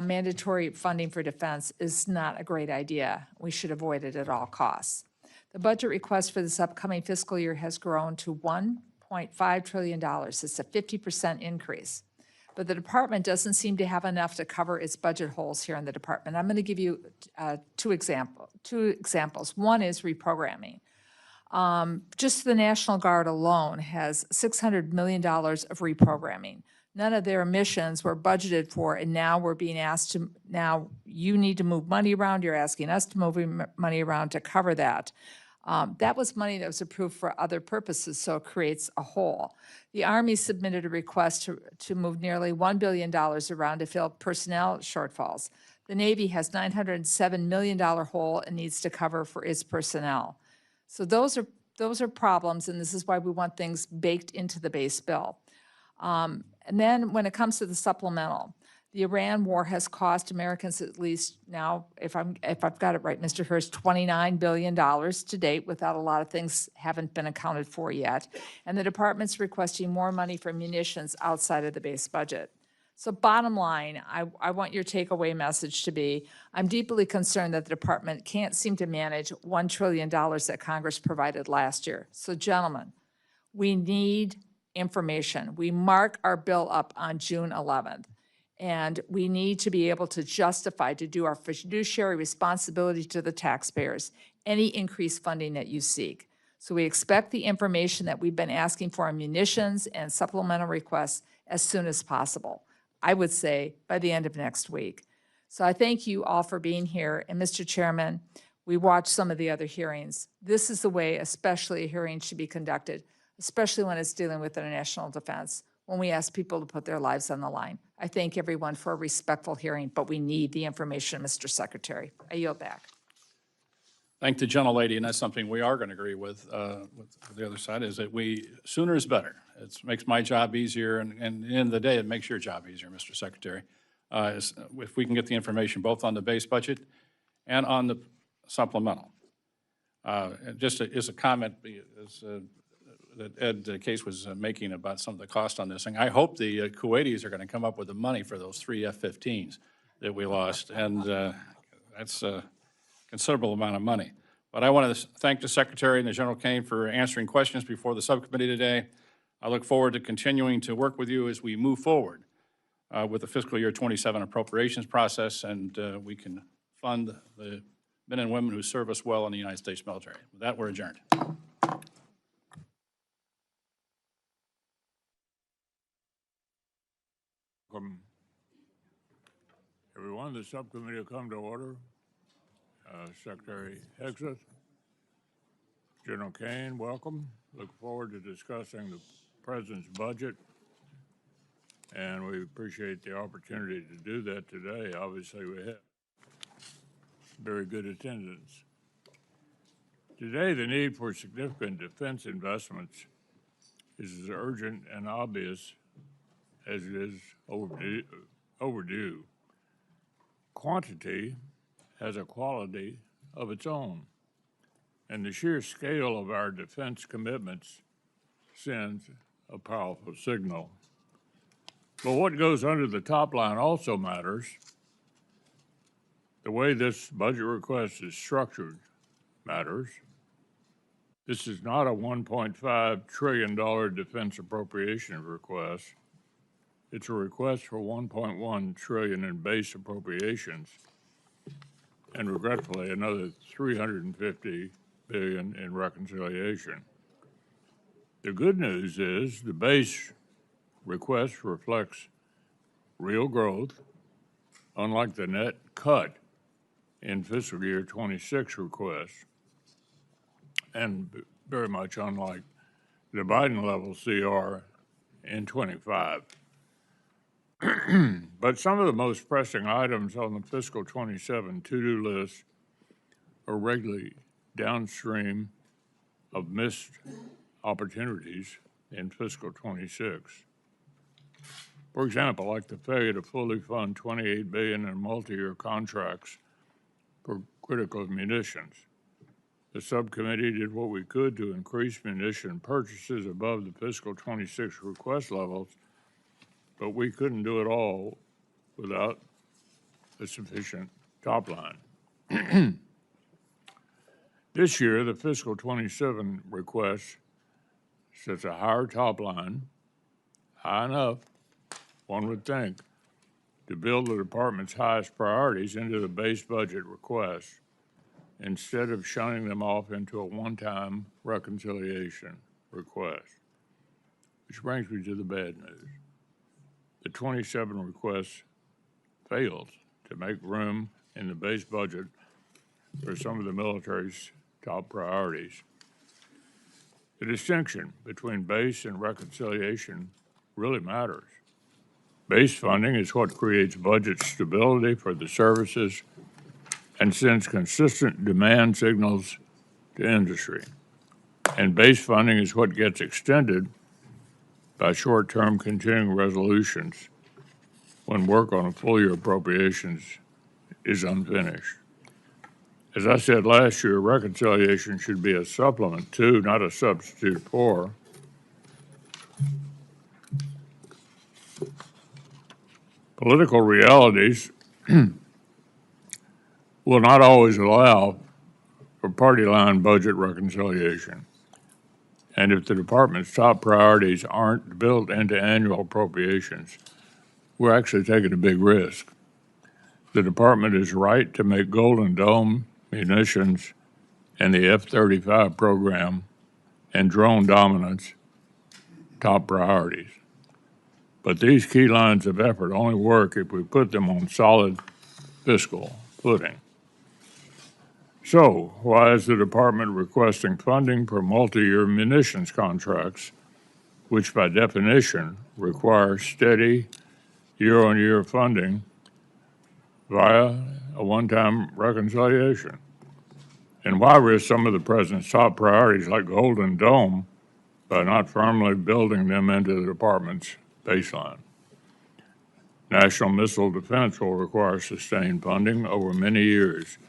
mandatory funding for defense is not a great idea. We should avoid it at all costs. The budget request for this upcoming fiscal year has grown to $1.5 trillion. It's a 50% increase. But the department doesn't seem to have enough to cover its budget holes here in the department. I'm going to give you two examples. One is reprogramming. Just the National Guard alone has $600 million of reprogramming. None of their missions were budgeted for, and now we're being asked to, now you need to move money around, you're asking us to move money around to cover that. That was money that was approved for other purposes, so it creates a hole. The Army submitted a request to move nearly $1 billion around to fill personnel shortfalls. The Navy has $907 million hole it needs to cover for its personnel. So those are problems, and this is why we want things baked into the base bill. And then when it comes to the supplemental, the Iran war has cost Americans at least now, if I've got it right, Mr. Hurst, $29 billion to date, without a lot of things haven't been accounted for yet. And the department's requesting more money for munitions outside of the base budget. So bottom line, I want your takeaway message to be, I'm deeply concerned that the department can't seem to manage $1 trillion that Congress provided last year. So gentlemen, we need information. We mark our bill up on June 11th. And we need to be able to justify, to do our fiduciary responsibility to the taxpayers, any increased funding that you seek. So we expect the information that we've been asking for on munitions and supplemental requests as soon as possible. I would say by the end of next week. So I thank you all for being here. And Mr. Chairman, we watched some of the other hearings. This is the way especially a hearing should be conducted, especially when it's dealing with international defense, when we ask people to put their lives on the line. I thank everyone for a respectful hearing, but we need the information, Mr. Secretary. I yield back. Thank the gentlelady, and that's something we are going to agree with the other side, is that sooner is better. It makes my job easier, and at the end of the day, it makes your job easier, Mr. Secretary. If we can get the information both on the base budget and on the supplemental. Just as a comment that Ed Case was making about some of the cost on this thing, I hope the Kuwaitis are going to come up with the money for those 3 F-15s that we lost, and that's a considerable amount of money. But I want to thank the Secretary and the General Caine for answering questions before the subcommittee today. I look forward to continuing to work with you as we move forward with the fiscal year 27 appropriations process, and we can fund the men and women who serve us well in the United States military. With that, we're adjourned. Welcome, everyone. The subcommittee will come to order. Secretary Hegseth, General Caine, welcome. Look forward to discussing the President's budget, and we appreciate the opportunity to do that today. Obviously, we have very good attendance. Today, the need for significant defense investments is as urgent and obvious as it is overdue. Quantity has a quality of its own, and the sheer scale of our defense commitments sends a powerful signal. But what goes under the top line also matters. The way this budget request is structured matters. This is not a $1.5 trillion defense appropriation request. It's a request for $1.1 trillion in base appropriations, and regretfully, another $350 billion in reconciliation. The good news is the base request reflects real growth, unlike the net cut in fiscal year 26 request, and very much unlike the Biden level CR in 25. But some of the most pressing items on the fiscal 27 to-do list are regularly downstream of missed opportunities in fiscal 26. For example, like the failure to fully fund $28 billion in multi-year contracts for critical munitions. The subcommittee did what we could to increase munition purchases above the fiscal 26 request levels, but we couldn't do it all without a sufficient top line. This year, the fiscal 27 request sets a higher top line, high enough, one would think, to build the department's highest priorities into the base budget request, instead of shunning them off into a one-time reconciliation request. Which brings me to the bad news. The 27 request fails to make room in the base budget for some of the military's top priorities. The distinction between base and reconciliation really matters. Base funding is what creates budget stability for the services and sends consistent demand signals to industry. And base funding is what gets extended by short-term continuing resolutions when work on a full-year appropriations is unfinished. As I said last year, reconciliation should be a supplement to, not a substitute for, political realities will not always allow for party line budget reconciliation. And if the department's top priorities aren't built into annual appropriations, we're actually taking a big risk. The department is right to make Golden Dome, munitions, and the F-35 program and drone dominance top priorities. But these key lines of effort only work if we put them on solid fiscal footing. So, why is the department requesting funding for multi-year munitions contracts, which by definition require steady year-on-year funding via a one-time reconciliation? And why risk some of the president's top priorities like Golden Dome by not firmly building them into the department's baseline? National missile defense will require sustained funding over many years,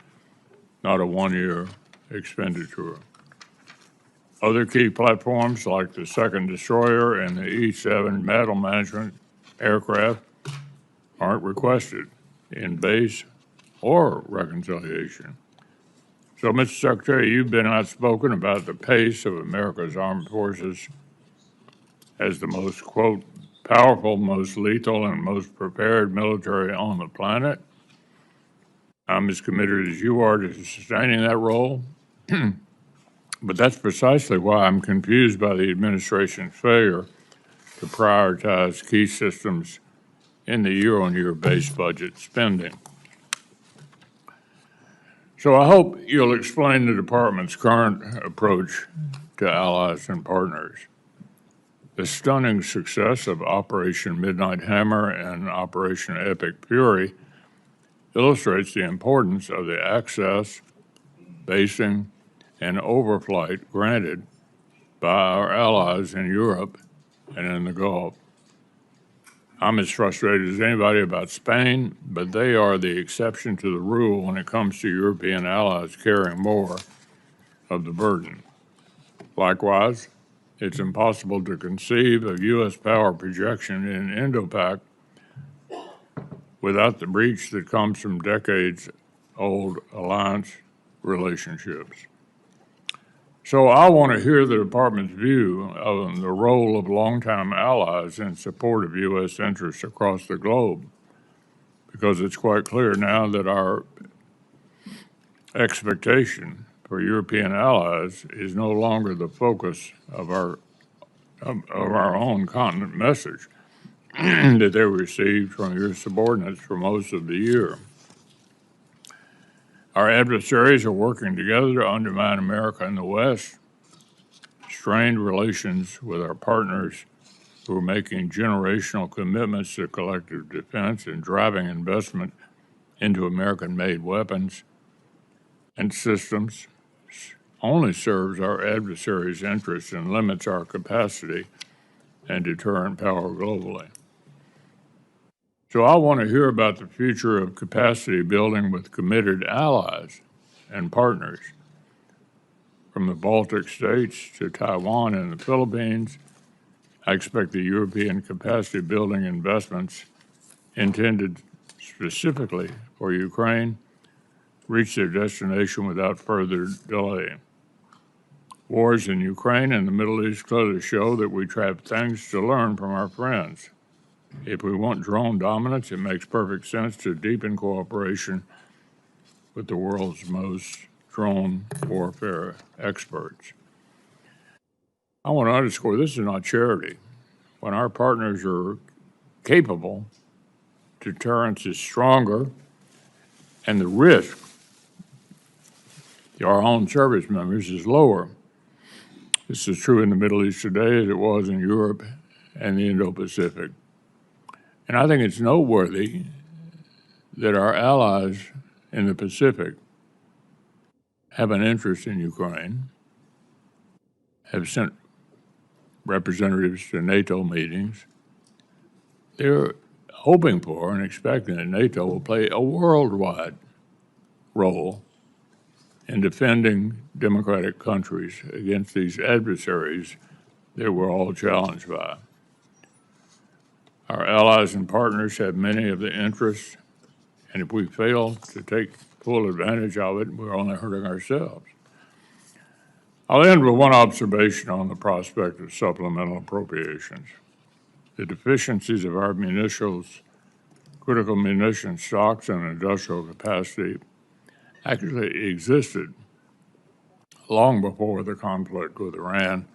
not a one-year expenditure. Other key platforms like the second destroyer and the E-7 battle management aircraft aren't requested in base or reconciliation. So, Mr. Secretary, you've been outspoken about the pace of America's armed forces as the most, quote, powerful, most lethal, and most prepared military on the planet. I'm as committed as you are to sustaining that role, but that's precisely why I'm confused by the administration's failure to prioritize key systems in the year-on-year base budget spending. So I hope you'll explain the department's current approach to allies and partners. The stunning success of Operation Midnight Hammer and Operation Epic Fury illustrates the importance of the access, basing, and overflight granted by our allies in Europe and in the Gulf. I'm as frustrated as anybody about Spain, but they are the exception to the rule when it comes to European allies carrying more of the burden. Likewise, it's impossible to conceive of U.S. power projection in Indo-Pac without the breach that comes from decades-old alliance relationships. So I want to hear the department's view of the role of longtime allies in support of U.S. interests across the globe, because it's quite clear now that our expectation for European allies is no longer the focus of our own continent message. that they received from your subordinates for most of the year. Our adversaries are working together to undermine America in the West, strained relations with our partners who are making generational commitments to collective defense and driving investment into American-made weapons and systems only serves our adversaries' interests and limits our capacity and deterrent power globally. So I want to hear about the future of capacity building with committed allies and partners, from the Baltic states to Taiwan and the Philippines. I expect the European capacity building investments intended specifically for Ukraine reach their destination without further delay. Wars in Ukraine and the Middle East clearly show that we have things to learn from our friends. If we want drone dominance, it makes perfect sense to deepen cooperation with the world's most drone warfare experts. I want to underscore this is not charity. When our partners are capable, deterrence is stronger, and the risk to our own service members is lower. This is true in the Middle East today as it was in Europe and the Indo-Pacific. And I think it's noteworthy that our allies in the Pacific have an interest in Ukraine, have sent representatives to NATO meetings. They're hoping for and expecting that NATO will play a worldwide role in defending democratic countries against these adversaries that we're all challenged by. Our allies and partners have many of the interests, and if we fail to take full advantage of it, we're only hurting ourselves. I'll end with one observation on the prospect of supplemental appropriations. The deficiencies of our critical munitions stocks and industrial capacity actually existed long before the conflict with Iran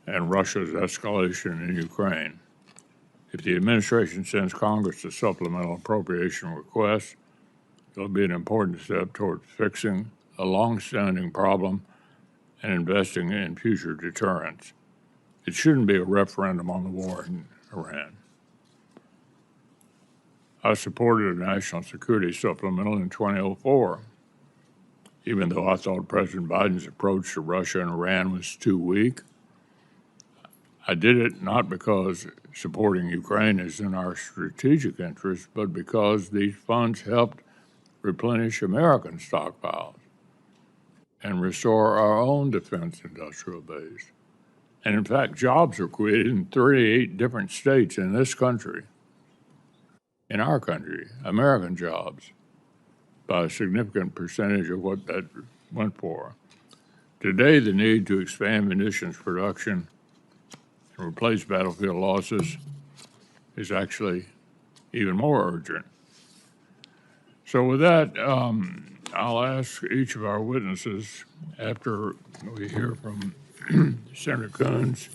and Russia's escalation in Ukraine. If the administration sends Congress a supplemental appropriation request, it'll be an important step toward fixing a long-standing problem and investing in future deterrence. It shouldn't be a referendum on the war in Iran. I supported a national security supplemental in 2004, even though I thought President Biden's approach to Russia and Iran was too weak. I did it not because supporting Ukraine is in our strategic interest, but because these funds helped replenish American stockpiles and restore our own defense industrial base. And in fact, jobs are created in 38 different states in this country, in our country, American jobs, by a significant percentage of what that went for. Today, the need to expand munitions production and replace battlefield losses is actually even more urgent. So with that, I'll ask each of our witnesses, after we hear from Senator Coons,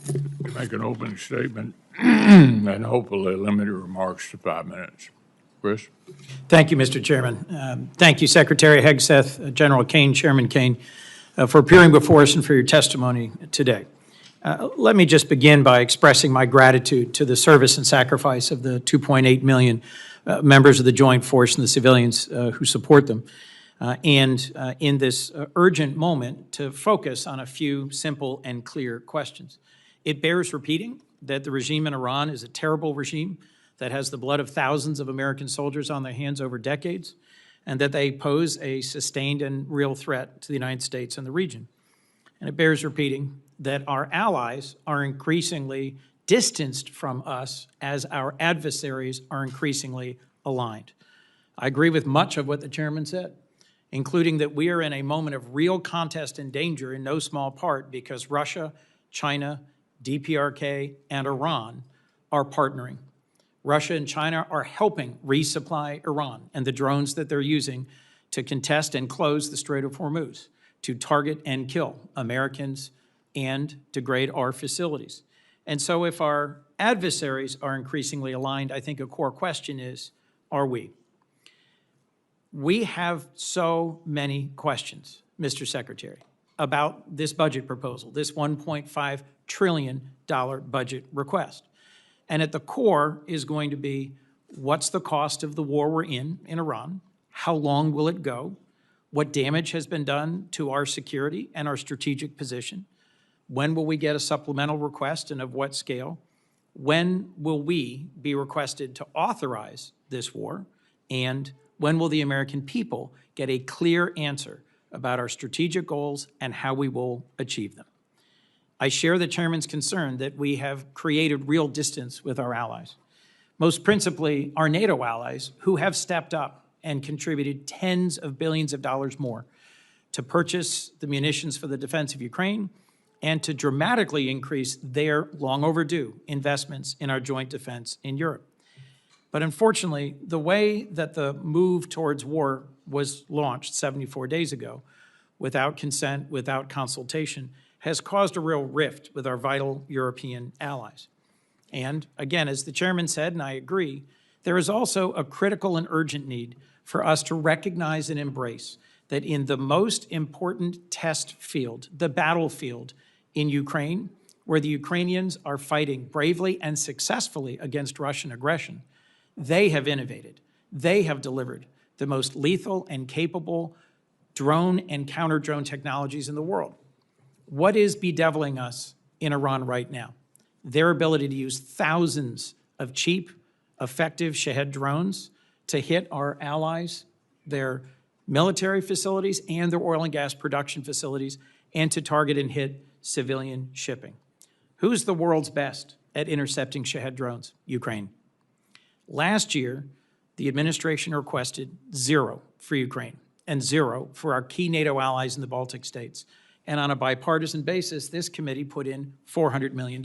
to make an opening statement and hopefully limit your remarks to 5 minutes. Chris? Thank you, Mr. Chairman. Thank you, Secretary Hegseth, General Caine, Chairman Caine, for appearing before us and for your testimony today. Let me just begin by expressing my gratitude to the service and sacrifice of the 2.8 million members of the Joint Force and the civilians who support them, and in this urgent moment to focus on a few simple and clear questions. It bears repeating that the regime in Iran is a terrible regime that has the blood of thousands of American soldiers on their hands over decades, and that they pose a sustained and real threat to the United States and the region. And it bears repeating that our allies are increasingly distanced from us as our adversaries are increasingly aligned. I agree with much of what the chairman said, including that we are in a moment of real contest and danger in no small part because Russia, China, DPRK, and Iran are partnering. Russia and China are helping resupply Iran and the drones that they're using to contest and close the Strait of Hormuz, to target and kill Americans and degrade our facilities. And so if our adversaries are increasingly aligned, I think a core question is, are we? We have so many questions, Mr. Secretary, about this budget proposal, this $1.5 trillion budget request. And at the core is going to be, what's the cost of the war we're in Iran? How long will it go? What damage has been done to our security and our strategic position? When will we get a supplemental request, and of what scale? When will we be requested to authorize this war? And when will the American people get a clear answer about our strategic goals and how we will achieve them? I share the chairman's concern that we have created real distance with our allies, most principally our NATO allies, who have stepped up and contributed tens of billions of dollars more to purchase the munitions for the defense of Ukraine and to dramatically increase their long overdue investments in our joint defense in Europe. But unfortunately, the way that the move towards war was launched 74 days ago, without consent, without consultation, has caused a real rift with our vital European allies. And again, as the chairman said, and I agree, there is also a critical and urgent need for us to recognize and embrace that in the most important test field, the battlefield in Ukraine, where the Ukrainians are fighting bravely and successfully against Russian aggression, they have innovated. They have delivered the most lethal and capable drone and counter-drone technologies in the world. What is bedeviling us in Iran right now? Their ability to use thousands of cheap, effective Shahed drones to hit our allies, their military facilities, and their oil and gas production facilities, and to target and hit civilian shipping. Who's the world's best at intercepting Shahed drones? Ukraine. Last year, the administration requested 0 for Ukraine and 0 for our key NATO allies in the Baltic states. And on a bipartisan basis, this committee put in $400 million.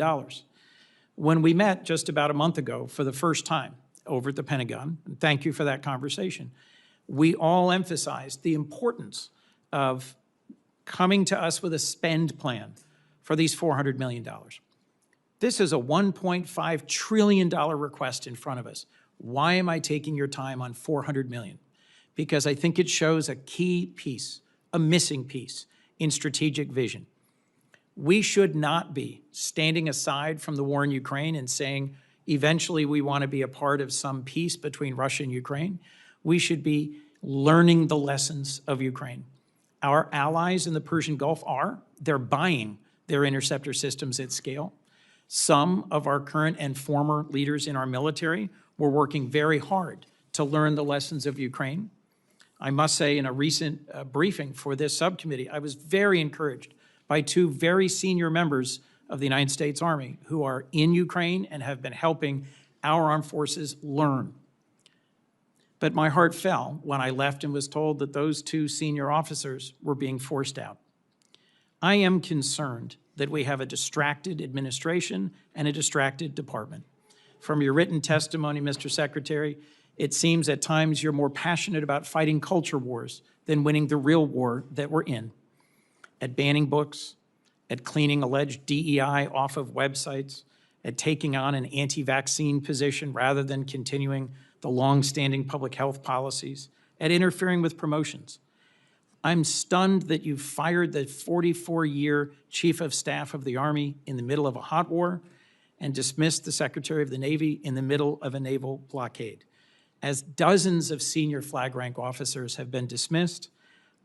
When we met just about a month ago for the first time over at the Pentagon, and thank you for that conversation, we all emphasized the importance of coming to us with a spend plan for these $400 million. This is a $1.5 trillion request in front of us. Why am I taking your time on $400 million? Because I think it shows a key piece, a missing piece in strategic vision. We should not be standing aside from the war in Ukraine and saying, eventually we want to be a part of some peace between Russia and Ukraine. We should be learning the lessons of Ukraine. Our allies in the Persian Gulf they're buying their interceptor systems at scale. Some of our current and former leaders in our military were working very hard to learn the lessons of Ukraine. I must say, in a recent briefing for this subcommittee, I was very encouraged by 2 very senior members of the United States Army who are in Ukraine and have been helping our armed forces learn. But my heart fell when I left and was told that those 2 senior officers were being forced out. I am concerned that we have a distracted administration and a distracted department. From your written testimony, Mr. Secretary, it seems at times you're more passionate about fighting culture wars than winning the real war that we're in. At banning books, at cleaning alleged DEI off of websites, at taking on an anti-vaccine position rather than continuing the long-standing public health policies, at interfering with promotions. I'm stunned that you fired the 44-year Chief of Staff of the Army in the middle of a hot war and dismissed the Secretary of the Navy in the middle of a naval blockade. As dozens of senior flag rank officers have been dismissed,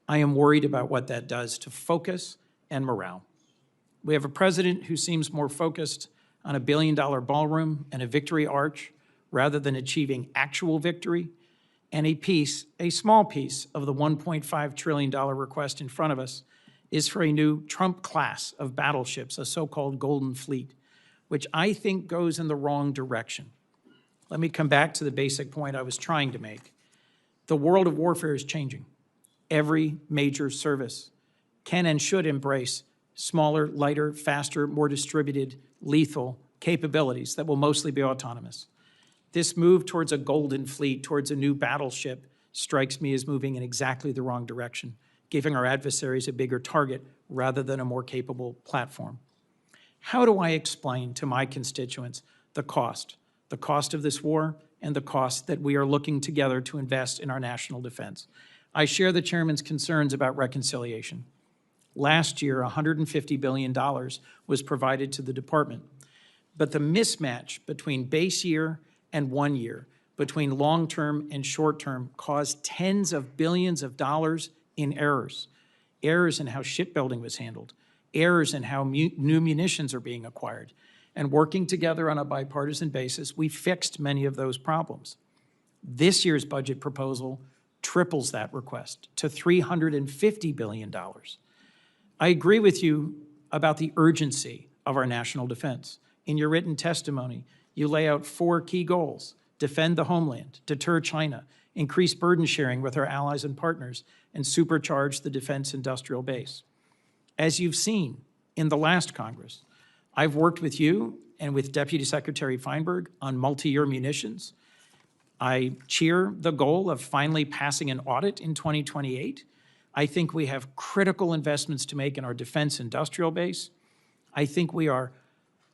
I am worried about what that does to focus and morale. We have a president who seems more focused on a billion-dollar ballroom and a victory arch rather than achieving actual victory, and a small piece of the $1.5 trillion request in front of us is for a new Trump class of battleships, a so-called Golden Fleet, which I think goes in the wrong direction. Let me come back to the basic point I was trying to make. The world of warfare is changing. Every major service can and should embrace smaller, lighter, faster, more distributed, lethal capabilities that will mostly be autonomous. This move towards a Golden Fleet, towards a new battleship, strikes me as moving in exactly the wrong direction, giving our adversaries a bigger target rather than a more capable platform. How do I explain to my constituents the cost of this war and the cost that we are looking together to invest in our national defense? I share the chairman's concerns about reconciliation. Last year, $150 billion was provided to the department. But the mismatch between base year and 1 year, between long-term and short-term, caused tens of billions of dollars in errors. Errors in how shipbuilding was handled, errors in how new munitions are being acquired. And working together on a bipartisan basis, we fixed many of those problems. This year's budget proposal triples that request to $350 billion. I agree with you about the urgency of our national defense. In your written testimony, you lay out 4 key goals: defend the homeland, deter China, increase burden sharing with our allies and partners, and supercharge the defense industrial base. As you've seen in the last Congress, I've worked with you and with Deputy Secretary Feinberg on multi-year munitions. I cheer the goal of finally passing an audit in 2028. I think we have critical investments to make in our defense industrial base. I think we are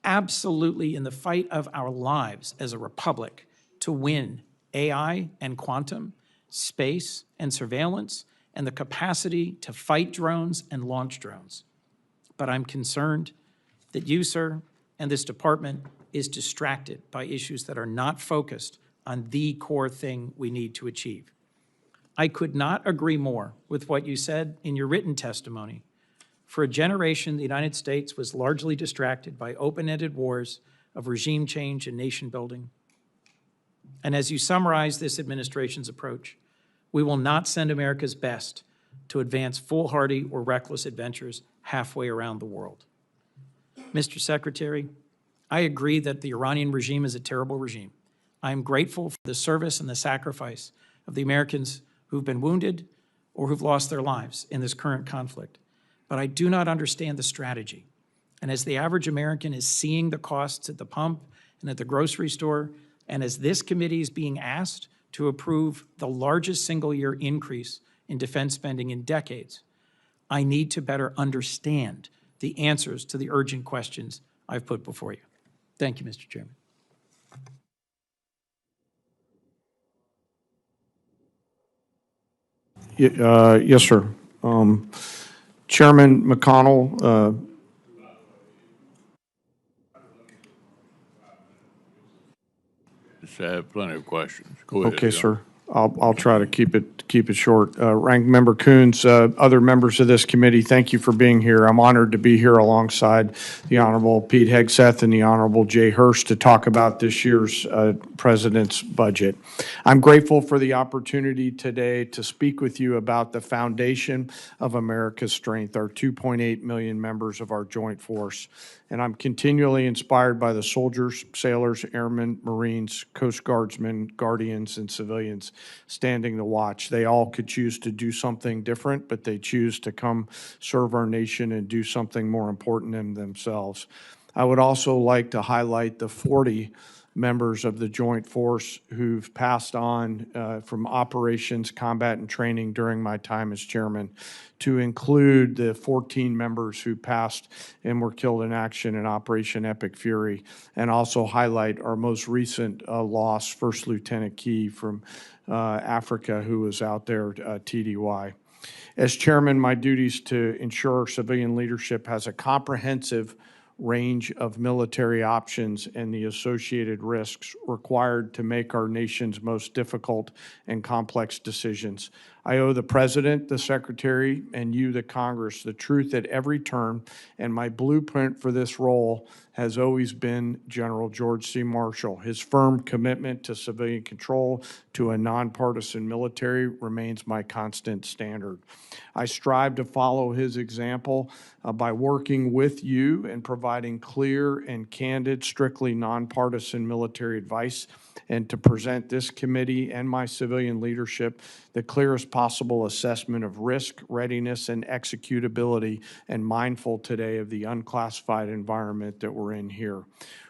absolutely in the fight of our lives as a republic to win AI and quantum, space and surveillance, and the capacity to fight drones and launch drones. But I'm concerned that you, sir, and this department is distracted by issues that are not focused on the core thing we need to achieve. I could not agree more with what you said in your written testimony. For a generation, the United States was largely distracted by open-ended wars of regime change and nation building. And as you summarize this administration's approach, we will not send America's best to advance foolhardy or reckless adventures halfway around the world. Mr. Secretary, I agree that the Iranian regime is a terrible regime. I am grateful for the service and the sacrifice of the Americans who've been wounded or who've lost their lives in this current conflict. But I do not understand the strategy. And as the average American is seeing the costs at the pump and at the grocery store, and as this committee is being asked to approve the largest single-year increase in defense spending in decades, I need to better understand the answers to the urgent questions I've put before you. Thank you, Mr. Chairman. Yes, sir. Chairman McConnell, Just have plenty of questions. Go ahead. okay, sir. I'll try to keep it short. Ranking Member Coons, other members of this committee, thank you for being here. I'm honored to be here alongside the Honorable Pete Hegseth and the Honorable Jay Hurst to talk about this year's President's budget. I'm grateful for the opportunity today to speak with you about the foundation of America's strength, our 2.8 million members of our joint force. And I'm continually inspired by the soldiers, sailors, airmen, Marines, Coast Guardsmen, Guardians, and civilians standing the watch. They all could choose to do something different, but they choose to come serve our nation and do something more important than themselves. I would also like to highlight the 40 members of the Joint Force who've passed on from operations, combat, and training during my time as chairman, to include the 14 members who passed and were killed in action in Operation Epic Fury, and also highlight our most recent loss, First Lieutenant Key from Africa, who was out there, TDY. As chairman, my duties to ensure civilian leadership has a comprehensive range of military options and the associated risks required to make our nation's most difficult and complex decisions. I owe the President, the Secretary, and you, the Congress, the truth at every turn, and my blueprint for this role has always been General George C. Marshall. His firm commitment to civilian control, to a nonpartisan military, remains my constant standard. I strive to follow his example by working with you and providing clear and candid, strictly nonpartisan military advice, and to present this committee and my civilian leadership the clearest possible assessment of risk, readiness, and executability, and mindful today of the unclassified environment that we're in here.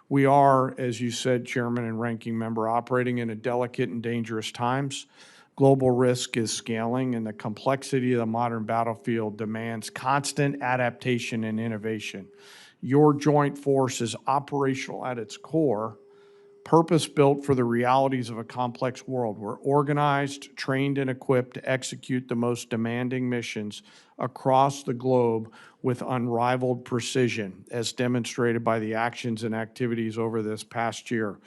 We are, as you said, Chairman and Ranking Member, operating in a delicate and dangerous times. Global risk is scaling, and the complexity of the modern battlefield demands constant adaptation and innovation. Your joint force is operational at its core, purpose-built for the realities of a complex world. We're organized, trained, and equipped to execute the most demanding missions across the globe with unrivaled precision, as demonstrated by the actions and activities over this past year.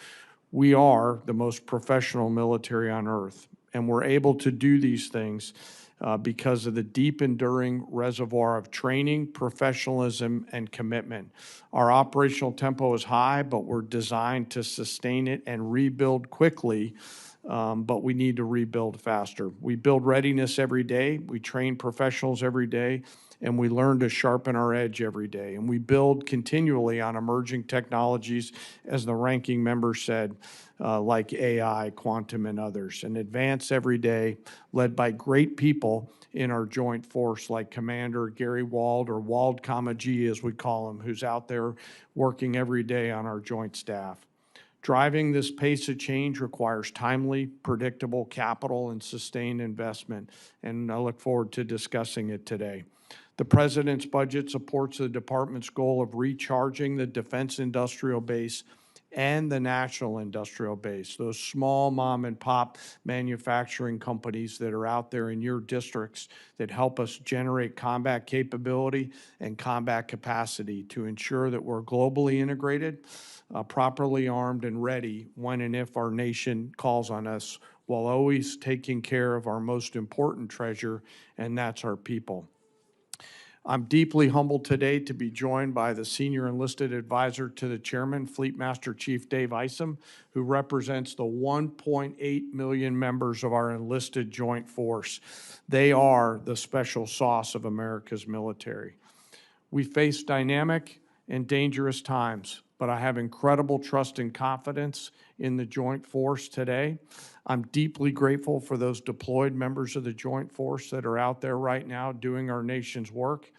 We are the most professional military on earth, and we're able to do these things because of the deep, enduring reservoir of training, professionalism, and commitment. Our operational tempo is high, but we're designed to sustain it and rebuild quickly, but we need to rebuild faster. We build readiness every day, we train professionals every day, and we learn to sharpen our edge every day. And we build continually on emerging technologies, as the ranking member said, like AI, quantum, and others, and advance every day, led by great people in our joint force, like Commander Gary Wald, or Wald, G, as we call him, who's out there working every day on our joint staff. Driving this pace of change requires timely, predictable capital and sustained investment, and I look forward to discussing it today. The President's budget supports the Department's goal of recharging the defense industrial base and the national industrial base, those small mom and pop manufacturing companies that are out there in your districts that help us generate combat capability and combat capacity to ensure that we're globally integrated, properly armed and ready when and if our nation calls on us, while always taking care of our most important treasure, and that's our people. I'm deeply humbled today to be joined by the Senior Enlisted Advisor to the Chairman, Fleet Master Chief Dave Isom, who represents the 1.8 million members of our enlisted joint force. They are the special sauce of America's military. We face dynamic and dangerous times, but I have incredible trust and confidence in the joint force today. I'm deeply grateful for those deployed members of the joint force that are out there right now doing our nation's work,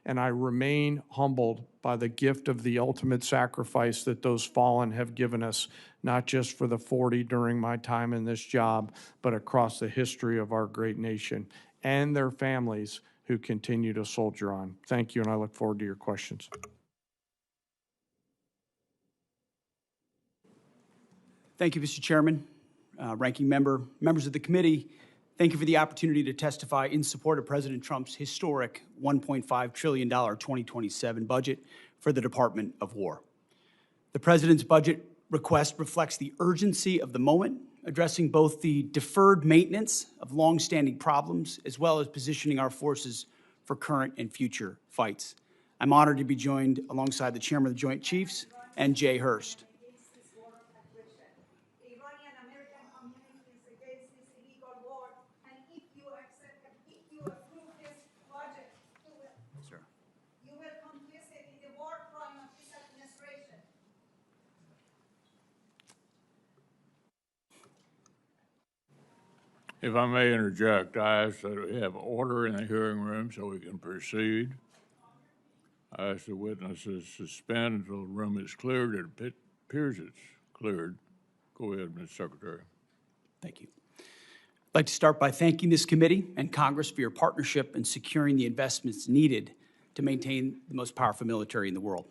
and I remain humbled by the gift of the ultimate sacrifice that those fallen have given us, not just for the 40 during my time in this job, but across the history of our great nation, and their families who continue to soldier on. Thank you, and I look forward to your questions. Thank you, Mr. Chairman, Ranking Member, members of the committee. Thank you for the opportunity to testify in support of President Trump's historic $1.5 trillion 2027 budget for the Department of War. The President's budget request reflects the urgency of the moment, addressing both the deferred maintenance of longstanding problems as well as positioning our forces for current and future fights. I'm honored to be joined alongside the Chairman of the Joint Chiefs and Jay Hurst. If I may interject, I ask that we have order in the hearing room so we can proceed. I ask the witnesses suspend until the room is cleared. It appears it's cleared. Go ahead, Ms. Secretary. Thank you. I'd like to start by thanking this committee and Congress for your partnership in securing the investments needed to maintain the most powerful military in the world.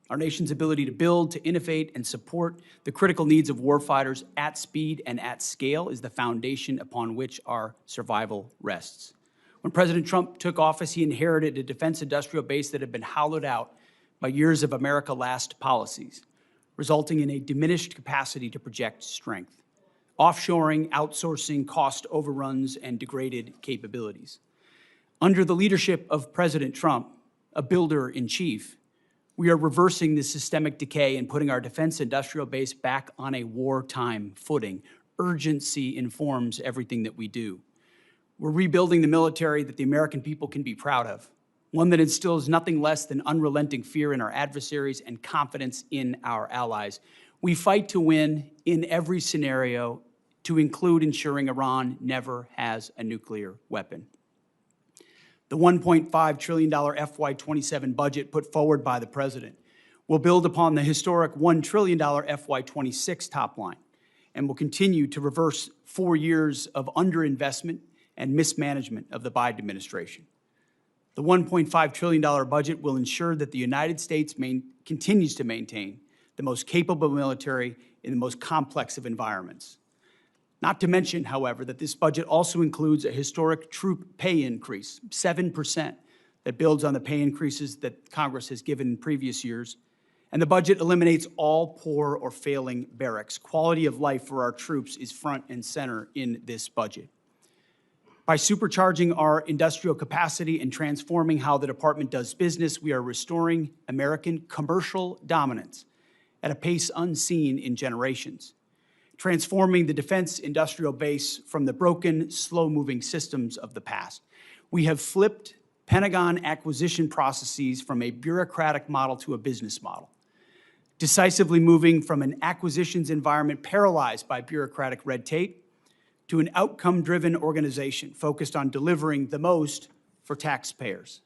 Our nation's ability to build, to innovate, and support the critical needs of warfighters at speed and at scale is the foundation upon which our survival rests. When President Trump took office, he inherited a defense industrial base that had been hollowed out by years of America Last policies, resulting in a diminished capacity to project strength, offshoring, outsourcing, cost overruns, and degraded capabilities. Under the leadership of President Trump, a builder-in-chief, we are reversing this systemic decay and putting our defense industrial base back on a wartime footing. Urgency informs everything that we do. We're rebuilding the military that the American people can be proud of, one that instills nothing less than unrelenting fear in our adversaries and confidence in our allies. We fight to win in every scenario, to include ensuring Iran never has a nuclear weapon. The $1.5 trillion FY27 budget put forward by the President will build upon the historic $1 trillion FY26 top line and will continue to reverse 4 years of underinvestment and mismanagement of the Biden administration. The $1.5 trillion budget will ensure that the United States continues to maintain the most capable military in the most complex of environments. Not to mention, however, that this budget also includes a historic troop pay increase, 7%, that builds on the pay increases that Congress has given in previous years. And the budget eliminates all poor or failing barracks. Quality of life for our troops is front and center in this budget. By supercharging our industrial capacity and transforming how the department does business, we are restoring American commercial dominance at a pace unseen in generations, transforming the defense industrial base from the broken, slow-moving systems of the past. We have flipped Pentagon acquisition processes from a bureaucratic model to a business model, decisively moving from an acquisitions environment paralyzed by bureaucratic red tape to an outcome-driven organization focused on delivering the most for taxpayers.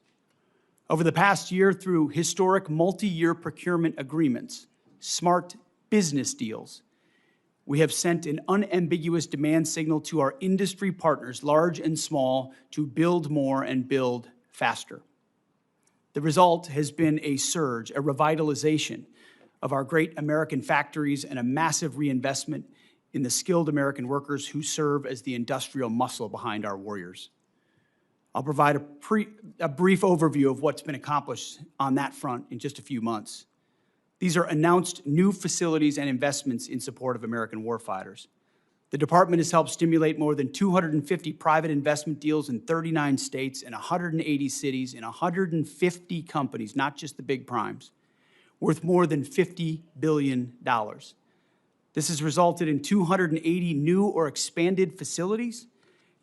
Over the past year, through historic multi-year procurement agreements, smart business deals, we have sent an unambiguous demand signal to our industry partners, large and small, to build more and build faster. The result has been a surge, a revitalization of our great American factories and a massive reinvestment in the skilled American workers who serve as the industrial muscle behind our warriors. I'll provide a brief overview of what's been accomplished on that front in just a few months. These are announced new facilities and investments in support of American warfighters. The department has helped stimulate more than 250 private investment deals in 39 states and 180 cities in 150 companies, not just the big primes, worth more than $50 billion. This has resulted in 280 new or expanded facilities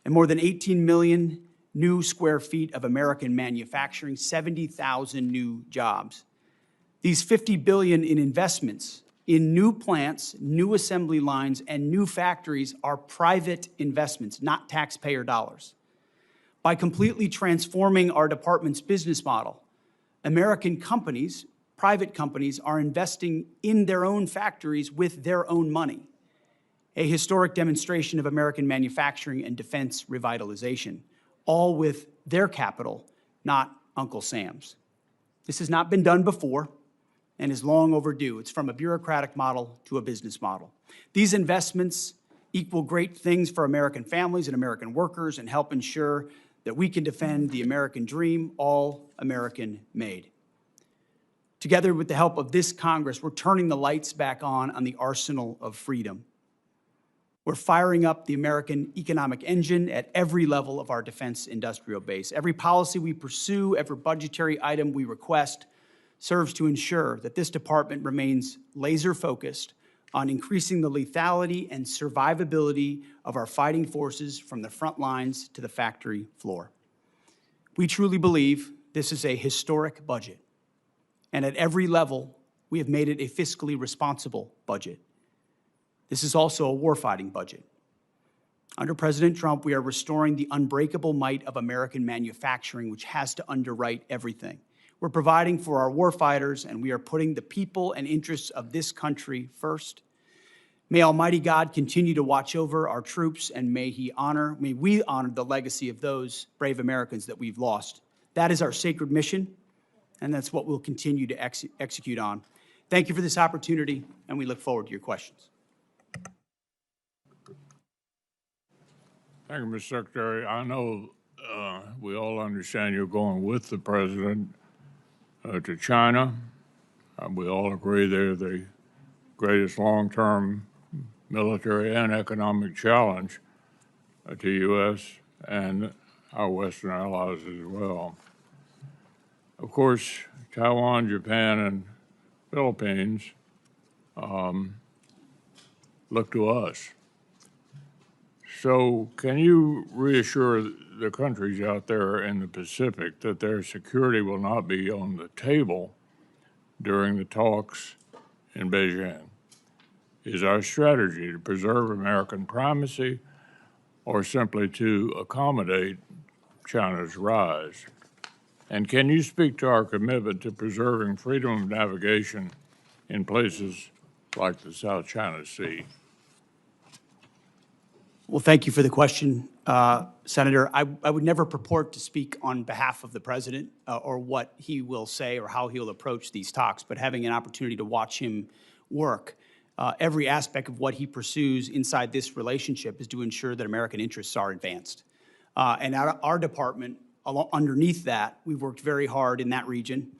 and more than 18 million new square feet of American manufacturing, 70,000 new jobs. These $50 billion in investments in new plants, new assembly lines, and new factories are private investments, not taxpayer dollars. By completely transforming our department's business model, American companies, private companies, are investing in their own factories with their own money, a historic demonstration of American manufacturing and defense revitalization, all with their capital, not Uncle Sam's. This has not been done before and is long overdue. It's from a bureaucratic model to a business model. These investments equal great things for American families and American workers and help ensure that we can defend the American dream, all American made. Together with the help of this Congress, we're turning the lights back on the arsenal of freedom. We're firing up the American economic engine at every level of our defense industrial base. Every policy we pursue, every budgetary item we request serves to ensure that this department remains laser-focused on increasing the lethality and survivability of our fighting forces from the front lines to the factory floor. We truly believe this is a historic budget. And at every level, we have made it a fiscally responsible budget. This is also a warfighting budget. Under President Trump, we are restoring the unbreakable might of American manufacturing, which has to underwrite everything. We're providing for our warfighters, and we are putting the people and interests of this country first. May Almighty God continue to watch over our troops, and may we honor the legacy of those brave Americans that we've lost. That is our sacred mission, and that's what we'll continue to execute on. Thank you for this opportunity, and we look forward to your questions. Thank you, Mr. Secretary. I know we all understand you're going with the president to China. We all agree they're the greatest long-term military and economic challenge to U.S. and our Western allies as well. Of course, Taiwan, Japan, and Philippines look to us. So can you reassure the countries out there in the Pacific that their security will not be on the table during the talks in Beijing? Is our strategy to preserve American primacy or simply to accommodate China's rise? And can you speak to our commitment to preserving freedom of navigation in places like the South China Sea? Well, thank you for the question. Senator, I would never purport to speak on behalf of the president or what he will say or how he'll approach these talks, but having an opportunity to watch him work, every aspect of what he pursues inside this relationship is to ensure that American interests are advanced. And our department, underneath that, we've worked very hard in that region,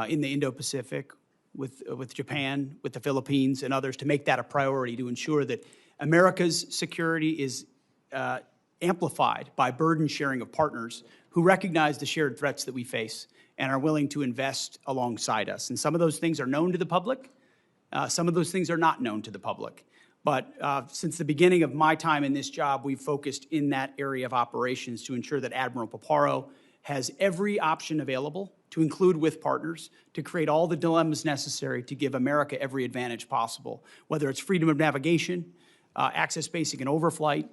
in the Indo-Pacific, with Japan, with the Philippines, and others, to make that a priority, to ensure that America's security is amplified by burden sharing of partners who recognize the shared threats that we face and are willing to invest alongside us. And some of those things are known to the public. Some of those things are not known to the public. But since the beginning of my time in this job, we've focused in that area of operations to ensure that Admiral Paparo has every option available to include with partners to create all the dilemmas necessary to give America every advantage possible, whether it's freedom of navigation, access basic and overflight,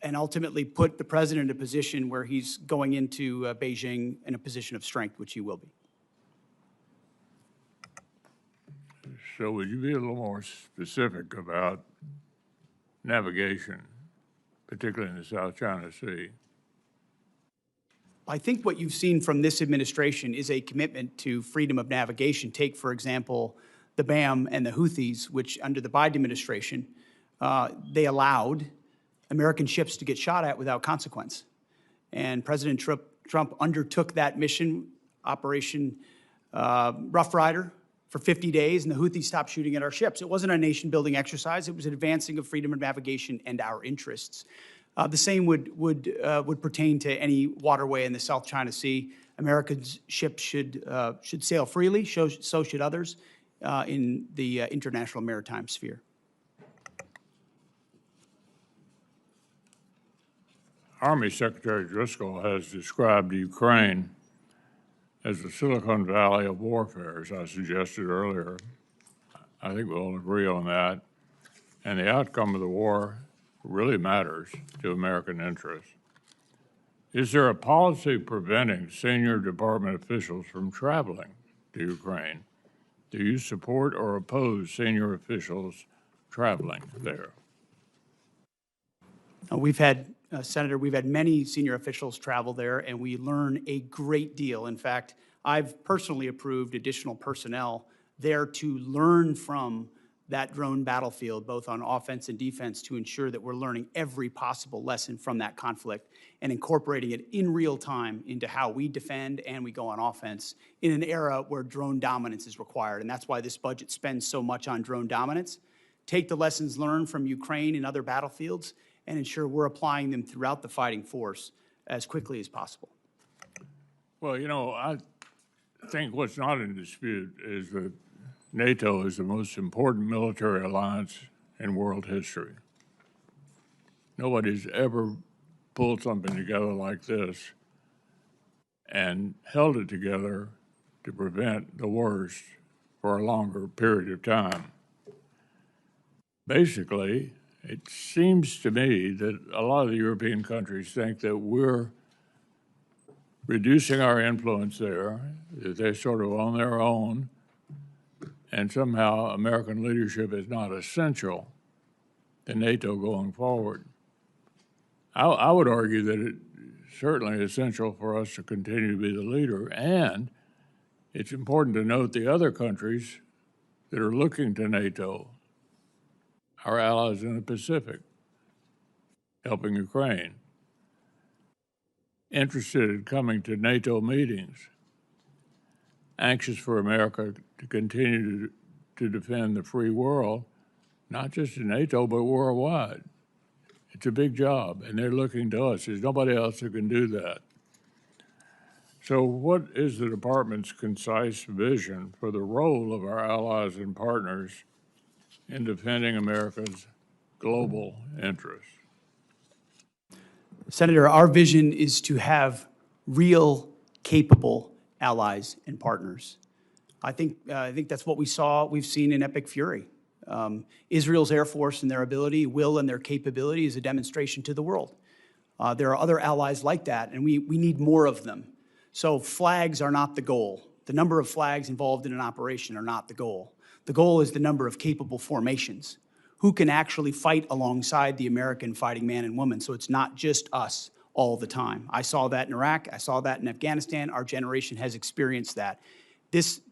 and ultimately put the president in a position where he's going into Beijing in a position of strength, which he will be. So would you be a little more specific about navigation, particularly in the South China Sea? I think what you've seen from this administration is a commitment to freedom of navigation. Take, for example, the BAM and the Houthis, which under the Biden administration, they allowed American ships to get shot at without consequence. And President Trump undertook that mission, Operation Rough Rider, for 50 days, and the Houthis stopped shooting at our ships. It wasn't a nation-building exercise. It was an advancing of freedom of navigation and our interests. The same would pertain to any waterway in the South China Sea. American ships should sail freely, so should others in the international maritime sphere. Army Secretary Driscoll has described Ukraine as the Silicon Valley of warfare, as I suggested earlier. I think we'll agree on that. And the outcome of the war really matters to American interests. Is there a policy preventing senior department officials from traveling to Ukraine? Do you support or oppose senior officials traveling there? Senator, we've had many senior officials travel there, and we learn a great deal. In fact, I've personally approved additional personnel there to learn from that drone battlefield, both on offense and defense, to ensure that we're learning every possible lesson from that conflict and incorporating it in real time into how we defend and we go on offense in an era where drone dominance is required. And that's why this budget spends so much on drone dominance. Take the lessons learned from Ukraine and other battlefields and ensure we're applying them throughout the fighting force as quickly as possible. Well, you know, I think what's not in dispute is that NATO is the most important military alliance in world history. Nobody's ever pulled something together like this and held it together to prevent the worst for a longer period of time. Basically, it seems to me that a lot of the European countries think that we're reducing our influence there, that they're sort of on their own, and somehow American leadership is not essential to NATO going forward. I would argue that it's certainly essential for us to continue to be the leader, and it's important to note the other countries that are looking to NATO, our allies in the Pacific, helping Ukraine, interested in coming to NATO meetings, anxious for America to continue to defend the free world, not just in NATO, but worldwide. It's a big job, and they're looking to us. There's nobody else who can do that. So what is the department's concise vision for the role of our allies and partners in defending America's global interests? Senator, our vision is to have real, capable allies and partners. I think that's what we've seen in Epic Fury. Israel's Air Force and their ability, will, and their capability is a demonstration to the world. There are other allies like that, and we need more of them. So flags are not the goal. The number of flags involved in an operation are not the goal. The goal is the number of capable formations who can actually fight alongside the American fighting man and woman. So it's not just us all the time. I saw that in Iraq. I saw that in Afghanistan. Our generation has experienced that.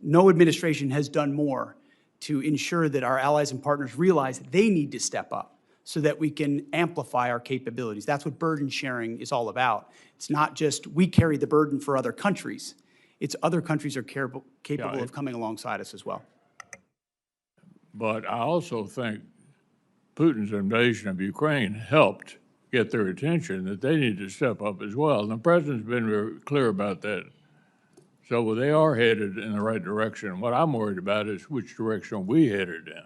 No administration has done more to ensure that our allies and partners realize they need to step up so that we can amplify our capabilities. That's what burden sharing is all about. It's not just we carry the burden for other countries. It's other countries are capable of coming alongside us as well. But I also think Putin's invasion of Ukraine helped get their attention that they need to step up as well. And the president's been very clear about that. So they are headed in the right direction. What I'm worried about is which direction we headed in.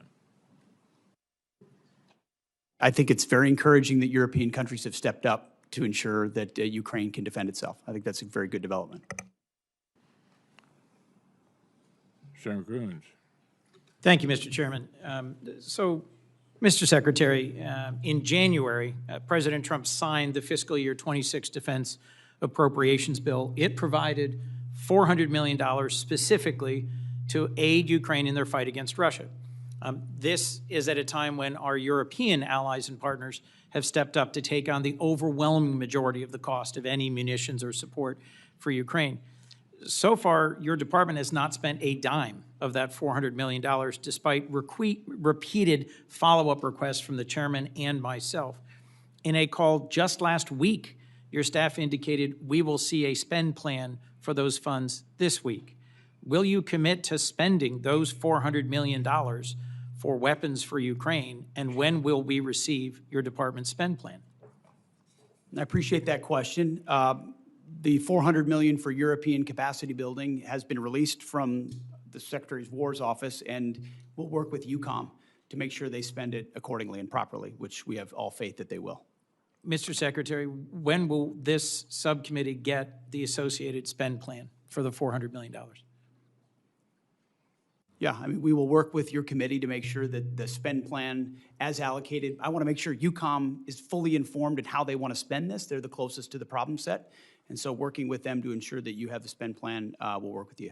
I think it's very encouraging that European countries have stepped up to ensure that Ukraine can defend itself. I think that's a very good development. Senator Coons. Thank you, Mr. Chairman. So, Mr. Secretary, in January, President Trump signed the fiscal year 26 Defense Appropriations Bill. It provided $400 million specifically to aid Ukraine in their fight against Russia. This is at a time when our European allies and partners have stepped up to take on the overwhelming majority of the cost of any munitions or support for Ukraine. So far, your department has not spent a dime of that $400 million, despite repeated follow-up requests from the chairman and myself. In a call just last week, your staff indicated we will see a spend plan for those funds this week. Will you commit to spending those $400 million for weapons for Ukraine, and when will we receive your department's spend plan? I appreciate that question. The $400 million for European capacity building has been released from the Secretary of War's office, and we'll work with EUCOM to make sure they spend it accordingly and properly, which we have all faith that they will. Mr. Secretary, when will this subcommittee get the associated spend plan for the $400 million? Yeah, I mean, we will work with your committee to make sure that the spend plan as allocated, I want to make sure EUCOM is fully informed in how they want to spend this. They're the closest to the problem set. And so working with them to ensure that you have the spend plan, we'll work with you.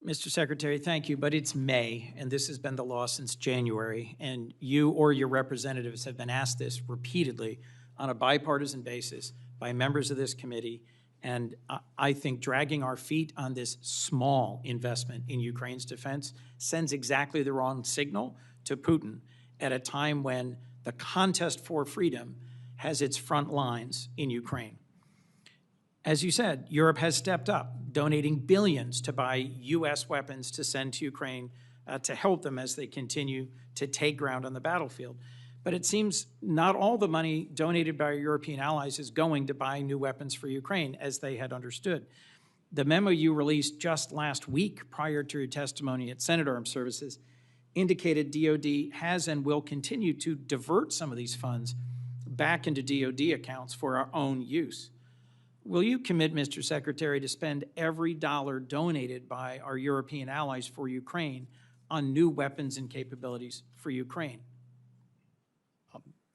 Mr. Secretary, thank you, but it's May, and this has been the law since January, and you or your representatives have been asked this repeatedly on a bipartisan basis by members of this committee, and I think dragging our feet on this small investment in Ukraine's defense sends exactly the wrong signal to Putin at a time when the contest for freedom has its front lines in Ukraine. As you said, Europe has stepped up, donating billions to buy U.S. weapons to send to Ukraine to help them as they continue to take ground on the battlefield. But it seems not all the money donated by our European allies is going to buy new weapons for Ukraine, as they had understood. The memo you released just last week, prior to your testimony at Senate Armed Services, indicated DOD has and will continue to divert some of these funds back into DOD accounts for our own use. Will you commit, Mr. Secretary, to spend every dollar donated by our European allies for Ukraine on new weapons and capabilities for Ukraine?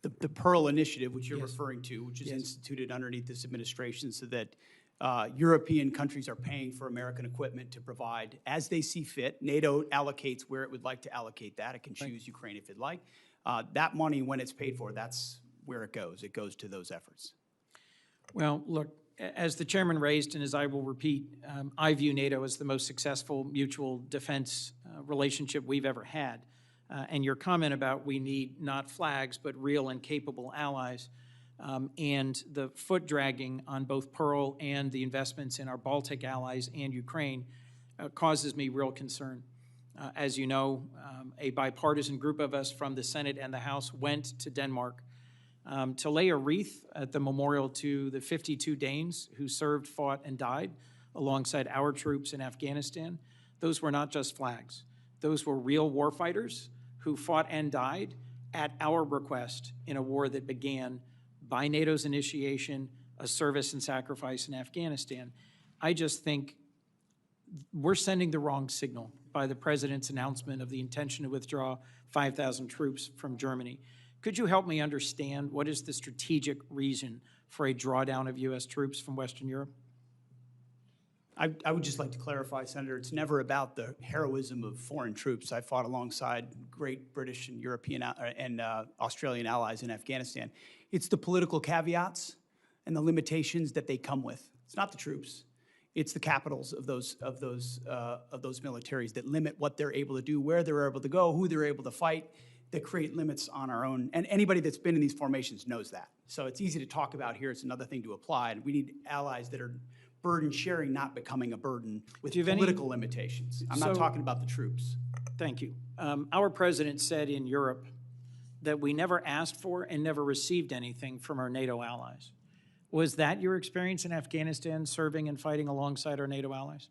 The Pearl Initiative, which you're referring to, which is instituted underneath this administration so that European countries are paying for American equipment to provide as they see fit. NATO allocates where it would like to allocate that. It can choose Ukraine if it'd like. That money, when it's paid for, that's where it goes. It goes to those efforts. Well, look, as the chairman raised, and as I will repeat, I view NATO as the most successful mutual defense relationship we've ever had. And your comment about we need not flags, but real and capable allies, and the foot dragging on both Pearl and the investments in our Baltic allies and Ukraine causes me real concern. As you know, a bipartisan group of us from the Senate and the House went to Denmark to lay a wreath at the memorial to the 52 Danes who served, fought, and died alongside our troops in Afghanistan. Those were not just flags. Those were real warfighters who fought and died at our request in a war that began by NATO's initiation, a service and sacrifice in Afghanistan. I just think we're sending the wrong signal by the president's announcement of the intention to withdraw 5,000 troops from Germany. Could you help me understand what is the strategic reason for a drawdown of U.S. troops from Western Europe? I would just like to clarify, Senator, it's never about the heroism of foreign troops. I fought alongside great British and European and Australian allies in Afghanistan. It's the political caveats and the limitations that they come with. It's not the troops. It's the capitals of those militaries that limit what they're able to do, where they're able to go, who they're able to fight, that create limits on our own. And anybody that's been in these formations knows that. So it's easy to talk about here. It's another thing to apply. And we need allies that are burden sharing, not becoming a burden with political limitations. I'm not talking about the troops. Thank you. Our president said in Europe that we never asked for and never received anything from our NATO allies. Was that your experience in Afghanistan, serving and fighting alongside our NATO allies?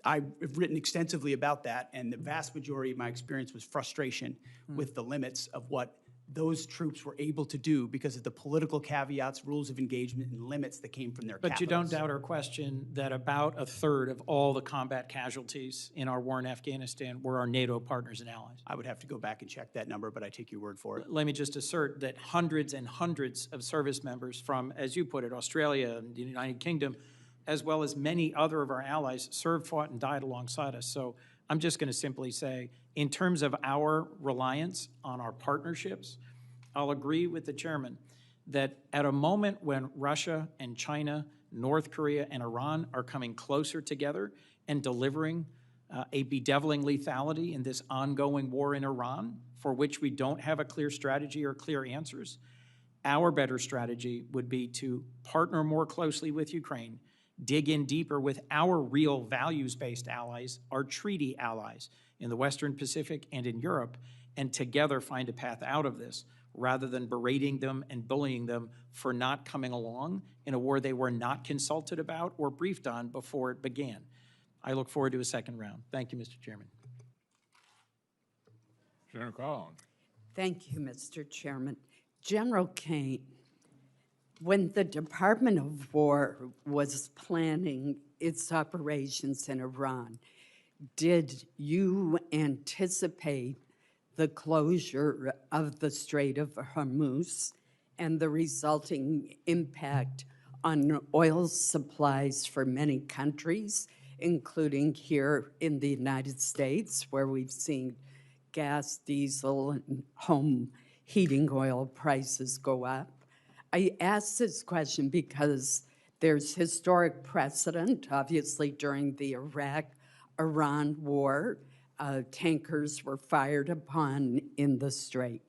I've written extensively about that, and the vast majority of my experience was frustration with the limits of what those troops were able to do because of the political caveats, rules of engagement, and limits that came from their But capitals. you don't doubt our question that about a third of all the combat casualties in our war in Afghanistan were our NATO partners and allies. I would have to go back and check that number, but I take your word for it. Let me just assert that hundreds and hundreds of service members from, as you put it, Australia and the United Kingdom, as well as many other of our allies, served, fought, and died alongside us. So I'm just going to simply say, in terms of our reliance on our partnerships, I'll agree with the chairman that at a moment when Russia and China, North Korea and Iran are coming closer together and delivering a bedeviling lethality in this ongoing war in Iran, for which we don't have a clear strategy or clear answers, our better strategy would be to partner more closely with Ukraine, dig in deeper with our real values-based allies, our treaty allies in the Western Pacific and in Europe, and together find a path out of this, rather than berating them and bullying them for not coming along in a war they were not consulted about or briefed on before it began. I look forward to a second round. Thank you, Mr. Chairman. Senator Collins. Thank you, Mr. Chairman. General Caine, when the Department of War was planning its operations in Iran, did you anticipate the closure of the Strait of Hormuz and the resulting impact on oil supplies for many countries, including here in the United States, where we've seen gas, diesel, and home heating oil prices go up? I ask this question because there's historic precedent, obviously during the Iraq-Iran war, tankers were fired upon in the Strait.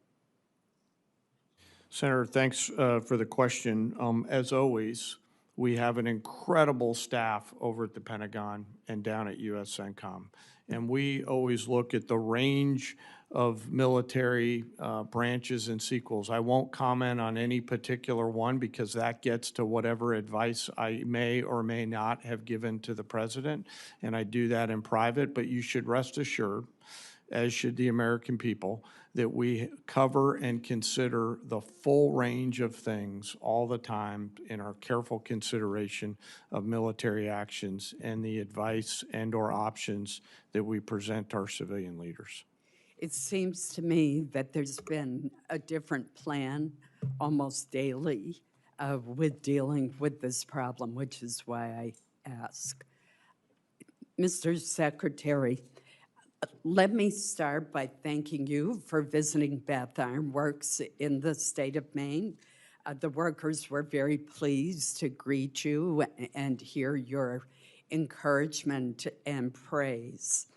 Senator, thanks for the question. As always, we have an incredible staff over at the Pentagon and down at USCENTCOM. And we always look at the range of military branches and sequels. I won't comment on any particular one because that gets to whatever advice I may or may not have given to the president, and I do that in private. But you should rest assured, as should the American people, that we cover and consider the full range of things all the time in our careful consideration of military actions and the advice and/or options that we present our civilian leaders. It seems to me that there's been a different plan almost daily with dealing with this problem, which is why I ask. Mr. Secretary, let me start by thanking you for visiting Bath Iron Works in the state of Maine. The workers were very pleased to greet you and hear your encouragement and praise.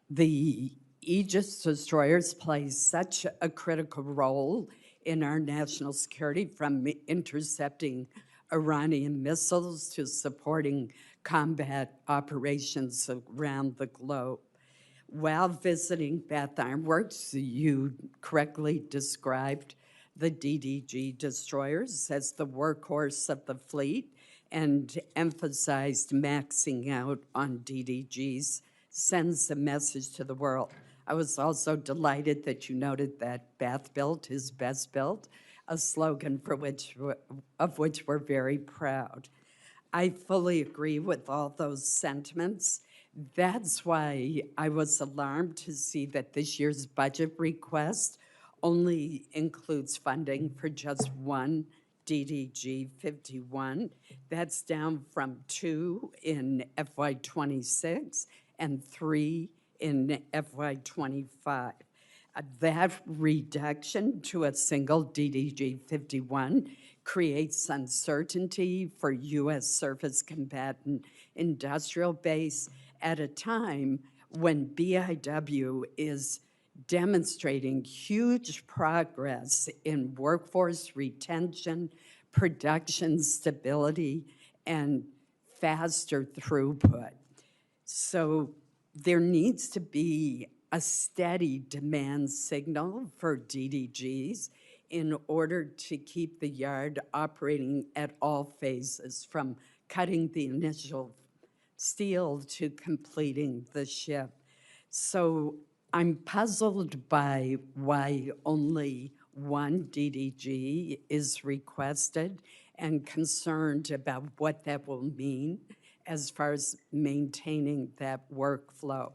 The Aegis destroyers play such a critical role in our national security, from intercepting Iranian missiles to supporting combat operations around the globe. While visiting Bath Iron Works, you correctly described the DDG destroyers as the workhorse of the fleet and emphasized maxing out on DDGs sends a message to the world. I was also delighted that you noted that Bath built is best built, a slogan of which we're very proud. I fully agree with all those sentiments. That's why I was alarmed to see that this year's budget request only includes funding for just one DDG 51. That's down from 2 in FY '26 and 3 in FY '25. That reduction to a single DDG 51 creates uncertainty for U.S. surface combatant industrial base at a time when BIW is demonstrating huge progress in workforce retention, production stability, and faster throughput. So there needs to be a steady demand signal for DDGs in order to keep the yard operating at all phases, from cutting the initial steel to completing the ship. So I'm puzzled by why only one DDG is requested and concerned about what that will mean as far as maintaining that workflow.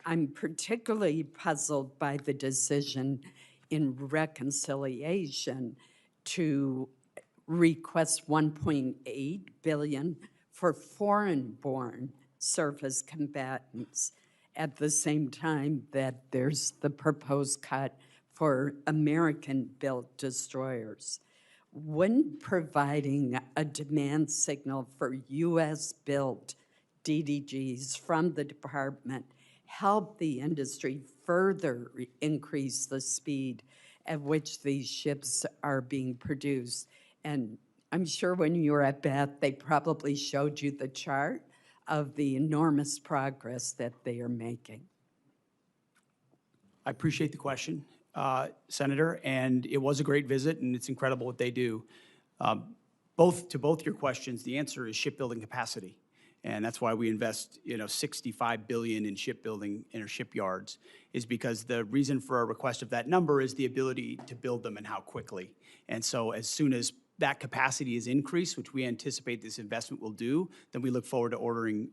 I'm particularly puzzled by the decision in reconciliation to request 1.8 billion for foreign-born surface combatants at the same time that there's the proposed cut for American-built destroyers. Wouldn't providing a demand signal for U.S.-built DDGs from the department help the industry further increase the speed at which these ships are being produced? And I'm sure when you were at Bath, they probably showed you the chart of the enormous progress that they are making. I appreciate the question, Senator, and it was a great visit, and it's incredible what they do. To both your questions, the answer is shipbuilding capacity. And that's why we invest, $65 billion in shipbuilding in our shipyards, is because the reason for our request of that number is the ability to build them and how quickly. And so as soon as that capacity is increased, which we anticipate this investment will do, then we look forward to ordering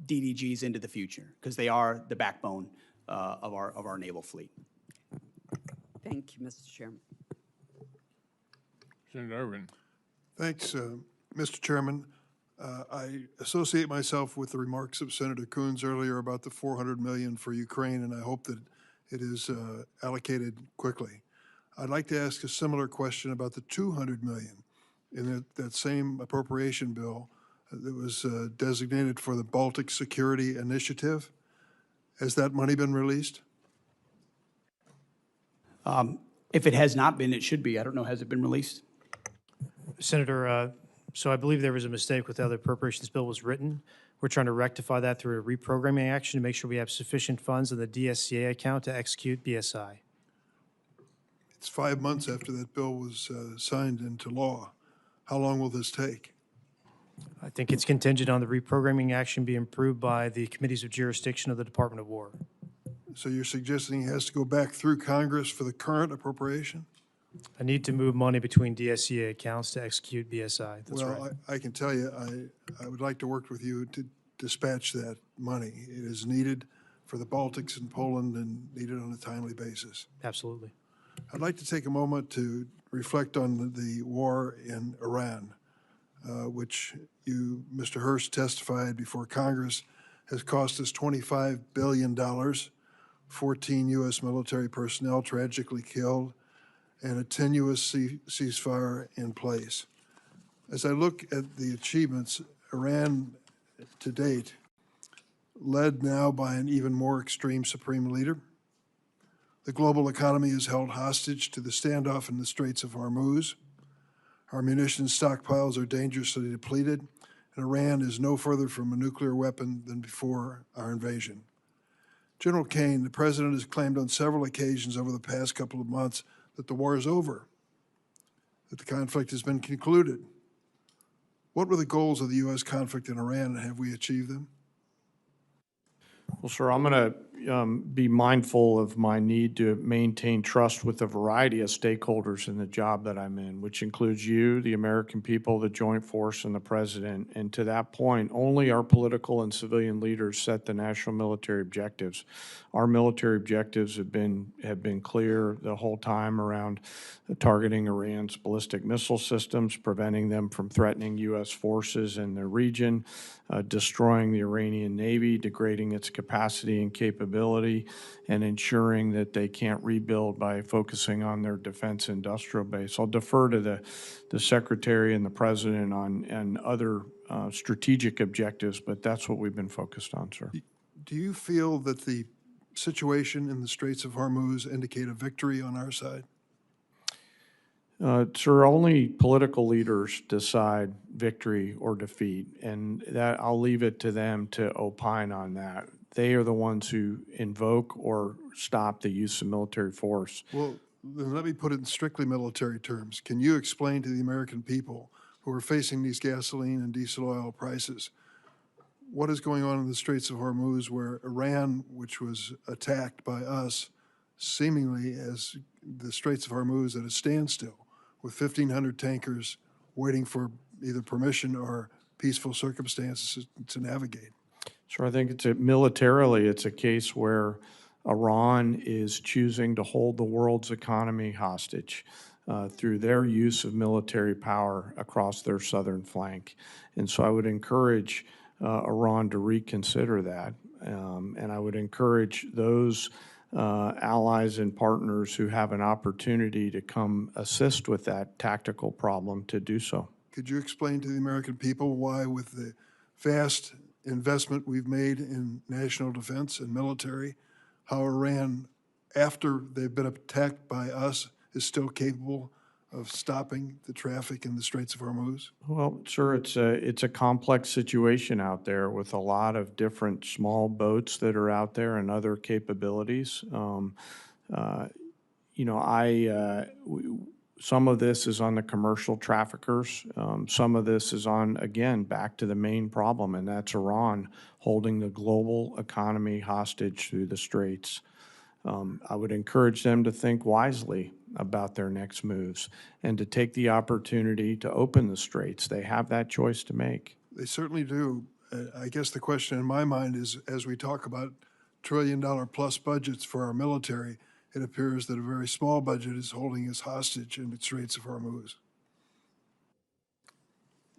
DDGs into the future, because they are the backbone of our naval fleet. Thank you, Mr. Chairman. Senator Irvin. Thanks, Mr. Chairman. I associate myself with the remarks of Senator Coons earlier about the $400 million for Ukraine, and I hope that it is allocated quickly. I'd like to ask a similar question about the $200 million in that same appropriation bill that was designated for the Baltic Security Initiative. Has that money been released? If it has not been, it should be. I don't know, has it been released? Senator, so I believe there was a mistake with how the appropriations bill was written. We're trying to rectify that through a reprogramming action to make sure we have sufficient funds in the DSCA account to execute BSI. It's 5 months after that bill was signed into law. How long will this take? I think it's contingent on the reprogramming action being approved by the committees of jurisdiction of the Department of War. So you're suggesting it has to go back through Congress for the current appropriation? I need to move money between DSCA accounts to execute BSI. That's right. Well, I can tell you, I would like to work with you to dispatch that money. It is needed for the Baltics and Poland and needed on a timely basis. Absolutely. I'd like to take a moment to reflect on the war in Iran, which you, Mr. Hurst, testified before Congress has cost us $25 billion, 14 U.S. military personnel tragically killed, and a tenuous ceasefire in place. As I look at the achievements, Iran to date, led now by an even more extreme supreme leader. The global economy is held hostage to the standoff in the Straits of Hormuz. Our munitions stockpiles are dangerously depleted, and Iran is no further from a nuclear weapon than before our invasion. General Caine, the president has claimed on several occasions over the past couple of months that the war is over, that the conflict has been concluded. What were the goals of the U.S. conflict in Iran, and have we achieved them? Well, sir, I'm going to be mindful of my need to maintain trust with a variety of stakeholders in the job that I'm in, which includes you, the American people, the Joint Force, and the President. And to that point, only our political and civilian leaders set the national military objectives. Our military objectives have been clear the whole time around targeting Iran's ballistic missile systems, preventing them from threatening U.S. forces in the region, destroying the Iranian Navy, degrading its capacity and capability, and ensuring that they can't rebuild by focusing on their defense industrial base. I'll defer to the Secretary and the President on other strategic objectives, but that's what we've been focused on, sir. Do you feel that the situation in the Straits of Hormuz indicate a victory on our side? Sir, only political leaders decide victory or defeat, and that I'll leave it to them to opine on that. They are the ones who invoke or stop the use of military force. Well, then let me put it in strictly military terms. Can you explain to the American people who are facing these gasoline and diesel oil prices what is going on in the Straits of Hormuz, where Iran, which was attacked by us, seemingly as the Straits of Hormuz at a standstill, with 1,500 tankers waiting for either permission or peaceful circumstances to navigate? So I think militarily, it's a case where Iran is choosing to hold the world's economy hostage through their use of military power across their southern flank. And so I would encourage Iran to reconsider that. And I would encourage those allies and partners who have an opportunity to come assist with that tactical problem to do so. Could you explain to the American people why, with the vast investment we've made in national defense and military, how Iran, after they've been attacked by us, is still capable of stopping the traffic in the Straits of Hormuz? Well, sure, it's a complex situation out there with a lot of different small boats that are out there and other capabilities. Some of this is on the commercial traffickers. Some of this is on, again, back to the main problem, and that's Iran holding the global economy hostage through the Straits. I would encourage them to think wisely about their next moves and to take the opportunity to open the Straits. They have that choice to make. They certainly do. I guess the question in my mind is, as we talk about trillion-dollar-plus budgets for our military, it appears that a very small budget is holding us hostage in the Straits of Hormuz.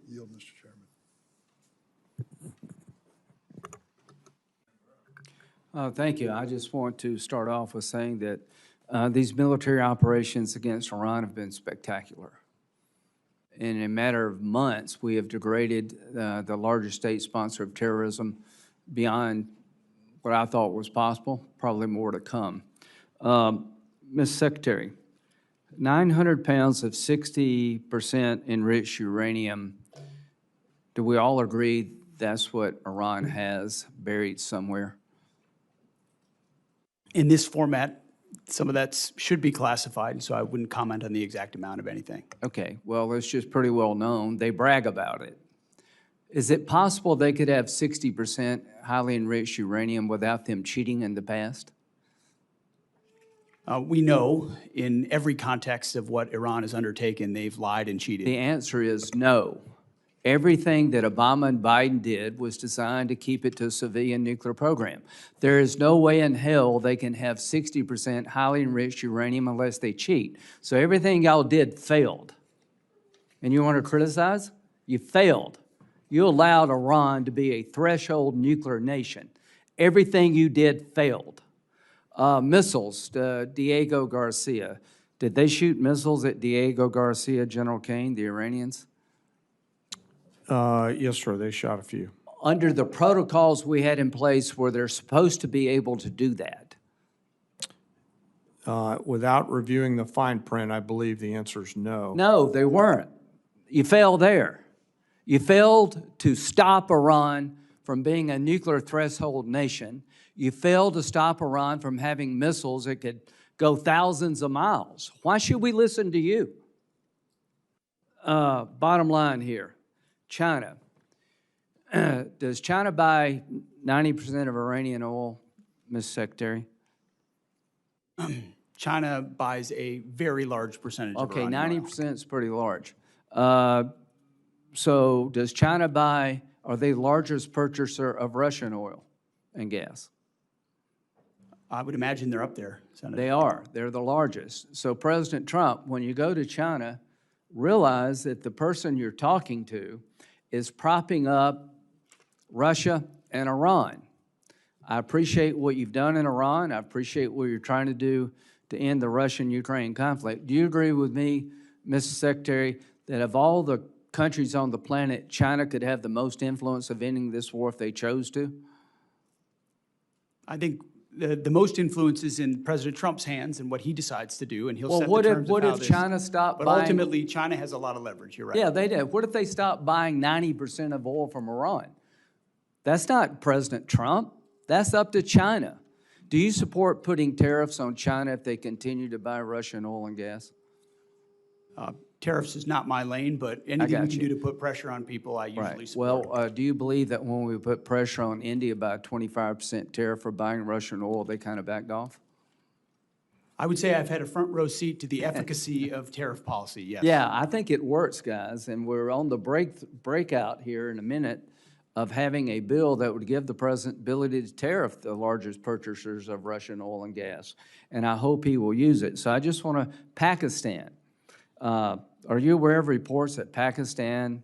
Yield, Mr. Chairman. Thank you. I just want to start off with saying that these military operations against Iran have been spectacular. In a matter of months, we have degraded the largest state sponsor of terrorism beyond what I thought was possible, probably more to come. Ms. Secretary, 900 pounds of 60% enriched uranium, do we all agree that's what Iran has buried somewhere? In this format, some of that should be classified, so I wouldn't comment on the exact amount of anything. Okay, well, it's just pretty well known. They brag about it. Is it possible they could have 60% highly enriched uranium without them cheating in the past? We know in every context of what Iran has undertaken, they've lied and cheated. The answer is no. Everything that Obama and Biden did was designed to keep it to a civilian nuclear program. There is no way in hell they can have 60% highly enriched uranium unless they cheat. So everything y'all did failed. And you want to criticize? You failed. You allowed Iran to be a threshold nuclear nation. Everything you did failed. Missiles, Diego Garcia. Did they shoot missiles at Diego Garcia, General Caine, the Iranians? Yes, sir, they shot a few. Under the protocols we had in place, were they supposed to be able to do that? Without reviewing the fine print, I believe the answer is no. No, they weren't. You failed there. You failed to stop Iran from being a nuclear threshold nation. You failed to stop Iran from having missiles that could go thousands of miles. Why should we listen to you? Bottom line here, China. Does China buy 90% of Iranian oil? Ms. Secretary? China buys a very large percentage of Okay, Iranian oil. 90% is pretty large. So does China buy, are they the largest purchaser of Russian oil and gas? I would imagine they're up there, Senator. They are. They're the largest. So President Trump, when you go to China, realize that the person you're talking to is propping up Russia and Iran. I appreciate what you've done in Iran. I appreciate what you're trying to do to end the Russian-Ukraine conflict. Do you agree with me, Mr. Secretary, that of all the countries on the planet, China could have the most influence of ending this war if they chose to? I think the most influence is in President Trump's hands and what he decides to do, and he'll Well, set what the if- terms what of how if this. China stopped But buying- ultimately, China has a lot of leverage. You're right. Yeah, they did. What if they stopped buying 90% of oil from Iran? That's not President Trump. That's up to China. Do you support putting tariffs on China if they continue to buy Russian oil and gas? Tariffs is not my lane, but anything we got can you. do to put pressure on people, I usually support. Well, do you believe that when we put pressure on India by a 25% tariff for buying Russian oil, they kind of backed off? I would say I've had a front row seat to the efficacy of tariff policy, yes. Yeah, I think it works, guys, and we're on the breakout here in a minute of having a bill that would give the president ability to tariff the largest purchasers of Russian oil and gas, and I hope he will use it. So I just want to, Pakistan, are you aware of reports that Pakistan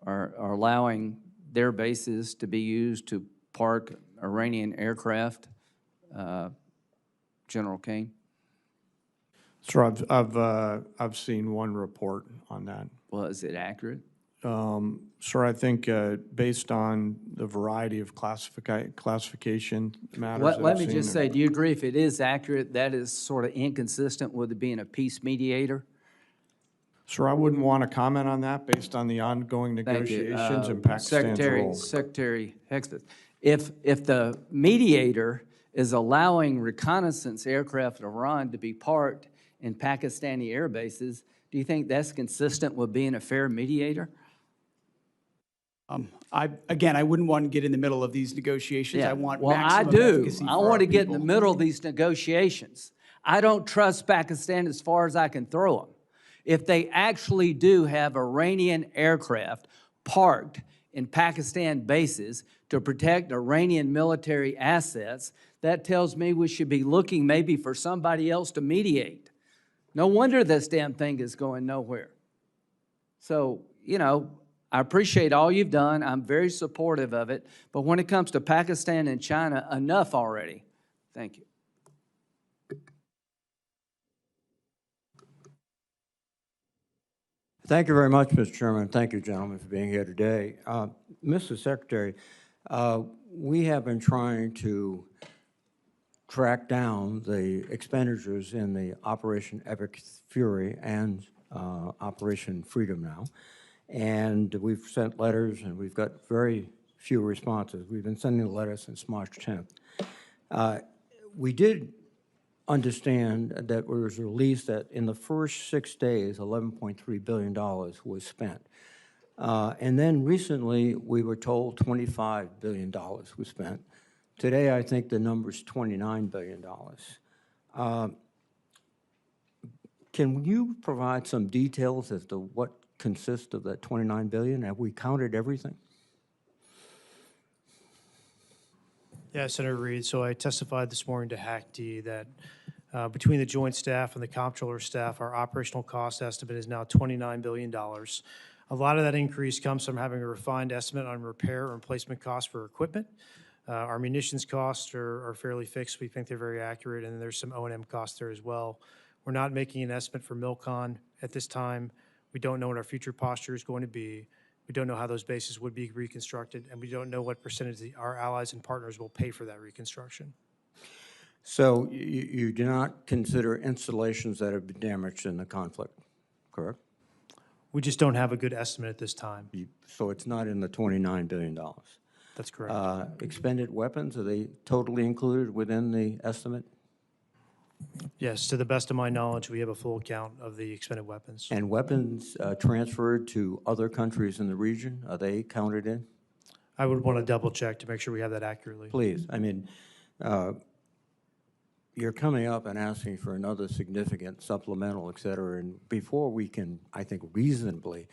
are allowing their bases to be used to park Iranian aircraft? General Caine? Sir, I've seen one report on that. Well, is it accurate? Sir, I think based on the variety of classification matters. Let I've me seen, just say, do you agree if it is accurate, that is sort of inconsistent with it being a peace mediator? Sir, I wouldn't want to comment on that based on the ongoing Thank you. negotiations and Pakistan's role. Secretary Hegseth, if the mediator is allowing reconnaissance aircraft in Iran to be parked in Pakistani air bases, do you think that's consistent with being a fair mediator? I wouldn't want to get in the middle of these negotiations. I want maximum efficacy I for want our to get in the people. middle of these negotiations. I don't trust Pakistan as far as I can throw them. If they actually do have Iranian aircraft parked in Pakistan bases to protect Iranian military assets, that tells me we should be looking maybe for somebody else to mediate. No wonder this damn thing is going nowhere. So, you know, I appreciate all you've done. I'm very supportive of it. But when it comes to Pakistan and China, enough already. Thank you. Thank you very much, Mr. Chairman. Thank you, gentlemen, for being here today. Mr. Secretary, we have been trying to track down the expenditures in the Operation Epic Fury and Operation Freedom now. And we've sent letters, and we've got very few responses. We've been sending letters since March 10th. We did understand that it was released that in the first 6 days, $11.3 billion was spent. And then recently, we were told $25 billion was spent. Today, I think the number is $29 billion. Can you provide some details as to what consists of that $29 billion? Have we counted everything? Yeah, Senator Reed, so I testified this morning to HACD that between the joint staff and the comptroller staff, our operational cost estimate is now $29 billion. A lot of that increase comes from having a refined estimate on repair and replacement costs for equipment. Our munitions costs are fairly fixed. We think they're very accurate, and there's some O&M costs there as well. We're not making an estimate for MILCON at this time. We don't know what our future posture is going to be. We don't know how those bases would be reconstructed, and we don't know what percentage our allies and partners will pay for that reconstruction. So you do not consider installations that have been damaged in the conflict, correct? We just don't have a good estimate at this time. So it's not in the $29 billion? That's correct. Expended weapons, are they totally included within the estimate? Yes, to the best of my knowledge, we have a full count of the expended weapons. And weapons transferred to other countries in the region, are they counted in? I would want to double check to make sure we have that accurately. Please, I mean, you're coming up and asking for another significant supplemental, et cetera, and before we can, I think, reasonably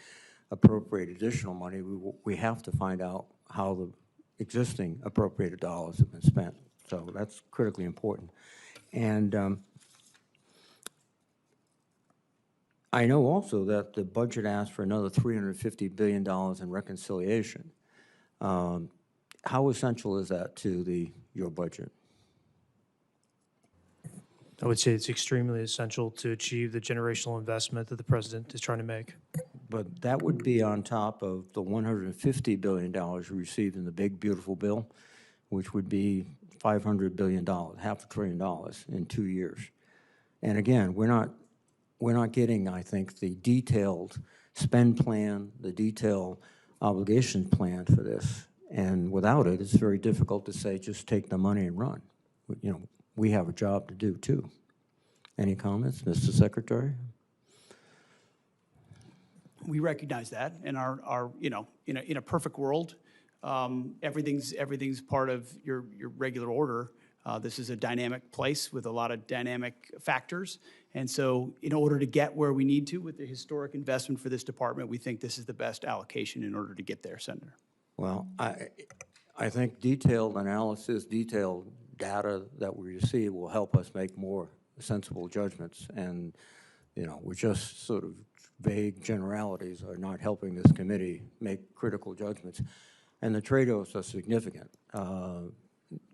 appropriate additional money, we have to find out how the existing appropriated dollars have been spent. So that's critically important. And I know also that the budget asked for another $350 billion in reconciliation. How essential is that to your budget? I would say it's extremely essential to achieve the generational investment that the president is trying to make. But that would be on top of the $150 billion we received in the big, beautiful bill, which would be $500 billion, half $500 billion in 2 years. And again, we're not getting, I think, the detailed spend plan, the detailed obligation plan for this. And without it, it's very difficult to say, just take the money and run. You know, we have a job to do too. Any comments, Mr. Secretary? We recognize that, and our you know, in a perfect world, everything's part of your regular order. This is a dynamic place with a lot of dynamic factors, and so in order to get where we need to with the historic investment for this department, we think this is the best allocation in order to get there, Senator. Well, I think detailed analysis, detailed data that we receive will help us make more sensible judgments. And, you know, we're just sort of vague generalities are not helping this committee make critical judgments. And the trade-offs are significant.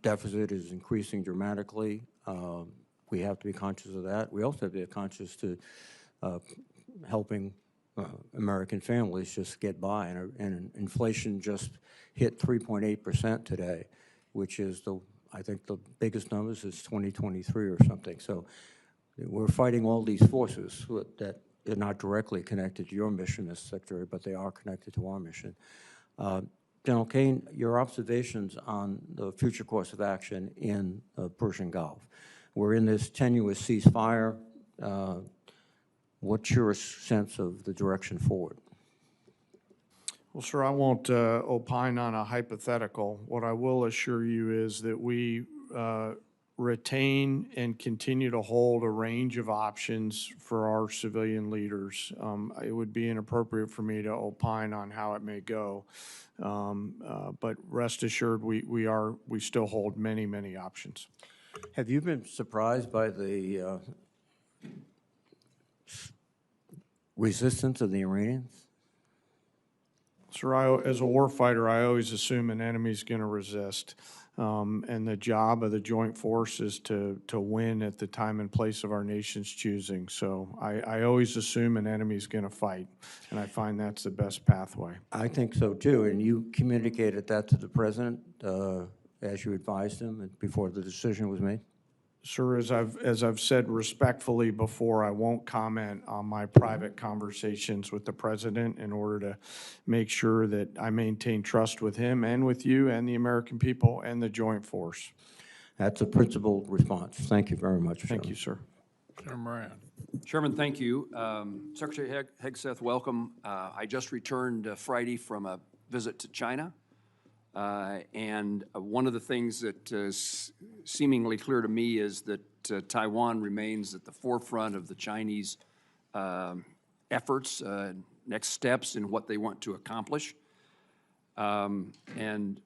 Deficit is increasing dramatically. We have to be conscious of that. We also have to be conscious to helping American families just get by. And inflation just hit 3.8% today, which is I think the biggest numbers is 2023 or something. So we're fighting all these forces that are not directly connected to your mission, Mr. Secretary, but they are connected to our mission. General Caine, your observations on the future course of action in the Persian Gulf. We're in this tenuous ceasefire. What's your sense of the direction forward? Well, sir, I won't opine on a hypothetical. What I will assure you is that we retain and continue to hold a range of options for our civilian leaders. It would be inappropriate for me to opine on how it may go, but rest assured, we still hold many, many options. Have you been surprised by the resistance of the Iranians? Sir, as a warfighter, I always assume an enemy's going to resist. And the job of the joint force is to win at the time and place of our nation's choosing. So I always assume an enemy's going to fight, and I find that's the best pathway. I think so too, and you communicated that to the president as you advised him before the decision was made? Sir, as I've said respectfully before, I won't comment on my private conversations with the president in order to make sure that I maintain trust with him and with you and the American people and the joint force. That's a principled response. Thank you very much. Thank you, sir. Senator Moran. Chairman, thank you. Secretary Hegseth, welcome. I just returned Friday from a visit to China. And one of the things that is seemingly clear to me is that Taiwan remains at the forefront of the Chinese efforts, next steps in what they want to accomplish. And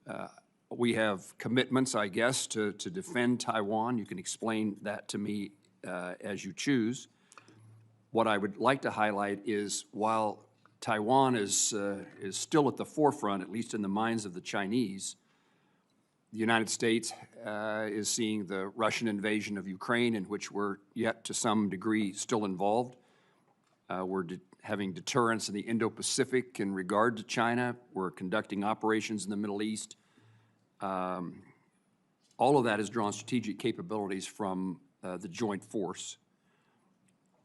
we have commitments, I guess, to defend Taiwan. You can explain that to me as you choose. What I would like to highlight is while Taiwan is still at the forefront, at least in the minds of the Chinese, the United States is seeing the Russian invasion of Ukraine, in which we're yet to some degree still involved. We're having deterrence in the Indo-Pacific in regard to China. We're conducting operations in the Middle East. All of that has drawn strategic capabilities from the joint force.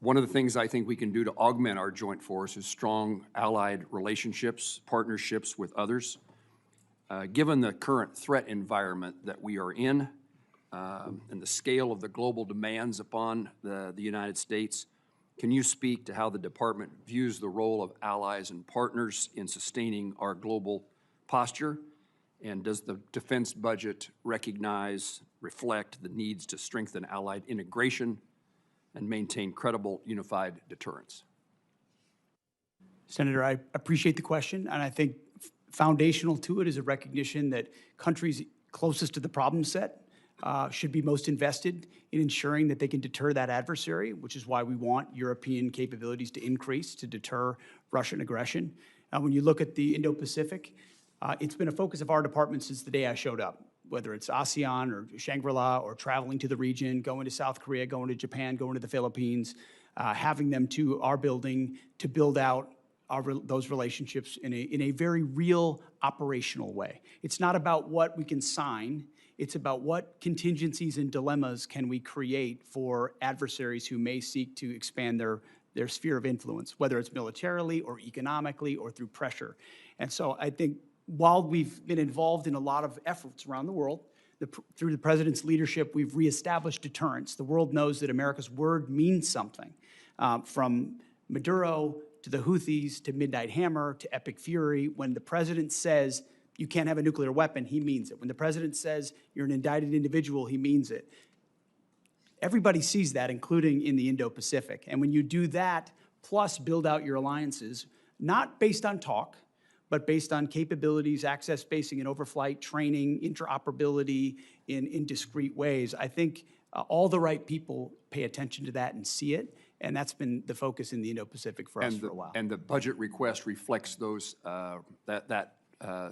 One of the things I think we can do to augment our joint force is strong allied relationships, partnerships with others. Given the current threat environment that we are in and the scale of the global demands upon the United States, can you speak to how the department views the role of allies and partners in sustaining our global posture? And does the defense budget recognize reflect the needs to strengthen Allied integration and maintain credible unified deterrence? Senator, I appreciate the question, and I think foundational to it is a recognition that countries closest to the problem set should be most invested in ensuring that they can deter that adversary, which is why we want European capabilities to increase to deter Russian aggression. When you look at the Indo-Pacific, it's been a focus of our department since the day I showed up, whether it's ASEAN or Shangri-La or traveling to the region, going to South Korea, going to Japan, going to the Philippines, having them to our building to build out those relationships in a very real operational way. It's not about what we can sign. It's about what contingencies and dilemmas can we create for adversaries who may seek to expand their sphere of influence, whether it's militarily or economically or through pressure. And so I think while we've been involved in a lot of efforts around the world, through the president's leadership, we've reestablished deterrence. The world knows that America's word means something, from Maduro to the Houthis to Midnight Hammer to Epic Fury. When the president says you can't have a nuclear weapon, he means it. When the president says you're an indicted individual, he means it. Everybody sees that, including in the Indo-Pacific. And when you do that, plus build out your alliances, not based on talk, but based on capabilities, access, spacing, and overflight, training, interoperability in discrete ways, I think all the right people pay attention to that and see it. And that's been the focus in the Indo-Pacific for us for a while. And the budget request reflects those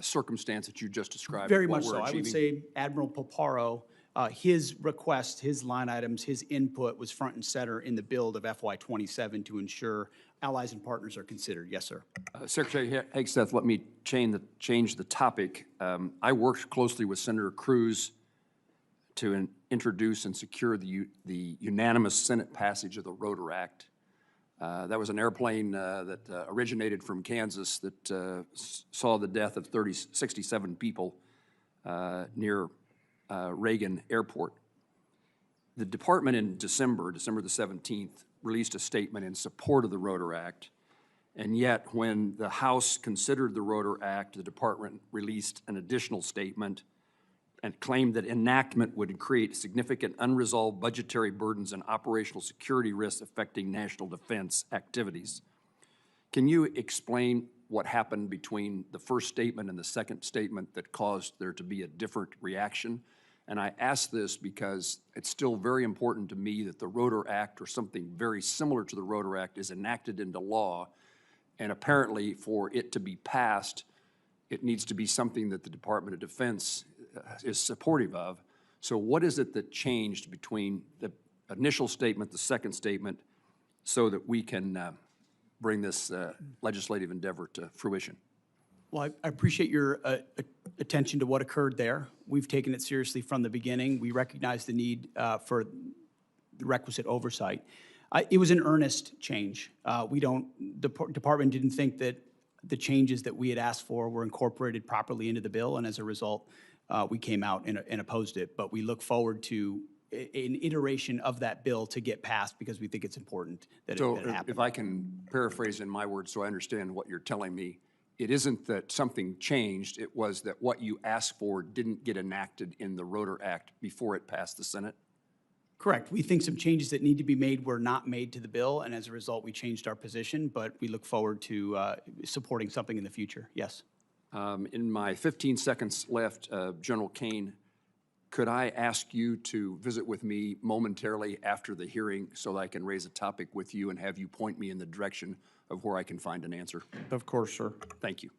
circumstance that you just described. Very what much we're so. I would achieving. say Admiral Poparo, his request, his line items, his input was front and center in the build of FY27 to ensure allies and partners are considered. Yes, sir. Secretary Hegseth, let me change the topic. I worked closely with Senator Cruz to introduce and secure the unanimous Senate passage of the Rotor Act. That was an airplane that originated from Kansas that saw the death of 67 people near Reagan Airport. The department in December the 17th, released a statement in support of the Rotor Act, and yet when the House considered the Rotor Act, the department released an additional statement and claimed that enactment would create significant unresolved budgetary burdens and operational security risks affecting national defense activities. Can you explain what happened between the first statement and the second statement that caused there to be a different reaction? And I ask this because it's still very important to me that the Rotor Act or something very similar to the Rotor Act is enacted into law, and apparently for it to be passed, it needs to be something that the Department of Defense is supportive of. So what is it that changed between the initial statement, the second statement, so that we can bring this legislative endeavor to fruition? Well, I appreciate your attention to what occurred there. We've taken it seriously from the beginning. We recognize the need for the requisite oversight. It was an earnest change. The department didn't think that the changes that we had asked for were incorporated properly into the bill, and as a result, we came out and opposed it. But we look forward to an iteration of that bill to get passed because we think it's important that it happen. If I can paraphrase in my words so I understand what you're telling me, it isn't that something changed, it was that what you asked for didn't get enacted in the Rotor Act before it passed the Senate? Correct. We think some changes that need to be made were not made to the bill, and as a result, we changed our position, but we look forward to supporting something in the future. Yes. In my 15 seconds left, General Caine, could I ask you to visit with me momentarily after the hearing so that I can raise a topic with you and have you point me in the direction of where I can find an answer? Of course, sir. Thank you.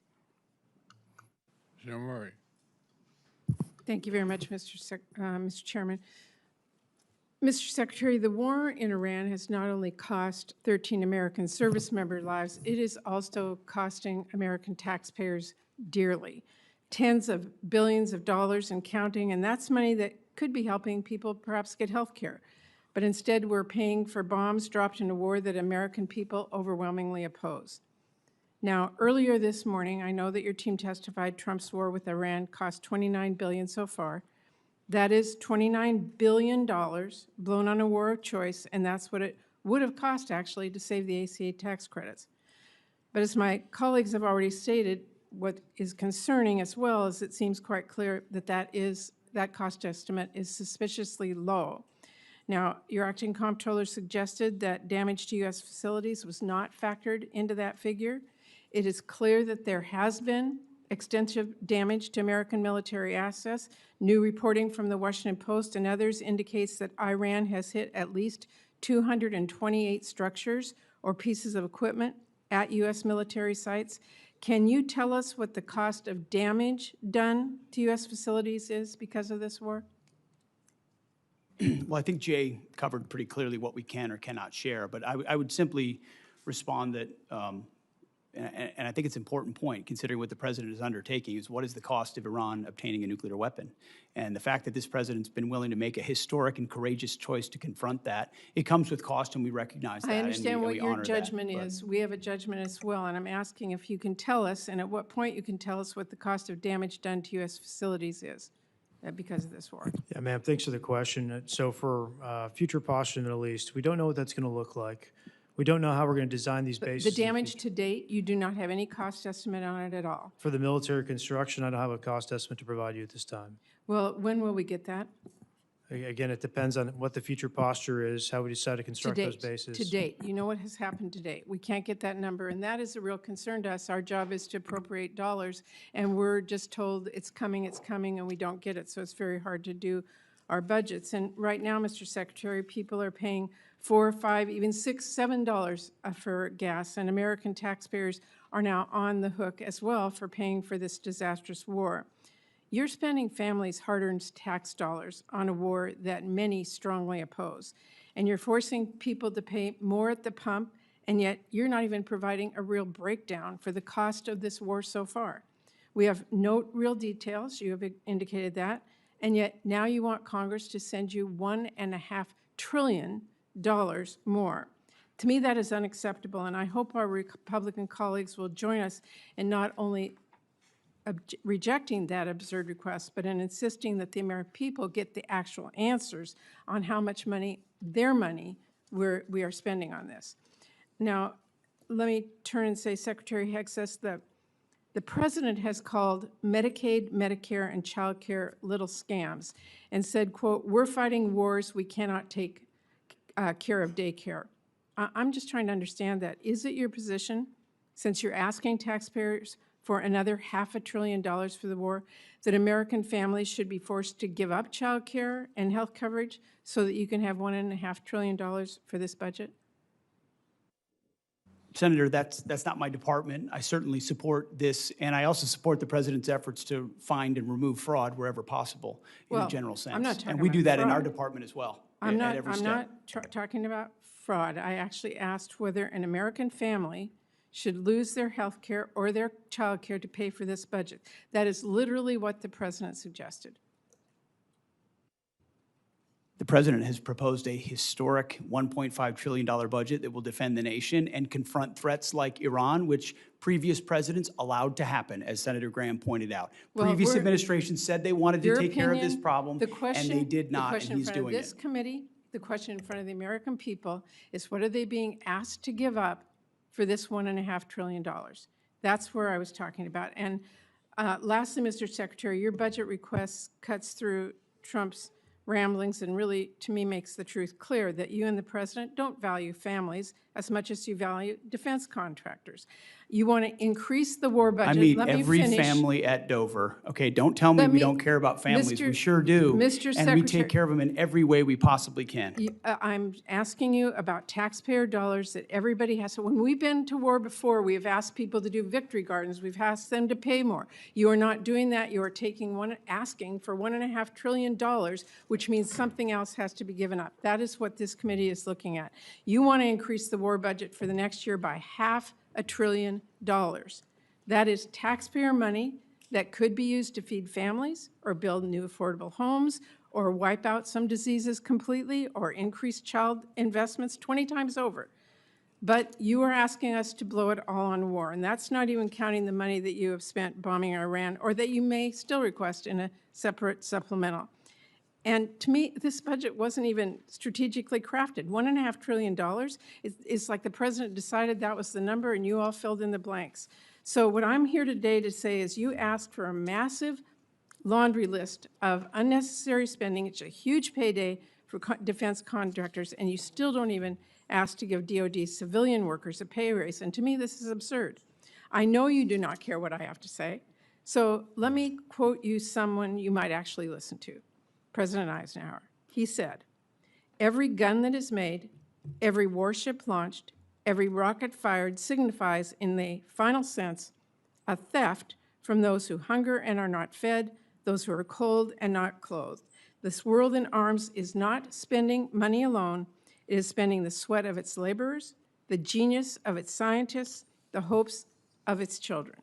Jean Murray. Thank you very much, Mr. Chairman. Mr. Secretary, the war in Iran has not only cost 13 American service member lives, it is also costing American taxpayers dearly. Tens of billions of dollars and counting, and that's money that could be helping people perhaps get health care. But instead, we're paying for bombs dropped in a war that American people overwhelmingly oppose. Now, earlier this morning, I know that your team testified Trump's war with Iran cost $29 billion so far. That is $29 billion blown on a war of choice, and that's what it would have cost, actually, to save the ACA tax credits. But as my colleagues have already stated, what is concerning as well is it seems quite clear that that is that cost estimate is suspiciously low. Now, your acting comptroller suggested that damage to U.S. facilities was not factored into that figure. It is clear that there has been extensive damage to American military assets. New reporting from the Washington Post and others indicates that Iran has hit at least 228 structures or pieces of equipment at U.S. military sites. Can you tell us what the cost of damage done to U.S. facilities is because of this war? Well, I think Jay covered pretty clearly what we can or cannot share, but I would simply respond that, and I think it's an important point, considering what the president is undertaking, is what is the cost of Iran obtaining a nuclear weapon? And the fact that this president's been willing to make a historic and courageous choice to confront that, it comes with cost, and we recognize that. I understand what your honor that, judgment but- is. We have a judgment as well, and I'm asking if you can tell us, and at what point you can tell us what the cost of damage done to U.S. facilities is because of this war. Yeah, ma'am, thanks for the question. So for future posture in the Middle East, we don't know what that's going to look like. We don't know how we're going to design these But bases. the in the damage future. to date, you do not have any cost estimate on it at all. For the military construction, I don't have a cost estimate to provide you at this time. Well, when will we get that? Again, it depends on what the future posture is, how we decide to To construct those date, bases. to date. You know what has happened to date. We can't get that number, and that is a real concern to us. Our job is to appropriate dollars, and we're just told it's coming, and we don't get it, so it's very hard to do our budgets. And right now, Mr. Secretary, people are paying $4, $5, even $6, $7 for gas, and American taxpayers are now on the hook as well for paying for this disastrous war. You're spending families' hard-earned tax dollars on a war that many strongly oppose, and you're forcing people to pay more at the pump, and yet you're not even providing a real breakdown for the cost of this war so far. We have no real details, you have indicated that, and yet now you want Congress to send you $1.5 trillion more. To me, that is unacceptable, and I hope our Republican colleagues will join us in not only rejecting that absurd request, but in insisting that the American people get the actual answers on how much money, their money, we are spending on this. Now, let me turn and say, Secretary Hegseth, the president has called Medicaid, Medicare, and child care little scams and said, quote, we're fighting wars, we cannot take care of daycare. I'm just trying to understand that. Is it your position, since you're asking taxpayers for another $500 billion for the war, that American families should be forced to give up child care and health coverage so that you can have $1.5 trillion for this budget? Senator, that's not my department. I certainly support this, and I also support the president's efforts to find and remove fraud wherever possible in a general sense. I'm not talking and we about do that in our fraud. department as well. I'm at every step. not talking about fraud. I actually asked whether an American family should lose their health care or their child care to pay for this budget. That is literally what the president suggested. The president has proposed a historic $1.5 trillion budget that will defend the nation and confront threats like Iran, which previous presidents allowed to happen, as Senator Graham pointed out. Well, Previous administrations said they wanted to Your take care of this opinion, problem, the question, and they did not, the question and he's in front doing of this it. committee, the question in front of the American people is, what are they being asked to give up for this $1.5 trillion? That's where I was talking about. And lastly, Mr. Secretary, your budget request cuts through Trump's ramblings and really, to me, makes the truth clear that you and the president don't value families as much as you value defense contractors. You want to increase the war budget. I meet Let me every finish. family at Dover. Okay, don't tell me Let we me- don't care about families. Mr. We sure do. Mr. And we Secretary- take care of them in every way we possibly can. I'm asking you about taxpayer dollars that everybody has. So when we've been to war before, we have asked people to do victory gardens. We've asked them to pay more. You are not doing that. You are asking for $1.5 trillion, which means something else has to be given up. That is what this committee is looking at. You want to increase the war budget for the next year by $500 billion. That is taxpayer money that could be used to feed families or build new affordable homes or wipe out some diseases completely or increase child investments 20 times over. But you are asking us to blow it all on war, and that's not even counting the money that you have spent bombing Iran or that you may still request in a separate supplemental. And to me, this budget wasn't even strategically crafted. $1.5 trillion is like the president decided that was the number and you all filled in the blanks. So what I'm here today to say is you asked for a massive laundry list of unnecessary spending. It's a huge payday for defense contractors, and you still don't even ask to give DoD civilian workers a pay raise. And to me, this is absurd. I know you do not care what I have to say, so let me quote you someone you might actually listen to, President Eisenhower. He said, "Every gun that is made, every warship launched, every rocket fired signifies in the final sense a theft from those who hunger and are not fed, those who are cold and not clothed. This world in arms is not spending money alone. It is spending the sweat of its laborers, the genius of its scientists, the hopes of its children."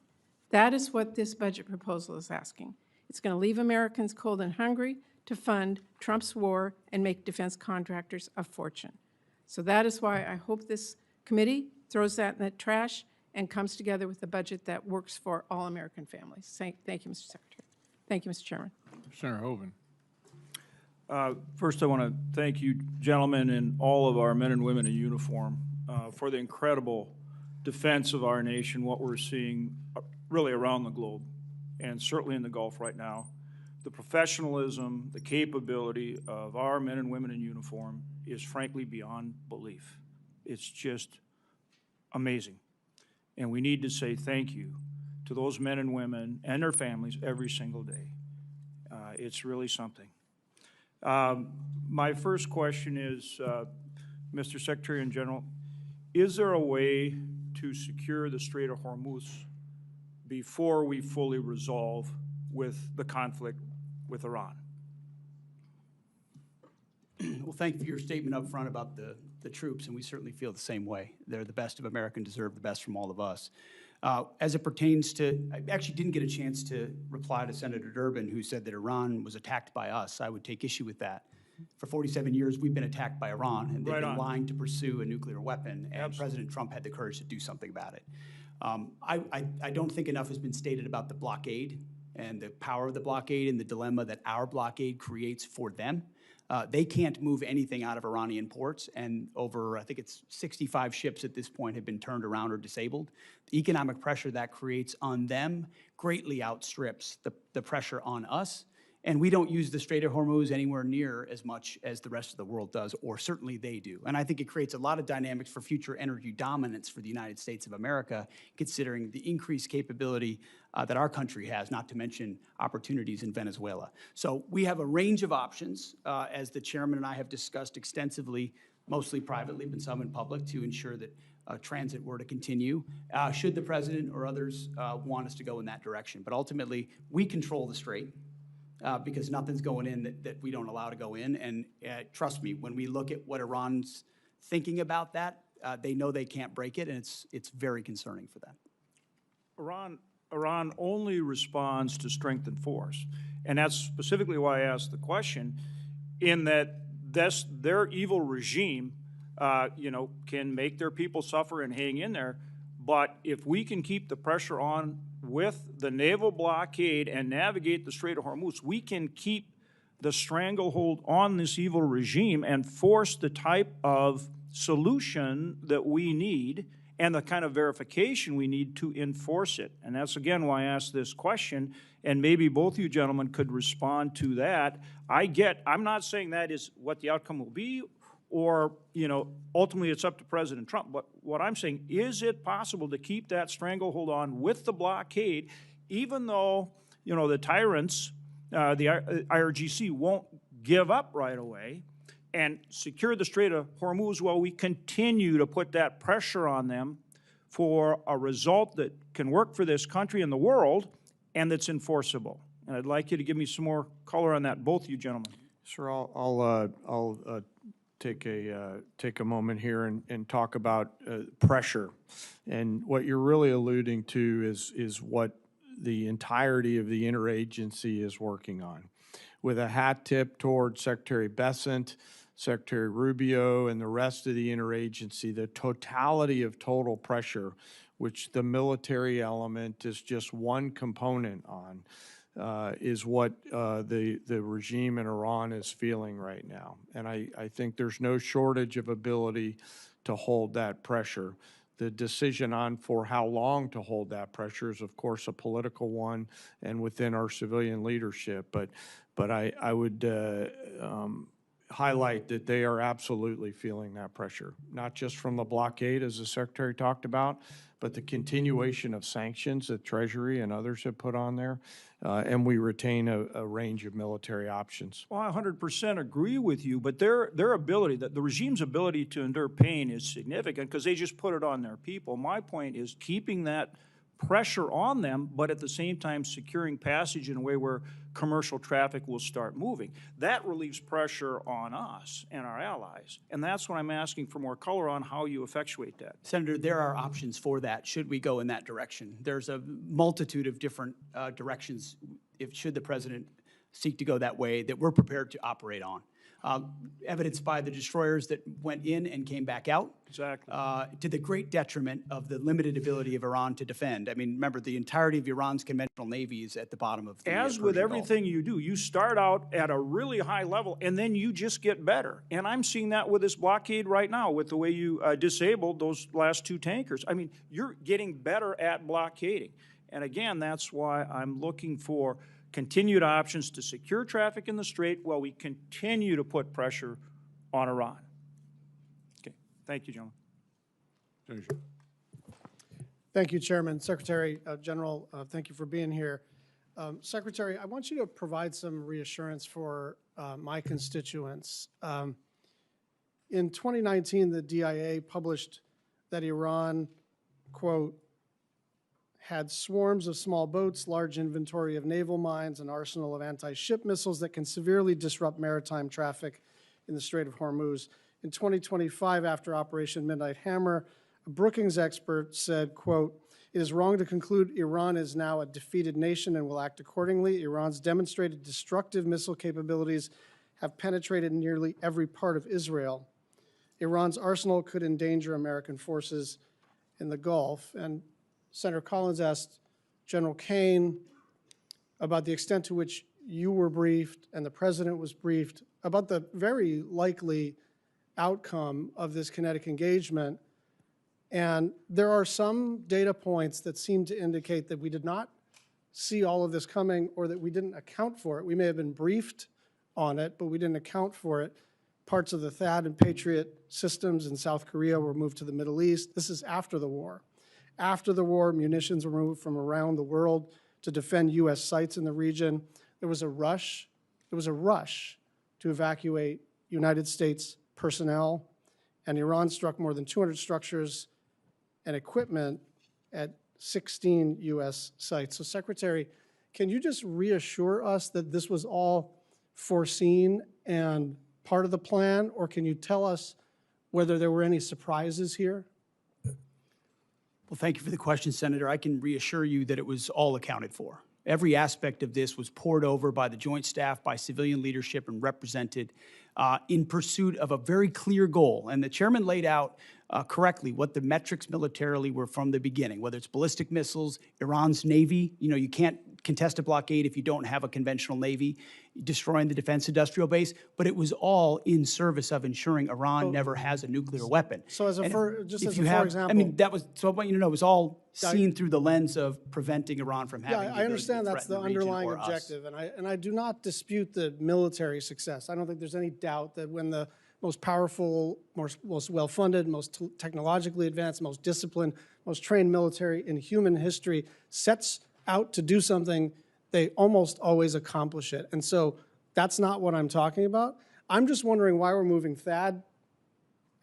That is what this budget proposal is asking. It's going to leave Americans cold and hungry to fund Trump's war and make defense contractors a fortune. So that is why I hope this committee throws that in the trash and comes together with a budget that works for all American families. Thank you, Mr. Secretary. Thank you, Mr. Chairman. Senator Hoven. First, I want to thank you, gentlemen, and all of our men and women in uniform for the incredible defense of our nation, what we're seeing really around the globe, and certainly in the Gulf right now. The professionalism, the capability of our men and women in uniform is frankly beyond belief. It's just amazing. And we need to say thank you to those men and women and their families every single day. It's really something. My first question is, Mr. Secretary and General, is there a way to secure the Strait of Hormuz before we fully resolve with the conflict with Iran? Well, thank you for your statement up front about the troops, and we certainly feel the same way. They're the best of America and deserve the best from all of us. As it pertains to, I actually didn't get a chance to reply to Senator Durbin, who said that Iran was attacked by us. I would take issue with that. For 47 years, we've been attacked by Iran, and they've been lying to pursue a nuclear weapon, and President Trump had the courage to do something about it. I don't think enough has been stated about the blockade and the power of the blockade and the dilemma that our blockade creates for them. They can't move anything out of Iranian ports, and over, I think it's 65 ships at this point have been turned around or disabled. The economic pressure that creates on them greatly outstrips the pressure on us, and we don't use the Strait of Hormuz anywhere near as much as the rest of the world does, or certainly they do. And I think it creates a lot of dynamics for future energy dominance for the United States of America, considering the increased capability that our country has, not to mention opportunities in Venezuela. So we have a range of options, as the chairman and I have discussed extensively, mostly privately, but some in public, to ensure that transit were to continue, should the president or others want us to go in that direction. But ultimately, we control the strait. Because nothing's going in that we don't allow to go in. And trust me, when we look at what Iran's thinking about that, they know they can't break it, and it's very concerning for them. Iran only responds to strength and force. And that's specifically why I asked the question, in that their evil regime can make their people suffer and hang in there. But if we can keep the pressure on with the naval blockade and navigate the Strait of Hormuz, we can keep the stranglehold on this evil regime and force the type of solution that we need and the kind of verification we need to enforce it. And that's, again, why I asked this question, and maybe both you gentlemen could respond to that. I'm not saying that is what the outcome will be, or, ultimately it's up to President Trump. But what I'm saying, is it possible to keep that stranglehold on with the blockade, even though, the tyrants, the IRGC, won't give up right away, and secure the Strait of Hormuz while we continue to put that pressure on them for a result that can work for this country and the world, and that's enforceable? And I'd like you to give me some more color on that, both you gentlemen. Sir, I'll take a moment here and talk about pressure. And what you're really alluding to is what the entirety of the interagency is working on. With a hat tip toward Secretary Bessent, Secretary Rubio, and the rest of the interagency, the totality of total pressure, which the military element is just one component on, is what the regime in Iran is feeling right now. And I think there's no shortage of ability to hold that pressure. The decision on for how long to hold that pressure is, of course, a political one and within our civilian leadership. But I would highlight that they are absolutely feeling that pressure, not just from the blockade, as the Secretary talked about, but the continuation of sanctions that Treasury and others have put on there, and we retain a range of military options. Well, I 100% agree with you, but their ability, the regime's ability to endure pain is significant because they just put it on their people. My point is keeping that pressure on them, but at the same time securing passage in a way where commercial traffic will start moving. That relieves pressure on us and our allies, and that's what I'm asking for more color on how you effectuate that. Senator, there are options for that, should we go in that direction. There's a multitude of different directions, should the president seek to go that way, that we're prepared to operate on. Evidenced by the destroyers that went in and came back out. Exactly. To the great detriment of the limited ability of Iran to defend. I mean, remember, the entirety of Iran's conventional navy is at the bottom of the As with Persian Gulf. everything you do, you start out at a really high level and then you just get better. And I'm seeing that with this blockade right now with the way you disabled those last 2 tankers. I mean, you're getting better at blockading. And again, that's why I'm looking for continued options to secure traffic in the Strait while we continue to put pressure on Iran. Okay, thank you, gentlemen. Thank you, Chairman. Secretary General, thank you for being here. Secretary, I want you to provide some reassurance for my constituents. In 2019, the DIA published that Iran, quote, had swarms of small boats, large inventory of naval mines, an arsenal of anti-ship missiles that can severely disrupt maritime traffic in the Strait of Hormuz. In 2025, after Operation Midnight Hammer, a Brookings expert said, quote, "It is wrong to conclude Iran is now a defeated nation and will act accordingly. Iran's demonstrated destructive missile capabilities have penetrated nearly every part of Israel. Iran's arsenal could endanger American forces in the Gulf." And Senator Collins asked General Caine about the extent to which you were briefed and the president was briefed about the very likely outcome of this kinetic engagement. And there are some data points that seem to indicate that we did not see all of this coming or that we didn't account for it. We may have been briefed on it, but we didn't account for it. Parts of the THAAD and Patriot systems in South Korea were moved to the Middle East. This is after the war. After the war, munitions were moved from around the world to defend U.S. sites in the region. There was a rush. There was a rush to evacuate United States personnel, and Iran struck more than 200 structures and equipment at 16 U.S. sites. So, Secretary, can you just reassure us that this was all foreseen and part of the plan, or can you tell us whether there were any surprises here? Well, thank you for the question, Senator. I can reassure you that it was all accounted for. Every aspect of this was poured over by the Joint Staff, by civilian leadership, and represented in pursuit of a very clear goal. And the chairman laid out correctly what the metrics militarily were from the beginning, whether it's ballistic missiles, Iran's Navy. You know, you can't contest a blockade if you don't have a conventional Navy, destroying the defense industrial base, but it was all in service of ensuring Iran never has a nuclear weapon. So as a for example. I mean, that was, so I want you to know, it was all seen through the lens of preventing Iran from having the I ability understand to that's the threaten region underlying or us. objective, and I do not dispute the military success. I don't think there's any doubt that when the most powerful, most well-funded, most technologically advanced, most disciplined, most trained military in human history sets out to do something, they almost always accomplish it. And so that's not what I'm talking about. I'm just wondering why we're moving THAAD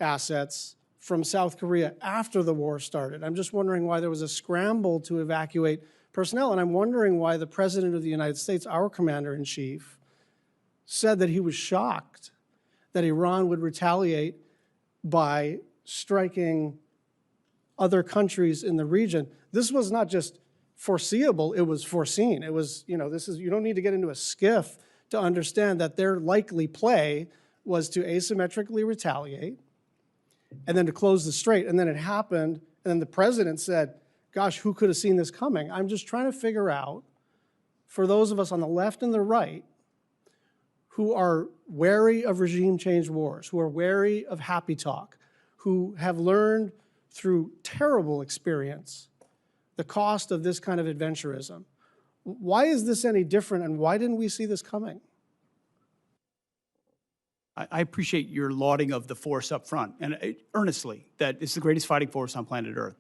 assets from South Korea after the war started. I'm just wondering why there was a scramble to evacuate personnel. And I'm wondering why the President of the United States, our Commander-in-Chief, said that he was shocked that Iran would retaliate by striking other countries in the region. This was not just foreseeable, it was foreseen. It was, you know, you don't need to get into a skiff to understand that their likely play was to asymmetrically retaliate and then to close the strait. And then it happened, and then the president said, gosh, who could have seen this coming? I'm just trying to figure out, for those of us on the left and the right who are wary of regime change wars, who are wary of happy talk, who have learned through terrible experience the cost of this kind of adventurism. Why is this any different, and why didn't we see this coming? I appreciate your lauding of the force up front, and earnestly, that it's the greatest fighting force on planet Earth.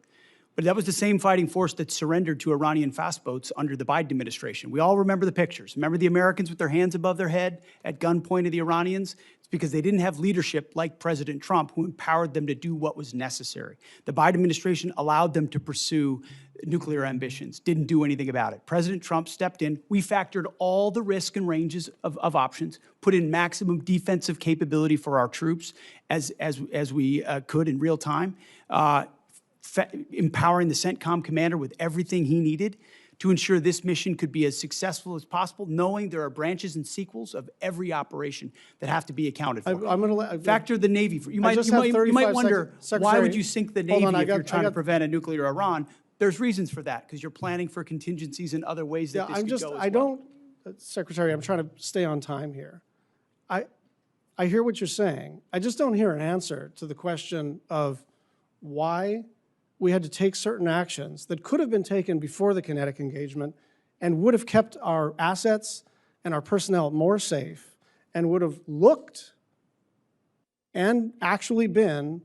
But that was the same fighting force that surrendered to Iranian fast boats under the Biden administration. We all remember the pictures. Remember the Americans with their hands above their head at gunpoint of the Iranians? It's because they didn't have leadership like President Trump, who empowered them to do what was necessary. The Biden administration allowed them to pursue nuclear ambitions, didn't do anything about it. President Trump stepped in. We factored all the risk and ranges of options, put in maximum defensive capability for our troops as we could in real time, empowering the CENTCOM commander with everything he needed to ensure this mission could be as successful as possible, knowing there are branches and sequels of every operation that have to be accounted for. I'm going to factor the Navy. You might wonder, why would you sink the Navy if you're trying to prevent a nuclear Iran? There's reasons for that, because you're planning for contingencies in other ways that this could go as well. Secretary, I'm trying to stay on time here. I hear what you're saying. I just don't hear an answer to the question of why we had to take certain actions that could have been taken before the kinetic engagement and would have kept our assets and our personnel more safe and would have looked and actually been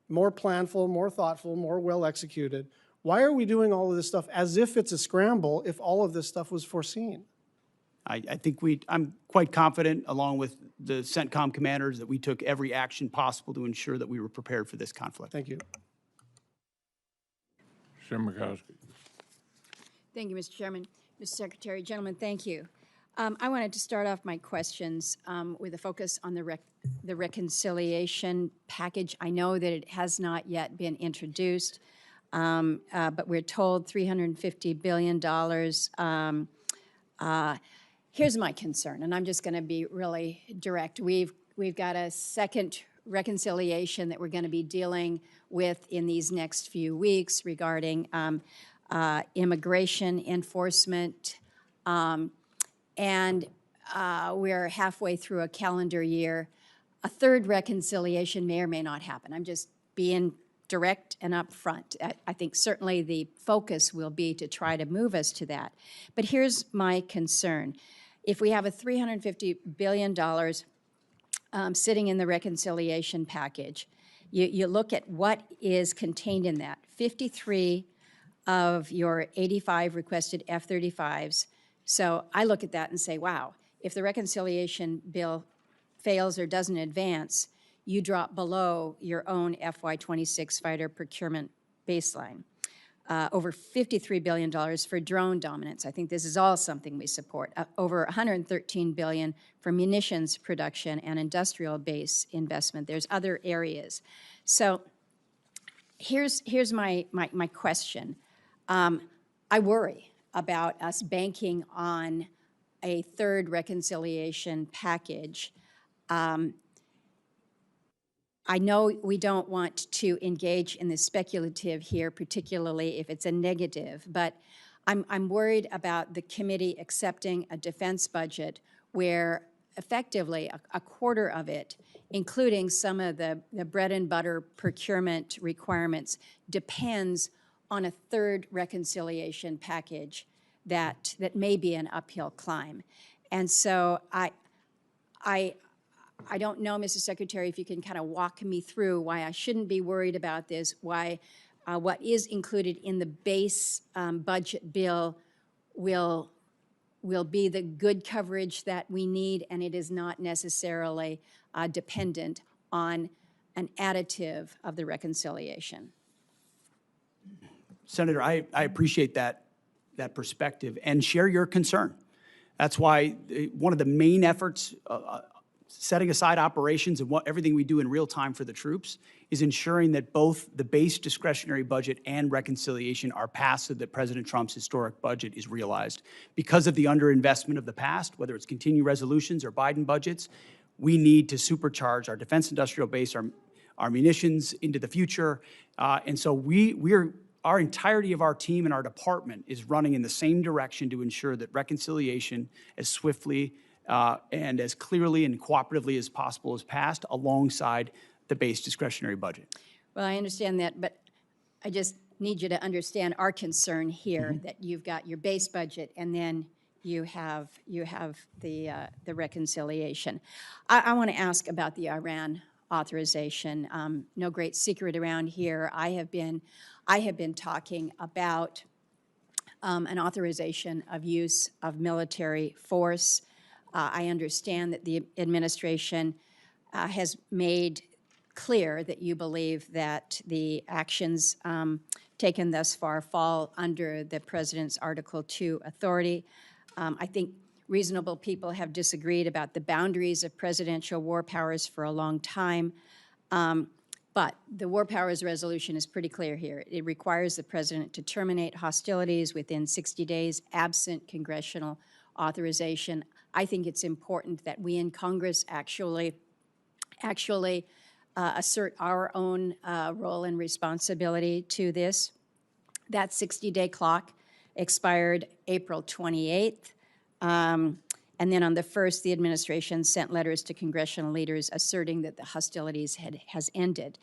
more planful, more thoughtful, more well executed. Why are we doing all of this stuff as if it's a scramble if all of this stuff was foreseen? I think I'm quite confident, along with the CENTCOM commanders, that we took every action possible to ensure that we were prepared for this conflict. Thank you. Senator Murkowski. Thank you, Mr. Chairman. Mr. Secretary, gentlemen, thank you. I wanted to start off my questions with a focus on the reconciliation package. I know that it has not yet been introduced, but we're told $350 billion. Here's my concern, and I'm just going to be really direct. We've got a second reconciliation that we're going to be dealing with in these next few weeks regarding immigration enforcement, and we're halfway through a calendar year. A third reconciliation may or may not happen. I'm just being direct and upfront. I think certainly the focus will be to try to move us to that. But here's my concern. If we have a $350 billion sitting in the reconciliation package, you look at what is contained in that. 53 of your 85 requested F-35s. So I look at that and say, wow, if the reconciliation bill fails or doesn't advance, you drop below your own FY26 fighter procurement baseline. Over $53 billion for drone dominance. I think this is all something we support. Over $113 billion for munitions production and industrial base investment. There's other areas. So here's my question. I worry about us banking on a third reconciliation package. I know we don't want to engage in the speculative here, particularly if it's a negative, but I'm worried about the committee accepting a defense budget where effectively a quarter of it, including some of the bread and butter procurement requirements, depends on a third reconciliation package that may be an uphill climb. And so I don't know, Mr. Secretary, if you can kind of walk me through why I shouldn't be worried about this, why what is included in the base budget bill will be the good coverage that we need, and it is not necessarily dependent on an additive of the reconciliation. Senator, I appreciate that perspective and share your concern. That's why one of the main efforts setting aside operations and everything we do in real time for the troops is ensuring that both the base discretionary budget and reconciliation are passed so that President Trump's historic budget is realized. Because of the underinvestment of the past, whether it's continuing resolutions or Biden budgets, we need to supercharge our defense industrial base, our munitions into the future. And so our entirety of our team and our department is running in the same direction to ensure that reconciliation as swiftly and as clearly and cooperatively as possible is passed alongside the base discretionary budget. Well, I understand that, but I just need you to understand our concern here, that you've got your base budget and then you have the reconciliation. I want to ask about the Iran authorization. No great secret around here. I have been talking about an authorization of use of military force. I understand that the administration has made clear that you believe that the actions taken thus far fall under the President's Article 2 authority. I think reasonable people have disagreed about the boundaries of presidential war powers for a long time. But the War Powers Resolution is pretty clear here. It requires the President to terminate hostilities within 60 days, absent congressional authorization. I think it's important that we in Congress actually assert our own role and responsibility to this. That 60-day clock expired April 28th. And then on the 1st, the administration sent letters to congressional leaders asserting that the hostilities has ended.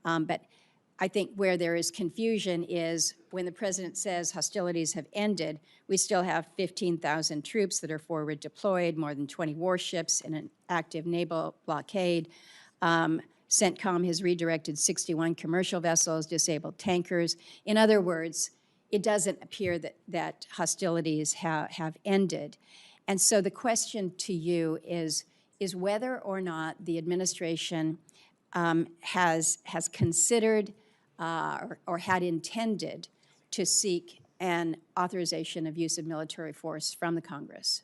But I think where there is confusion is when the President says hostilities have ended, we still have 15,000 troops that are forward deployed, more than 20 warships in an active naval blockade. CENTCOM has redirected 61 commercial vessels, disabled tankers. In other words, it doesn't appear that hostilities have ended. And so the question to you is whether or not the administration has considered or had intended to seek an authorization of use of military force from the Congress.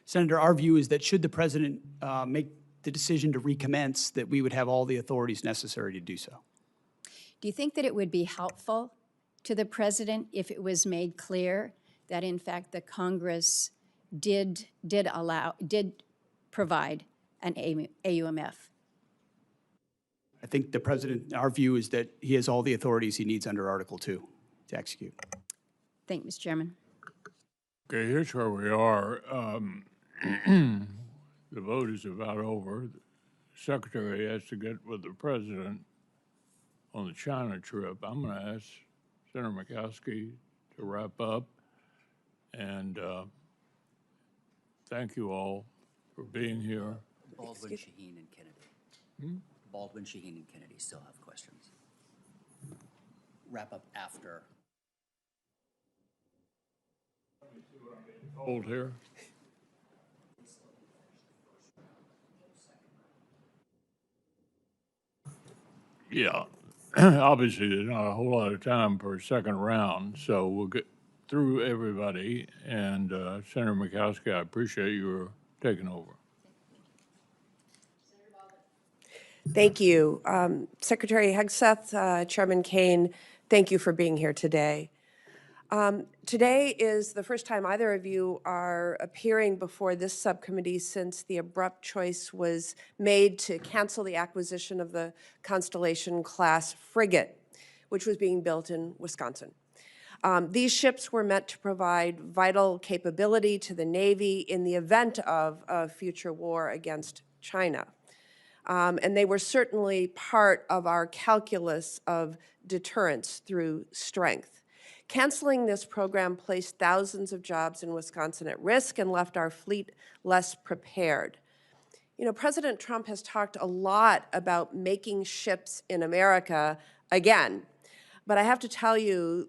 Senator, our view is that should the President make the decision to recommence, that we would have all the authorities necessary to do so. Do you think that it would be helpful to the President if it was made clear that, in fact, the Congress did provide an AUMF? I think the President, our view is that he has all the authorities he needs under Article 2 to execute. Thank you, Mr. Chairman. Okay, here's where we are. The vote is about over. The Secretary has to get with the President on the China trip. I'm going to ask Senator Murkowski to wrap up. And thank you all for being here. Baldwin, Shaheen, and Kennedy. Baldwin, Shaheen, and Kennedy still have questions. Wrap up after. Hold here. Yeah, obviously there's not a whole lot of time for a second round, so we'll get through everybody. And Senator Murkowski, I appreciate your taking over. Thank you. Secretary Hegseth, Chairman Caine, thank you for being here today. Today is the first time either of you are appearing before this subcommittee since the abrupt choice was made to cancel the acquisition of the Constellation-class frigate, which was being built in Wisconsin. These ships were meant to provide vital capability to the Navy in the event of a future war against China. And they were certainly part of our calculus of deterrence through strength. Canceling this program placed thousands of jobs in Wisconsin at risk and left our fleet less prepared. You know, President Trump has talked a lot about making ships in America again. But I have to tell you,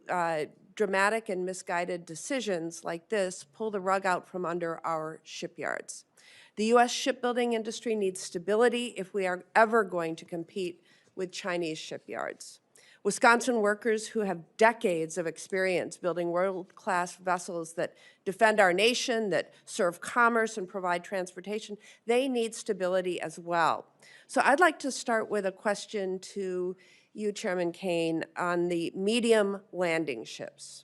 dramatic and misguided decisions like this pull the rug out from under our shipyards. The U.S. shipbuilding industry needs stability if we are ever going to compete with Chinese shipyards. Wisconsin workers who have decades of experience building world-class vessels that defend our nation, that serve commerce and provide transportation, they need stability as well. So I'd like to start with a question to you, Chairman Caine, on the medium landing ships.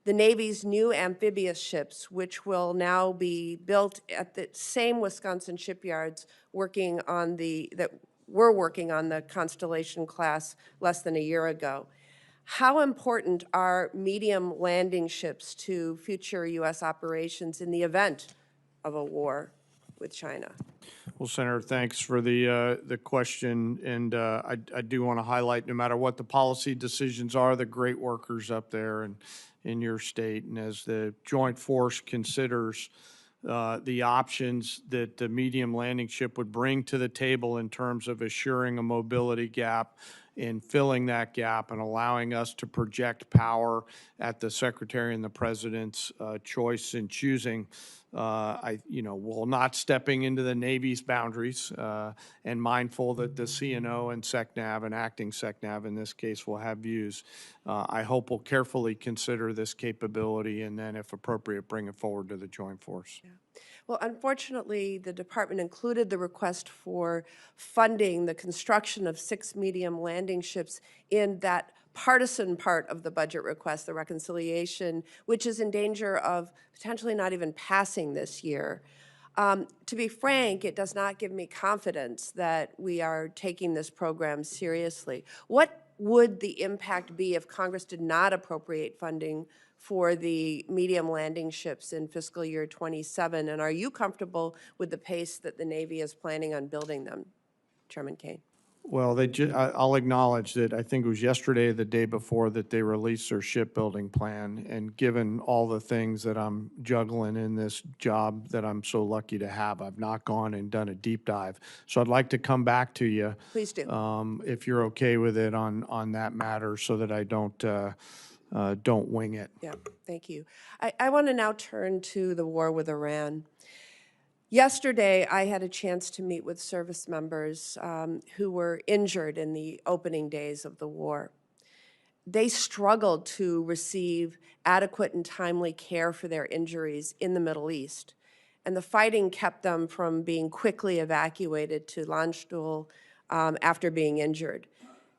The Navy's new amphibious ships, which will now be built at the same Wisconsin shipyards that were working on the Constellation class less than a year ago. How important are medium landing ships to future U.S. operations in the event of a war? with China? Well, Senator, thanks for the question, and I do want to highlight, no matter what the policy decisions are, the great workers up there and in your state, and as the Joint Force considers the options that the medium landing ship would bring to the table in terms of assuring a mobility gap, in filling that gap and allowing us to project power at the Secretary and the President's choice in choosing. While not stepping into the Navy's boundaries and mindful that the CNO and SECNAV and acting SECNAV in this case will have views, I hope we'll carefully consider this capability and then, if appropriate, bring it forward to the Joint Force. Yeah. Well, unfortunately, the department included the request for funding the construction of 6 medium landing ships in that partisan part of the budget request, the reconciliation, which is in danger of potentially not even passing this year. To be frank, it does not give me confidence that we are taking this program seriously. What would the impact be if Congress did not appropriate funding for the medium landing ships in fiscal year 27? And are you comfortable with the pace that the Navy is planning on building them, Chairman Caine? Well, I'll acknowledge that I think it was yesterday or the day before that they released their shipbuilding plan. And given all the things that I'm juggling in this job that I'm so lucky to have, I've not gone and done a deep dive. So I'd like to come back to you. Please do. If you're okay with it on that matter, so that I don't wing it. Yeah, thank you. I want to now turn to the war with Iran. Yesterday, I had a chance to meet with service members who were injured in the opening days of the war. They struggled to receive adequate and timely care for their injuries in the Middle East, and the fighting kept them from being quickly evacuated to Landstuhl after being injured.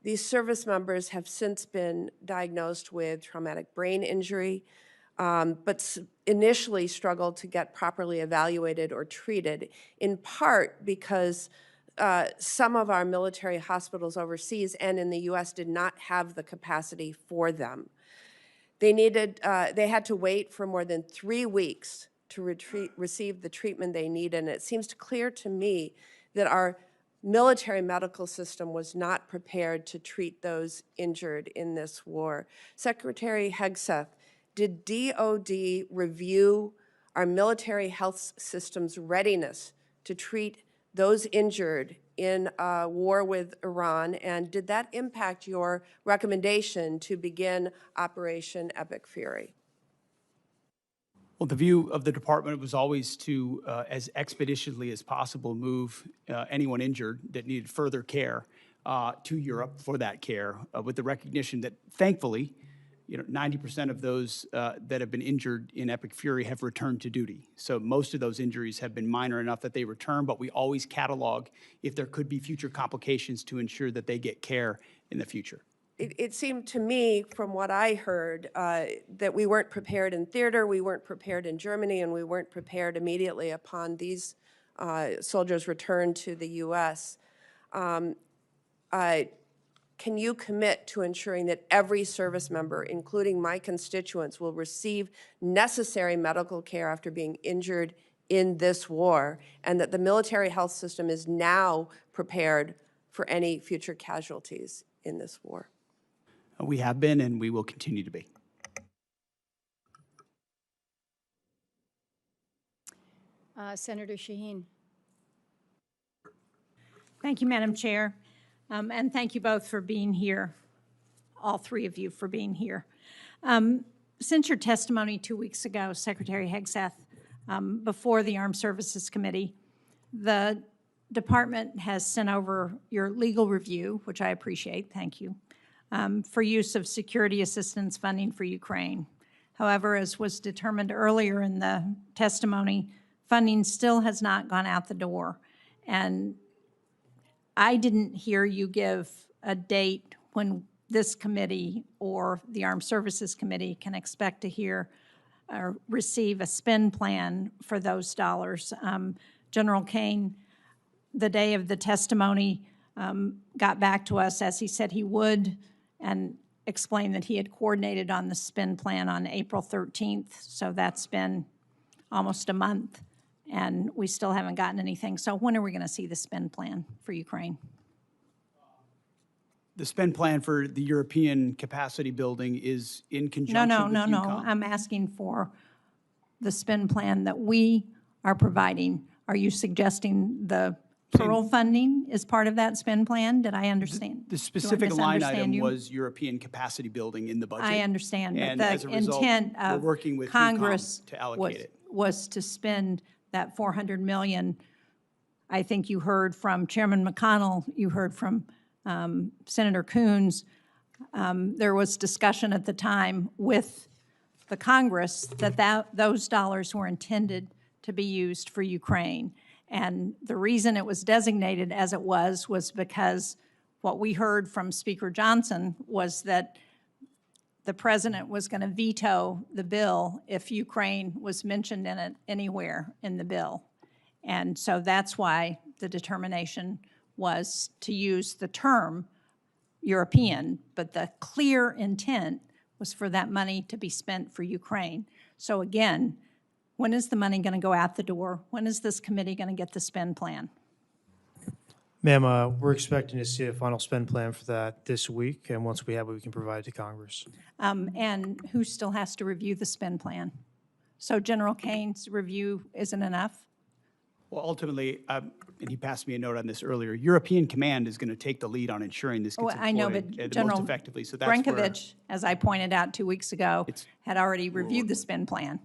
These service members have since been diagnosed with traumatic brain injury, but initially struggled to get properly evaluated or treated, in part because some of our military hospitals overseas and in the U.S. did not have the capacity for them. They had to wait for more than 3 weeks to receive the treatment they needed, and it seems clear to me that our military medical system was not prepared to treat those injured in this war. Secretary Hegseth, did DOD review our military health system's readiness to treat those injured in war with Iran, and did that impact your recommendation to begin Operation Epic Fury? Well, the view of the department was always to, as expeditiously as possible, move anyone injured that needed further care to Europe for that care, with the recognition that, thankfully, 90% of those that have been injured in Epic Fury have returned to duty. So most of those injuries have been minor enough that they return, but we always catalog if there could be future complications to ensure that they get care in the future. It seemed to me, from what I heard, that we weren't prepared in theater, we weren't prepared in Germany, and we weren't prepared immediately upon these soldiers' return to the U.S. Can you commit to ensuring that every service member, including my constituents, will receive necessary medical care after being injured in this war, and that the military health system is now prepared for any future casualties in this war? We have been, and we will continue to be. Senator Shaheen. Thank you, Madam Chair. And thank you both for being here, all three of you for being here. Since your testimony 2 weeks ago, Secretary Hegseth, before the Armed Services Committee, the department has sent over your legal review, which I appreciate, thank you, for use of security assistance funding for Ukraine. However, as was determined earlier in the testimony, funding still has not gone out the door. And I didn't hear you give a date when this committee or the Armed Services Committee can expect to hear or receive a spend plan for those dollars. General Caine, the day of the testimony, got back to us as he said he would and explained that he had coordinated on the spend plan on April 13th, so that's been almost a month. and we still haven't gotten anything. So when are we going to see the spend plan for Ukraine? The spend plan for the European capacity building is in conjunction No, with no, no, no. UCOM. I'm asking for the spend plan that we are providing. Are you suggesting the Pearl funding is part of that spend plan? Did I understand? The specific line item you? was European capacity building in the budget. I understand, And but as the a result, intent we're of working with Congress UCOM to allocate it. was to spend that 400 million. I think you heard from Chairman McConnell, you heard from Senator Coons. There was discussion at the time with the Congress that those dollars were intended to be used for Ukraine. And the reason it was designated as it was because what we heard from Speaker Johnson was that the president was going to veto the bill if Ukraine was mentioned in it anywhere in the bill. And so that's why the determination was to use the term European, but the clear intent was for that money to be spent for Ukraine. So again, when is the money going to go out the door? When is this committee going to get the spend plan? Ma'am, we're expecting to see a final spend plan for that this week, and once we have it, we can provide it to Congress. And who still has to review the spend plan? So General Caine's review isn't enough? Well, ultimately, and he passed me a note on this earlier, European Command is going to take the lead on ensuring this gets I know, employed but most General effectively. So that's where Brinkovich, as I pointed out 2 weeks ago, had already reviewed the spend plan.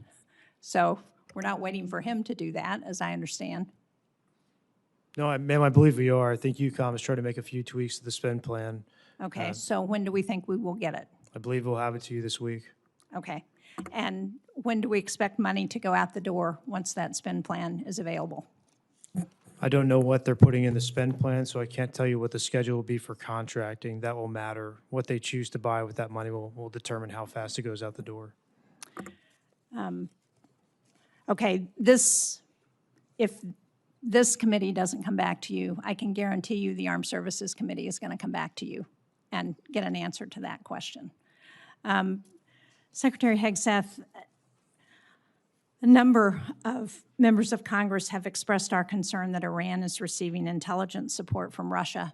So we're not waiting for him to do that, as I understand. No, ma'am, I believe we are. I think UCOM is trying to make a few tweaks to the spend plan. Okay, so when do we think we will get it? I believe we'll have it to you this week. Okay. And when do we expect money to go out the door once that spend plan is available? I don't know what they're putting in the spend plan, so I can't tell you what the schedule will be for contracting. That will matter. What they choose to buy with that money will determine how fast it goes out the door. Okay, if this committee doesn't come back to you, I can guarantee you the Armed Services Committee is going to come back to you and get an answer to that question. Secretary Hegseth, a number of members of Congress have expressed our concern that Iran is receiving intelligence support from Russia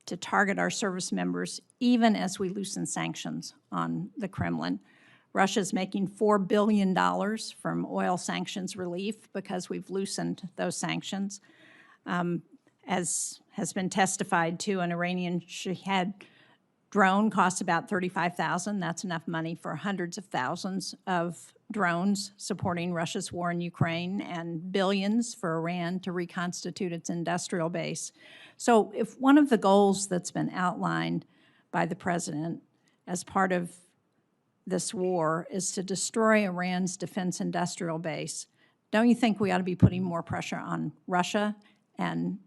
to target our service members, even as we loosen sanctions on the Kremlin. Russia's making $4 billion from oil sanctions relief because we've loosened those sanctions. As has been testified to, an Iranian Shahed drone costs about $35,000. That's enough money for hundreds of thousands of drones supporting Russia's war in Ukraine, and billions for Iran to reconstitute its industrial base. So if one of the goals that's been outlined by the president as part of this war is to destroy Iran's defense industrial base, don't you think we ought to be putting more pressure on Russia and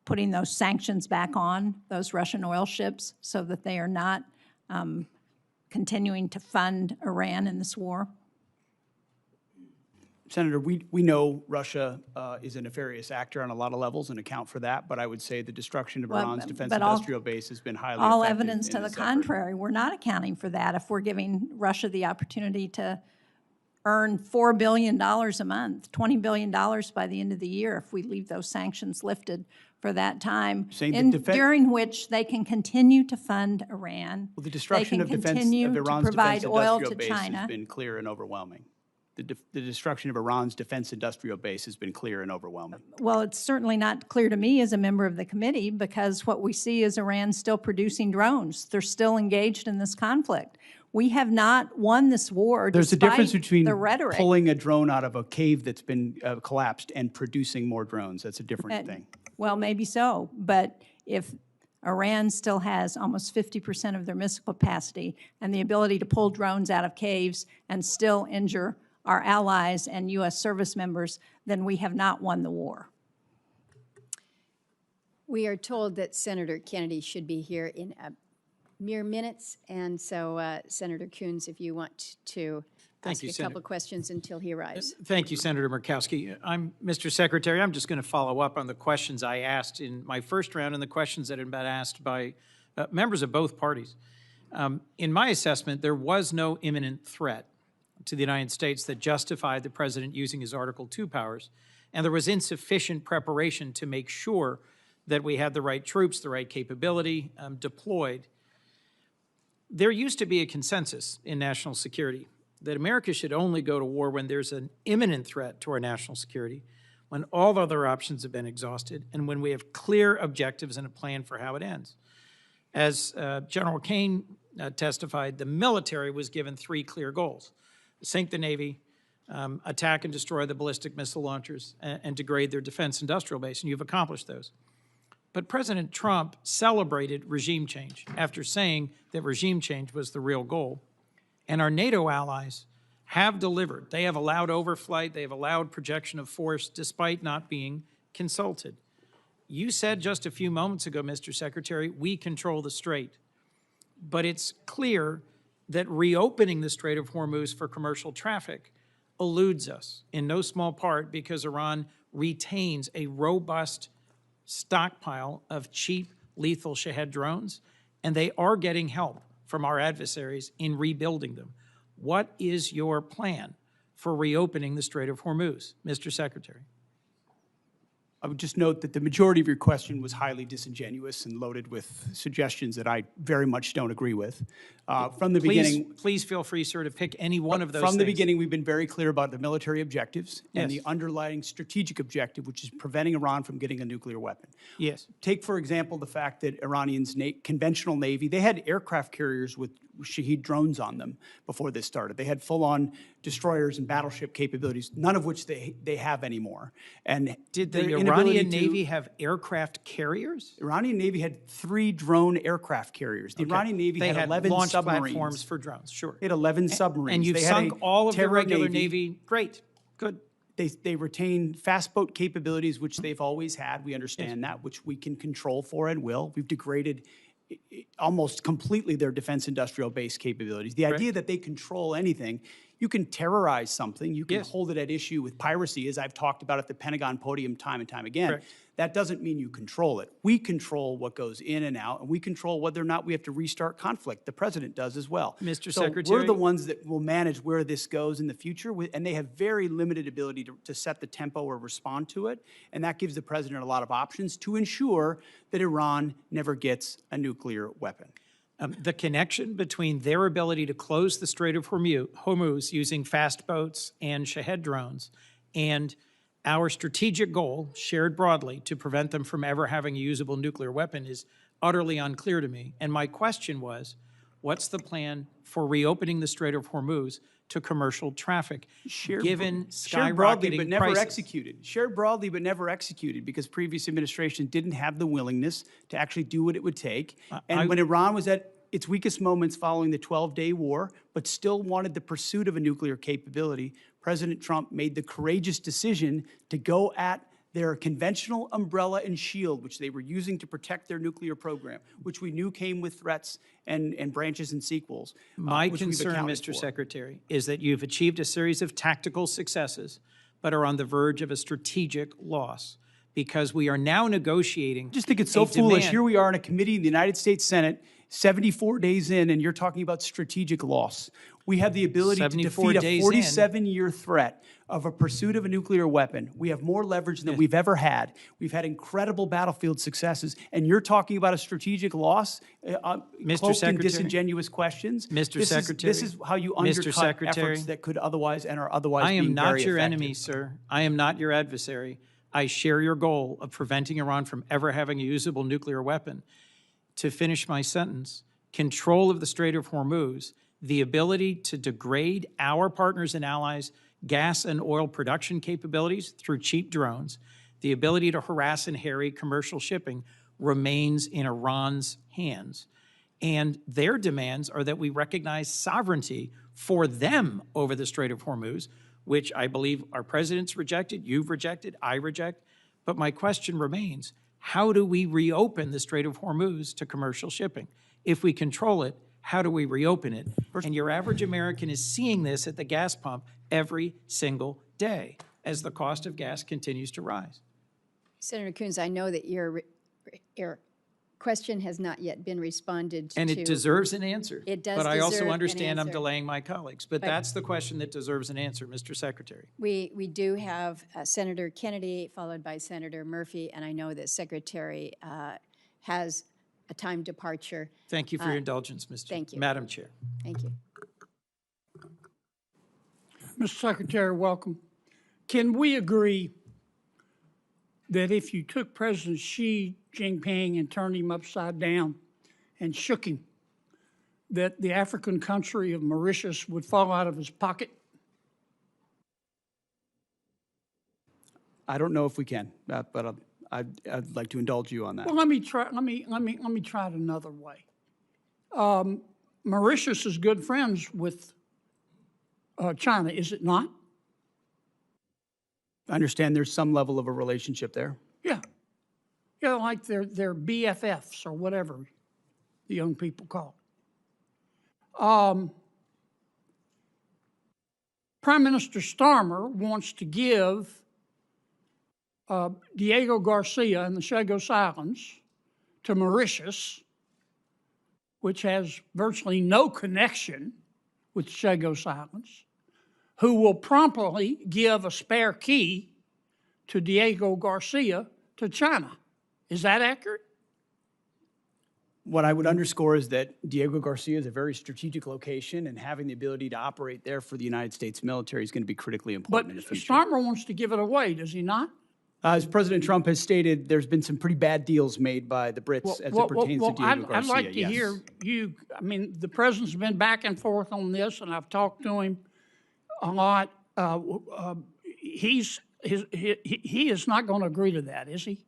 putting those sanctions back on those Russian oil ships so that they are not continuing to fund Iran in this war? Senator, we know Russia is a nefarious actor on a lot of levels and account for that, but I would say the destruction of Iran's defense industrial base has been highly All effective evidence in to the this effort. contrary. We're not accounting for that if we're giving Russia the opportunity to earn $4 billion a month, $20 billion by the end of the year if we leave those sanctions lifted for that time, during which they can continue to fund Iran. Well, the destruction of Iran's defense industrial base has been clear and overwhelming. The destruction of Iran's defense industrial base has been clear and overwhelming. Well, it's certainly not clear to me as a member of the committee, because what we see is Iran still producing drones. They're still engaged in this conflict. We have not won this war There's a difference between the rhetoric. pulling a drone out of a cave that's been collapsed and producing more drones. That's a different thing. Well, maybe so, but if Iran still has almost 50% of their missile capacity and the ability to pull drones out of caves and still injure our allies and U.S. service members, then we have not won the war. We are told that Senator Kennedy should be here in mere minutes, and so Senator Coons, if you want to ask a couple questions until he arrives. Thank you, Senator Murkowski. Mr. Secretary, I'm just going to follow up on the questions I asked in my first round and the questions that had been asked by members of both parties. In my assessment, there was no imminent threat to the United States that justified the president using his Article 2 powers, and there was insufficient preparation to make sure that we had the right troops, the right capability deployed. There used to be a consensus in national security that America should only go to war when there's an imminent threat to our national security, when all other options have been exhausted, and when we have clear objectives and a plan for how it ends. As General Caine testified, the military was given 3 clear goals: sink the Navy, attack and destroy the ballistic missile launchers, and degrade their defense industrial base, and you've accomplished those. But President Trump celebrated regime change after saying that regime change was the real goal. And our NATO allies have delivered. They have allowed overflight, they have allowed projection of force despite not being consulted. You said just a few moments ago, Mr. Secretary, we control the Strait. But it's clear that reopening the Strait of Hormuz for commercial traffic eludes us, in no small part because Iran retains a robust stockpile of cheap, lethal Shahed drones, and they are getting help from our adversaries in rebuilding them. What is your plan for reopening the Strait of Hormuz, Mr. Secretary? I would just note that the majority of your question was highly disingenuous and loaded with suggestions that I very much don't agree with. From the beginning, please feel free, sir, to pick any one of those From the things. beginning, we've been very clear about the military objectives and Yes. the underlying strategic objective, which is preventing Iran from getting a nuclear weapon. Yes. Take, for example, the fact that Iranians' conventional Navy, they had aircraft carriers with Shahed drones on them before this started. They had full-on destroyers and battleship capabilities, none of which they have anymore. And Did the their inability Iranian to- Navy have aircraft carriers? Iranian Navy had 3 drone aircraft carriers. The Okay. Iranian Navy They had had 11 launch submarines. platforms for drones, sure. They had 11 submarines. And you've They had sunk a all of the terror regular Navy. Great, good. They retain fast boat capabilities, which they've always had. We understand that, which we can control for and will. We've degraded almost completely their defense industrial base capabilities. The idea that they control anything, you can terrorize something, you can hold it at issue with piracy, as I've talked about at the Pentagon podium time and time again. Correct. That doesn't mean you control it. We control what goes in and out, and we control whether or not we have to restart conflict. The president does as well. Mr. So Secretary. we're the ones that will manage where this goes in the future, and they have very limited ability to set the tempo or respond to it, and that gives the president a lot of options to ensure that Iran never gets a nuclear weapon. The connection between their ability to close the Strait of Hormuz using fast boats and Shahed drones and our strategic goal, shared broadly, to prevent them from ever having a usable nuclear weapon is utterly unclear to me. And my question was, what's the plan for reopening the Strait of Hormuz to commercial traffic, given Shared broadly, but skyrocketing never prices? executed. Shared broadly, but never executed, because previous administration didn't have the willingness to actually do what it would take. And when Iran was at its weakest moments following the 12-day war, but still wanted the pursuit of a nuclear capability, President Trump made the courageous decision to go at their conventional umbrella and shield, which they were using to protect their nuclear program, which we knew came with threats and branches and sequels. My which we've concern, accounted Mr. for. Secretary, is that you've achieved a series of tactical successes, but are on the verge of a strategic loss, because we are now negotiating. I just think it's so a foolish. demand- Here we are in a committee in the United States Senate, 74 days in, and you're talking about strategic loss. We have the ability to 74 defeat days a in. 47-year threat of a pursuit of a nuclear weapon. We have more leverage than we've ever had. We've had incredible battlefield successes, and you're talking about a strategic loss, Mr. cloaked in Secretary. disingenuous questions. Mr. Secretary. This is how you Mr. undercut Secretary. efforts that could otherwise and are otherwise I am being not very your effective. enemy, sir. I am not your adversary. I share your goal of preventing Iran from ever having a usable nuclear weapon. To finish my sentence, control of the Strait of Hormuz, the ability to degrade our partners and allies' gas and oil production capabilities through cheap drones, the ability to harass and harry commercial shipping remains in Iran's hands. And their demands are that we recognize sovereignty for them over the Strait of Hormuz, which I believe our president's rejected, you've rejected, I reject. But my question remains, how do we reopen the Strait of Hormuz to commercial shipping? If we control it, how do we reopen it? And your average American is seeing this at the gas pump every single day as the cost of gas continues to rise. Senator Coons, I know that you're question has not yet been responded to. And it deserves an answer. It does But I also deserve an understand I'm answer. delaying my colleagues. But that's the question that deserves an answer, Mr. Secretary. We do have Senator Kennedy, followed by Senator Murphy, and I know that Secretary has a time departure. Thank you for your indulgence, Thank you. Madam Chair. Thank you. Mr. Secretary, welcome. Can we agree that if you took President Xi Jinping and turned him upside down and shook him, that the African country of Mauritius would fall out of his pocket? I don't know if we can, but I'd like to indulge you on that. Well, let me try it another way. Mauritius is good friends with China, is it not? I understand there's some level of a relationship there. Yeah. Yeah, like they're BFFs or whatever the young people call it. Prime Minister Starmer wants to give Diego Garcia and the Chagos Islands to Mauritius, which has virtually no connection with the Chagos Islands, who will promptly give a spare key to Diego Garcia to China. Is that accurate? What I would underscore is that Diego Garcia is a very strategic location, and having the ability to operate there for the United States military is going to be critically important But in the future. Starmer wants to give it away, does he not? As President Trump has stated, there's been some pretty bad deals made by the Brits as it pertains to Diego Garcia. I'd like to yes. hear you, I mean, the president's been back and forth on this, and I've talked to him a lot. He is not going to agree to that, is he?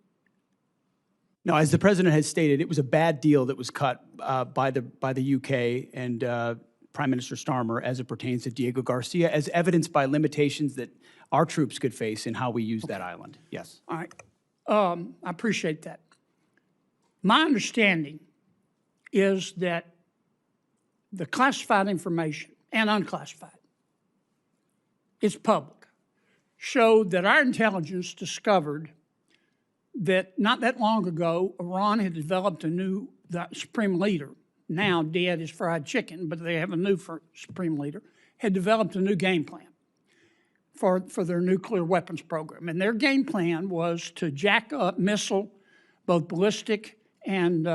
No, as the president has stated, it was a bad deal that was cut by the UK and Prime Minister Starmer as it pertains to Diego Garcia, as evidenced by limitations that our troops could face in how we use that island. Yes. All right. I appreciate that. My understanding is that the classified information and unclassified, it's public, showed that our intelligence discovered that not that long ago, Iran had developed the supreme leader, now dead is fried chicken, but they have a new supreme leader, had developed a new game plan for their nuclear weapons program. And their game plan was to jack up missile, both ballistic and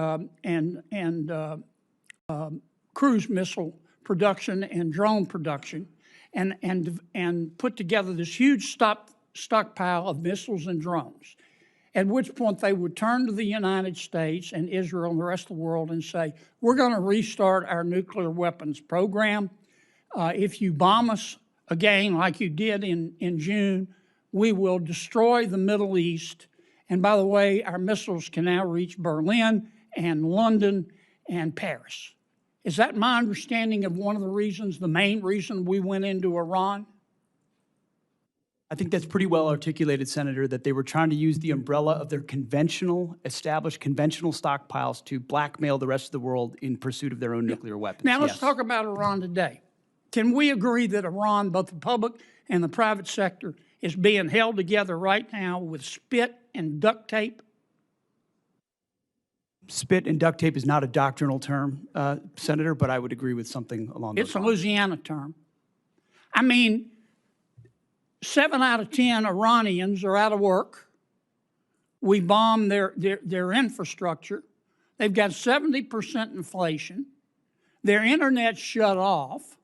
cruise missile production and drone production, and put together this huge stockpile of missiles and drones, at which point they would turn to the United States and Israel and the rest of the world and say, we're going to restart our nuclear weapons program. If you bomb us again, like you did in June, we will destroy the Middle East. And by the way, our missiles can now reach Berlin and London and Paris. Is that my understanding of one of the reasons, the main reason we went into Iran? I think that's pretty well articulated, Senator, that they were trying to use the umbrella of their established conventional stockpiles to blackmail the rest of the world in pursuit of their own nuclear weapons. Now let's Yes. talk about Iran today. Can we agree that Iran, both the public and the private sector, is being held together right now with spit and duct tape? Spit and duct tape is not a doctrinal term, Senator, but I would agree with something along those It's a lines. Louisiana term. I mean, 7 out of 10 Iranians are out of work. We bomb their infrastructure. They've got 70% inflation. Their internet's shut off.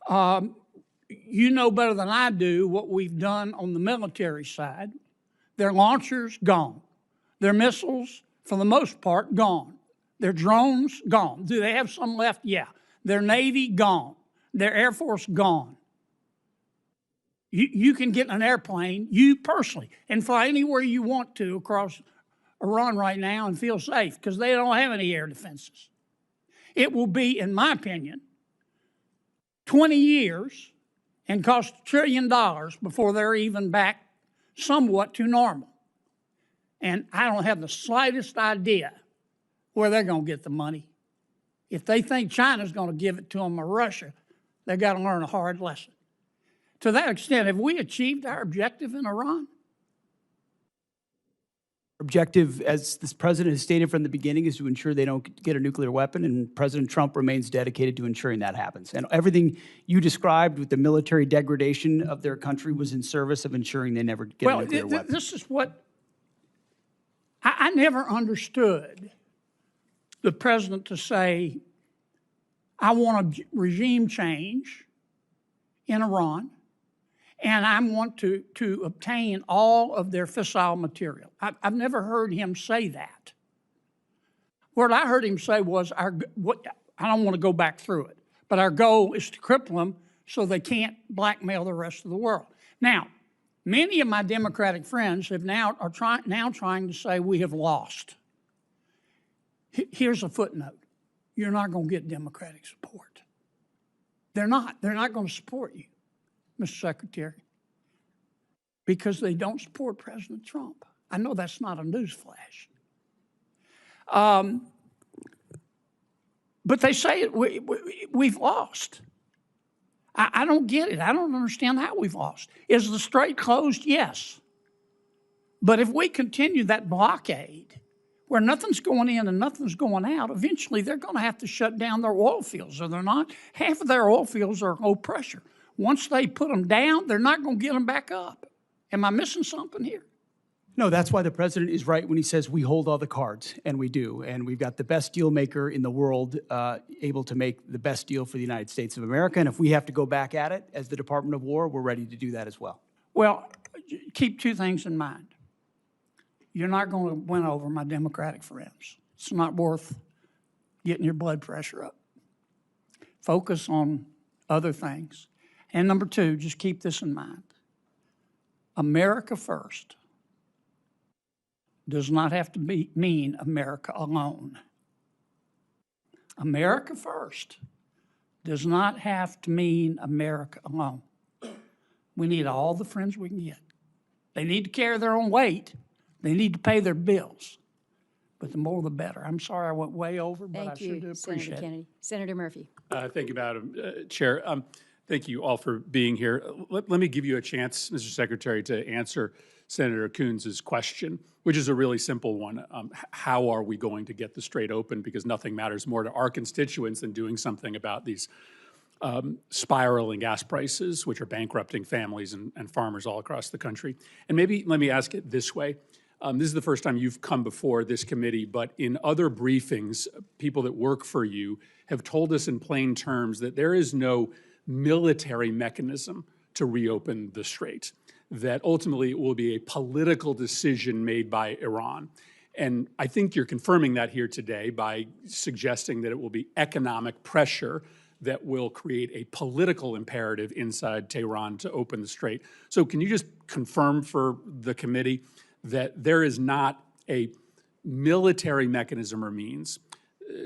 You know better than I do what we've done on the military side. Their launchers, gone. Their missiles, for the most part, gone. Their drones, gone. Do they have some left? Yeah. Their Navy, gone. Their Air Force, gone. You can get in an airplane, you personally, and fly anywhere you want to across Iran right now and feel safe because they don't have any air defenses. It will be, in my opinion, 20 years and cost $1 trillion before they're even back somewhat to normal. And I don't have the slightest idea where they're going to get the money. If they think China's going to give it to them or Russia, they've got to learn a hard lesson. To that extent, have we achieved our objective in Iran? Objective, as this president has stated from the beginning, is to ensure they don't get a nuclear weapon, and President Trump remains dedicated to ensuring that happens. And everything you described with the military degradation of their country was in service of ensuring they never get a nuclear weapon. This is what I never understood the president to say, I want a regime change in Iran, and I want to obtain all of their fissile material. I've never heard him say that. What I heard him say was, I don't want to go back through it, but our goal is to cripple them so they can't blackmail the rest of the world. Now, many of my Democratic friends are now trying to say we have lost. Here's a footnote. You're not going to get Democratic support. They're not. They're not going to support you, Mr. Secretary, because they don't support President Trump. I know that's not a newsflash. But they say we've lost. I don't get it. I don't understand how we've lost. Is the strait closed? Yes. But if we continue that blockade, where nothing's going in and nothing's going out, eventually they're going to have to shut down their oil fields, are they not? Half of their oil fields are low pressure. Once they put them down, they're not going to get them back up. Am I missing something here? No, that's why the president is right when he says we hold all the cards, and we do. And we've got the best deal maker in the world able to make the best deal for the United States of America. And if we have to go back at it as the Department of War, we're ready to do that as well. Well, keep two things in mind. You're not going to win over my Democratic friends. It's not worth getting your blood pressure up. Focus on other things. And number two, just keep this in mind. America first does not have to mean America alone. America first does not have to mean America alone. We need all the friends we can get. They need to carry their own weight. They need to pay their bills. But the more the better. I'm sorry I went way over, but I sure do appreciate Senator it. Kennedy. Senator Murphy. Thank you, Madam Chair. Thank you all for being here. Let me give you a chance, Mr. Secretary, to answer Senator Coons' question, which is a really simple one. How are we going to get the strait open? Because nothing matters more to our constituents than doing something about these spiraling gas prices, which are bankrupting families and farmers all across the country. And maybe let me ask it this way. This is the first time you've come before this committee, but in other briefings, people that work for you have told us in plain terms that there is no military mechanism to reopen the strait, that ultimately it will be a political decision made by Iran. And I think you're confirming that here today by suggesting that it will be economic pressure that will create a political imperative inside Tehran to open the strait. So can you just confirm for the committee that there is not a military mechanism or means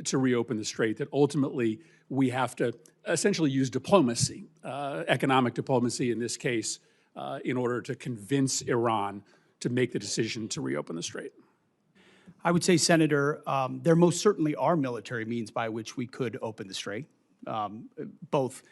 to reopen the strait, that ultimately we have to essentially use diplomacy, economic diplomacy in this case, in order to convince Iran to make the decision to reopen the strait? I would say, Senator, there most certainly are military means by which we could open the strait, both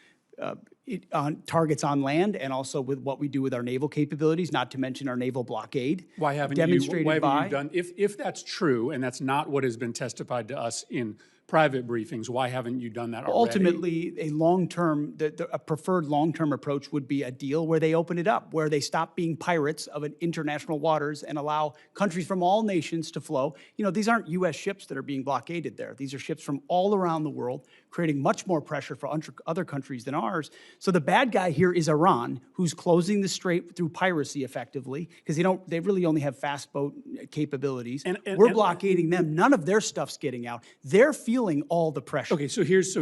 on targets on land and also with what we do with our naval capabilities, not to mention our naval blockade. Why haven't you done, if that's true, and that's not what has been testified to us in private briefings, why haven't you done that already? Ultimately, a long-term, a preferred long-term approach would be a deal where they open it up, where they stop being pirates of international waters and allow countries from all nations to flow. You know, these aren't U.S. ships that are being blockaded there. These are ships from all around the world, creating much more pressure for other countries than ours. So the bad guy here is Iran, who's closing the strait through piracy effectively, because they really only have fast boat capabilities. We're blockading them. None of their stuff's getting out. They're feeling all the pressure. Okay, so here's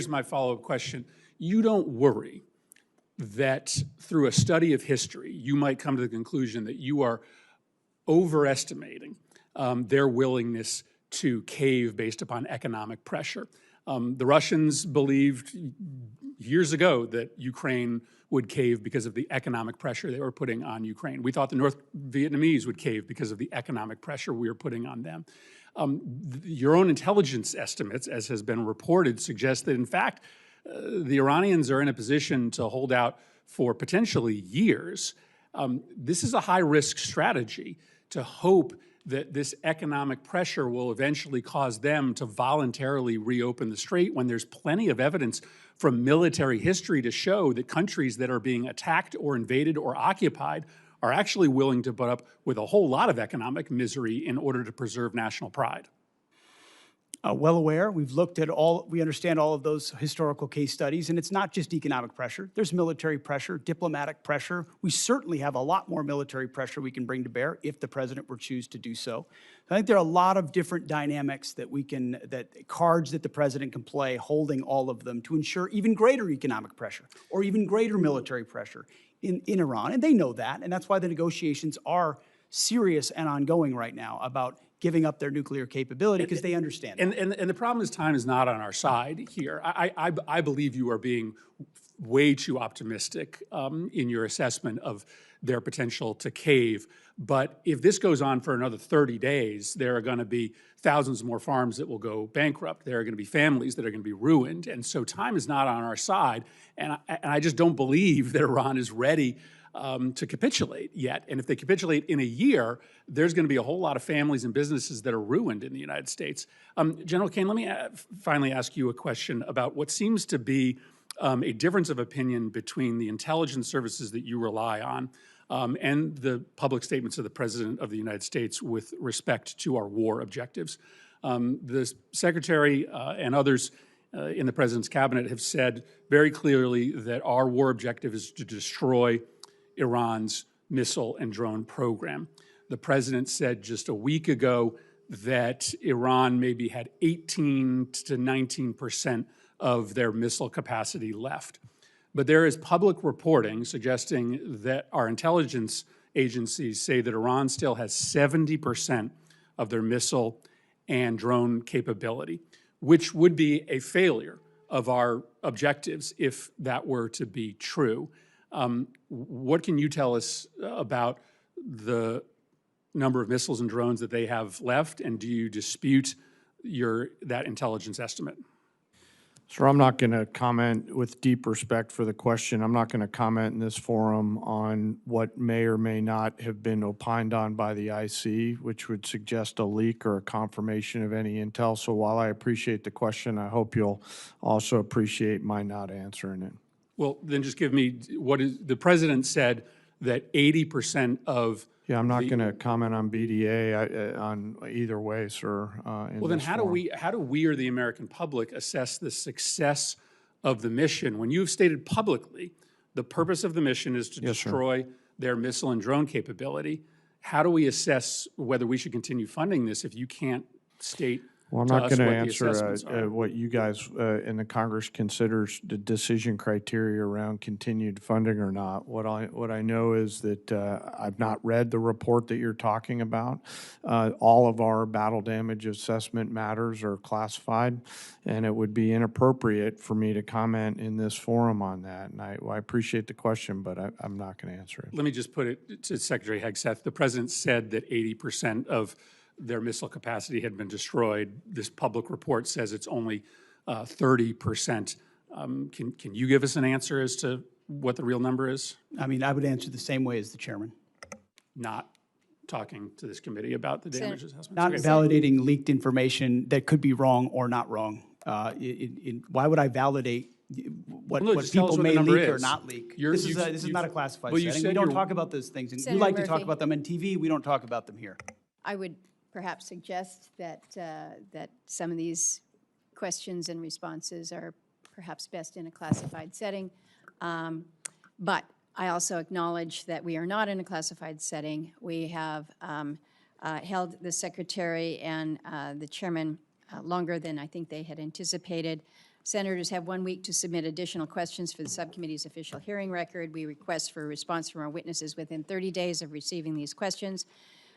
my follow-up question. You don't worry that through a study of history, you might come to the conclusion that you are overestimating their willingness to cave based upon economic pressure. The Russians believed years ago that Ukraine would cave because of the economic pressure they were putting on Ukraine. We thought the North Vietnamese would cave because of the economic pressure we were putting on them. Your own intelligence estimates, as has been reported, suggest that, in fact, the Iranians are in a position to hold out for potentially years. This is a high-risk strategy. to hope that this economic pressure will eventually cause them to voluntarily reopen the strait when there's plenty of evidence from military history to show that countries that are being attacked or invaded or occupied are actually willing to put up with a whole lot of economic misery in order to preserve national pride. Well aware. We understand all of those historical case studies, and it's not just economic pressure. There's military pressure, diplomatic pressure. We certainly have a lot more military pressure we can bring to bear if the president were to choose to do so. I think there are a lot of different dynamics cards that the president can play, holding all of them to ensure even greater economic pressure or even greater military pressure in Iran. And they know that, and that's why the negotiations are serious and ongoing right now about giving up their nuclear capability, because they understand. And the problem is time is not on our side here. I believe you are being way too optimistic in your assessment of their potential to cave. But if this goes on for another 30 days, there are going to be thousands more farms that will go bankrupt. There are going to be families that are going to be ruined. And so time is not on our side. And I just don't believe that Iran is ready to capitulate yet. And if they capitulate in a year, there's going to be a whole lot of families and businesses that are ruined in the United States. General Caine, let me finally ask you a question about what seems to be a difference of opinion between the intelligence services that you rely on and the public statements of the President of the United States with respect to our war objectives. The Secretary and others in the President's cabinet have said very clearly that our war objective is to destroy Iran's missile and drone program. The president said just a week ago that Iran maybe had 18 to 19% of their missile capacity left. But there is public reporting suggesting that our intelligence agencies say that Iran still has 70% of their missile and drone capability, which would be a failure of our objectives if that were to be true. What can you tell us about the number of missiles and drones that they have left, and do you dispute that intelligence estimate? Sir, I'm not going to comment, with deep respect for the question, I'm not going to comment in this forum on what may or may not have been opined on by the IC, which would suggest a leak or a confirmation of any intel. So while I appreciate the question, I hope you'll also appreciate my not answering it. Well, then just give me the president said that 80% of. Yeah, I'm not going to comment on BDA on either way, sir. Well, then how do we or the American public assess the success of the mission when you've stated publicly the purpose of the mission is to destroy their missile and drone capability? How do we assess whether we should continue funding this if you can't state? Well, I'm not going to answer what you guys in the Congress considers the decision criteria around continued funding or not. What I know is that I've not read the report that you're talking about. All of our battle damage assessment matters are classified, and it would be inappropriate for me to comment in this forum on that. And I appreciate the question, but I'm not going to answer it. Let me just put it to Secretary Hegseth. The President said that 80% of their missile capacity had been destroyed. This public report says it's only 30%. Can you give us an answer as to what the real number is? I mean, I would answer the same way as the chairman. Not talking to this committee about the damage assessments? Not validating leaked information that could be wrong or not wrong. Why would I validate what people may leak or not leak? This is not a classified setting. We don't talk about those things. And you like to talk about them on TV. We don't talk about them here. I would perhaps suggest that some of these questions and responses are perhaps best in a classified setting. But I also acknowledge that we are not in a classified setting. We have held the secretary and the chairman longer than I think they had anticipated. Senators have 1 week to submit additional questions for the subcommittee's official hearing record. We request for a response from our witnesses within 30 days of receiving these questions.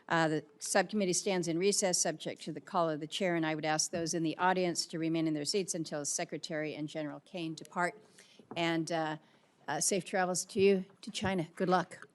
The subcommittee stands in recess, subject to the call of the chair, and I would ask those in the audience to remain in their seats until Secretary and General Caine depart. And safe travels to you to China. Good luck.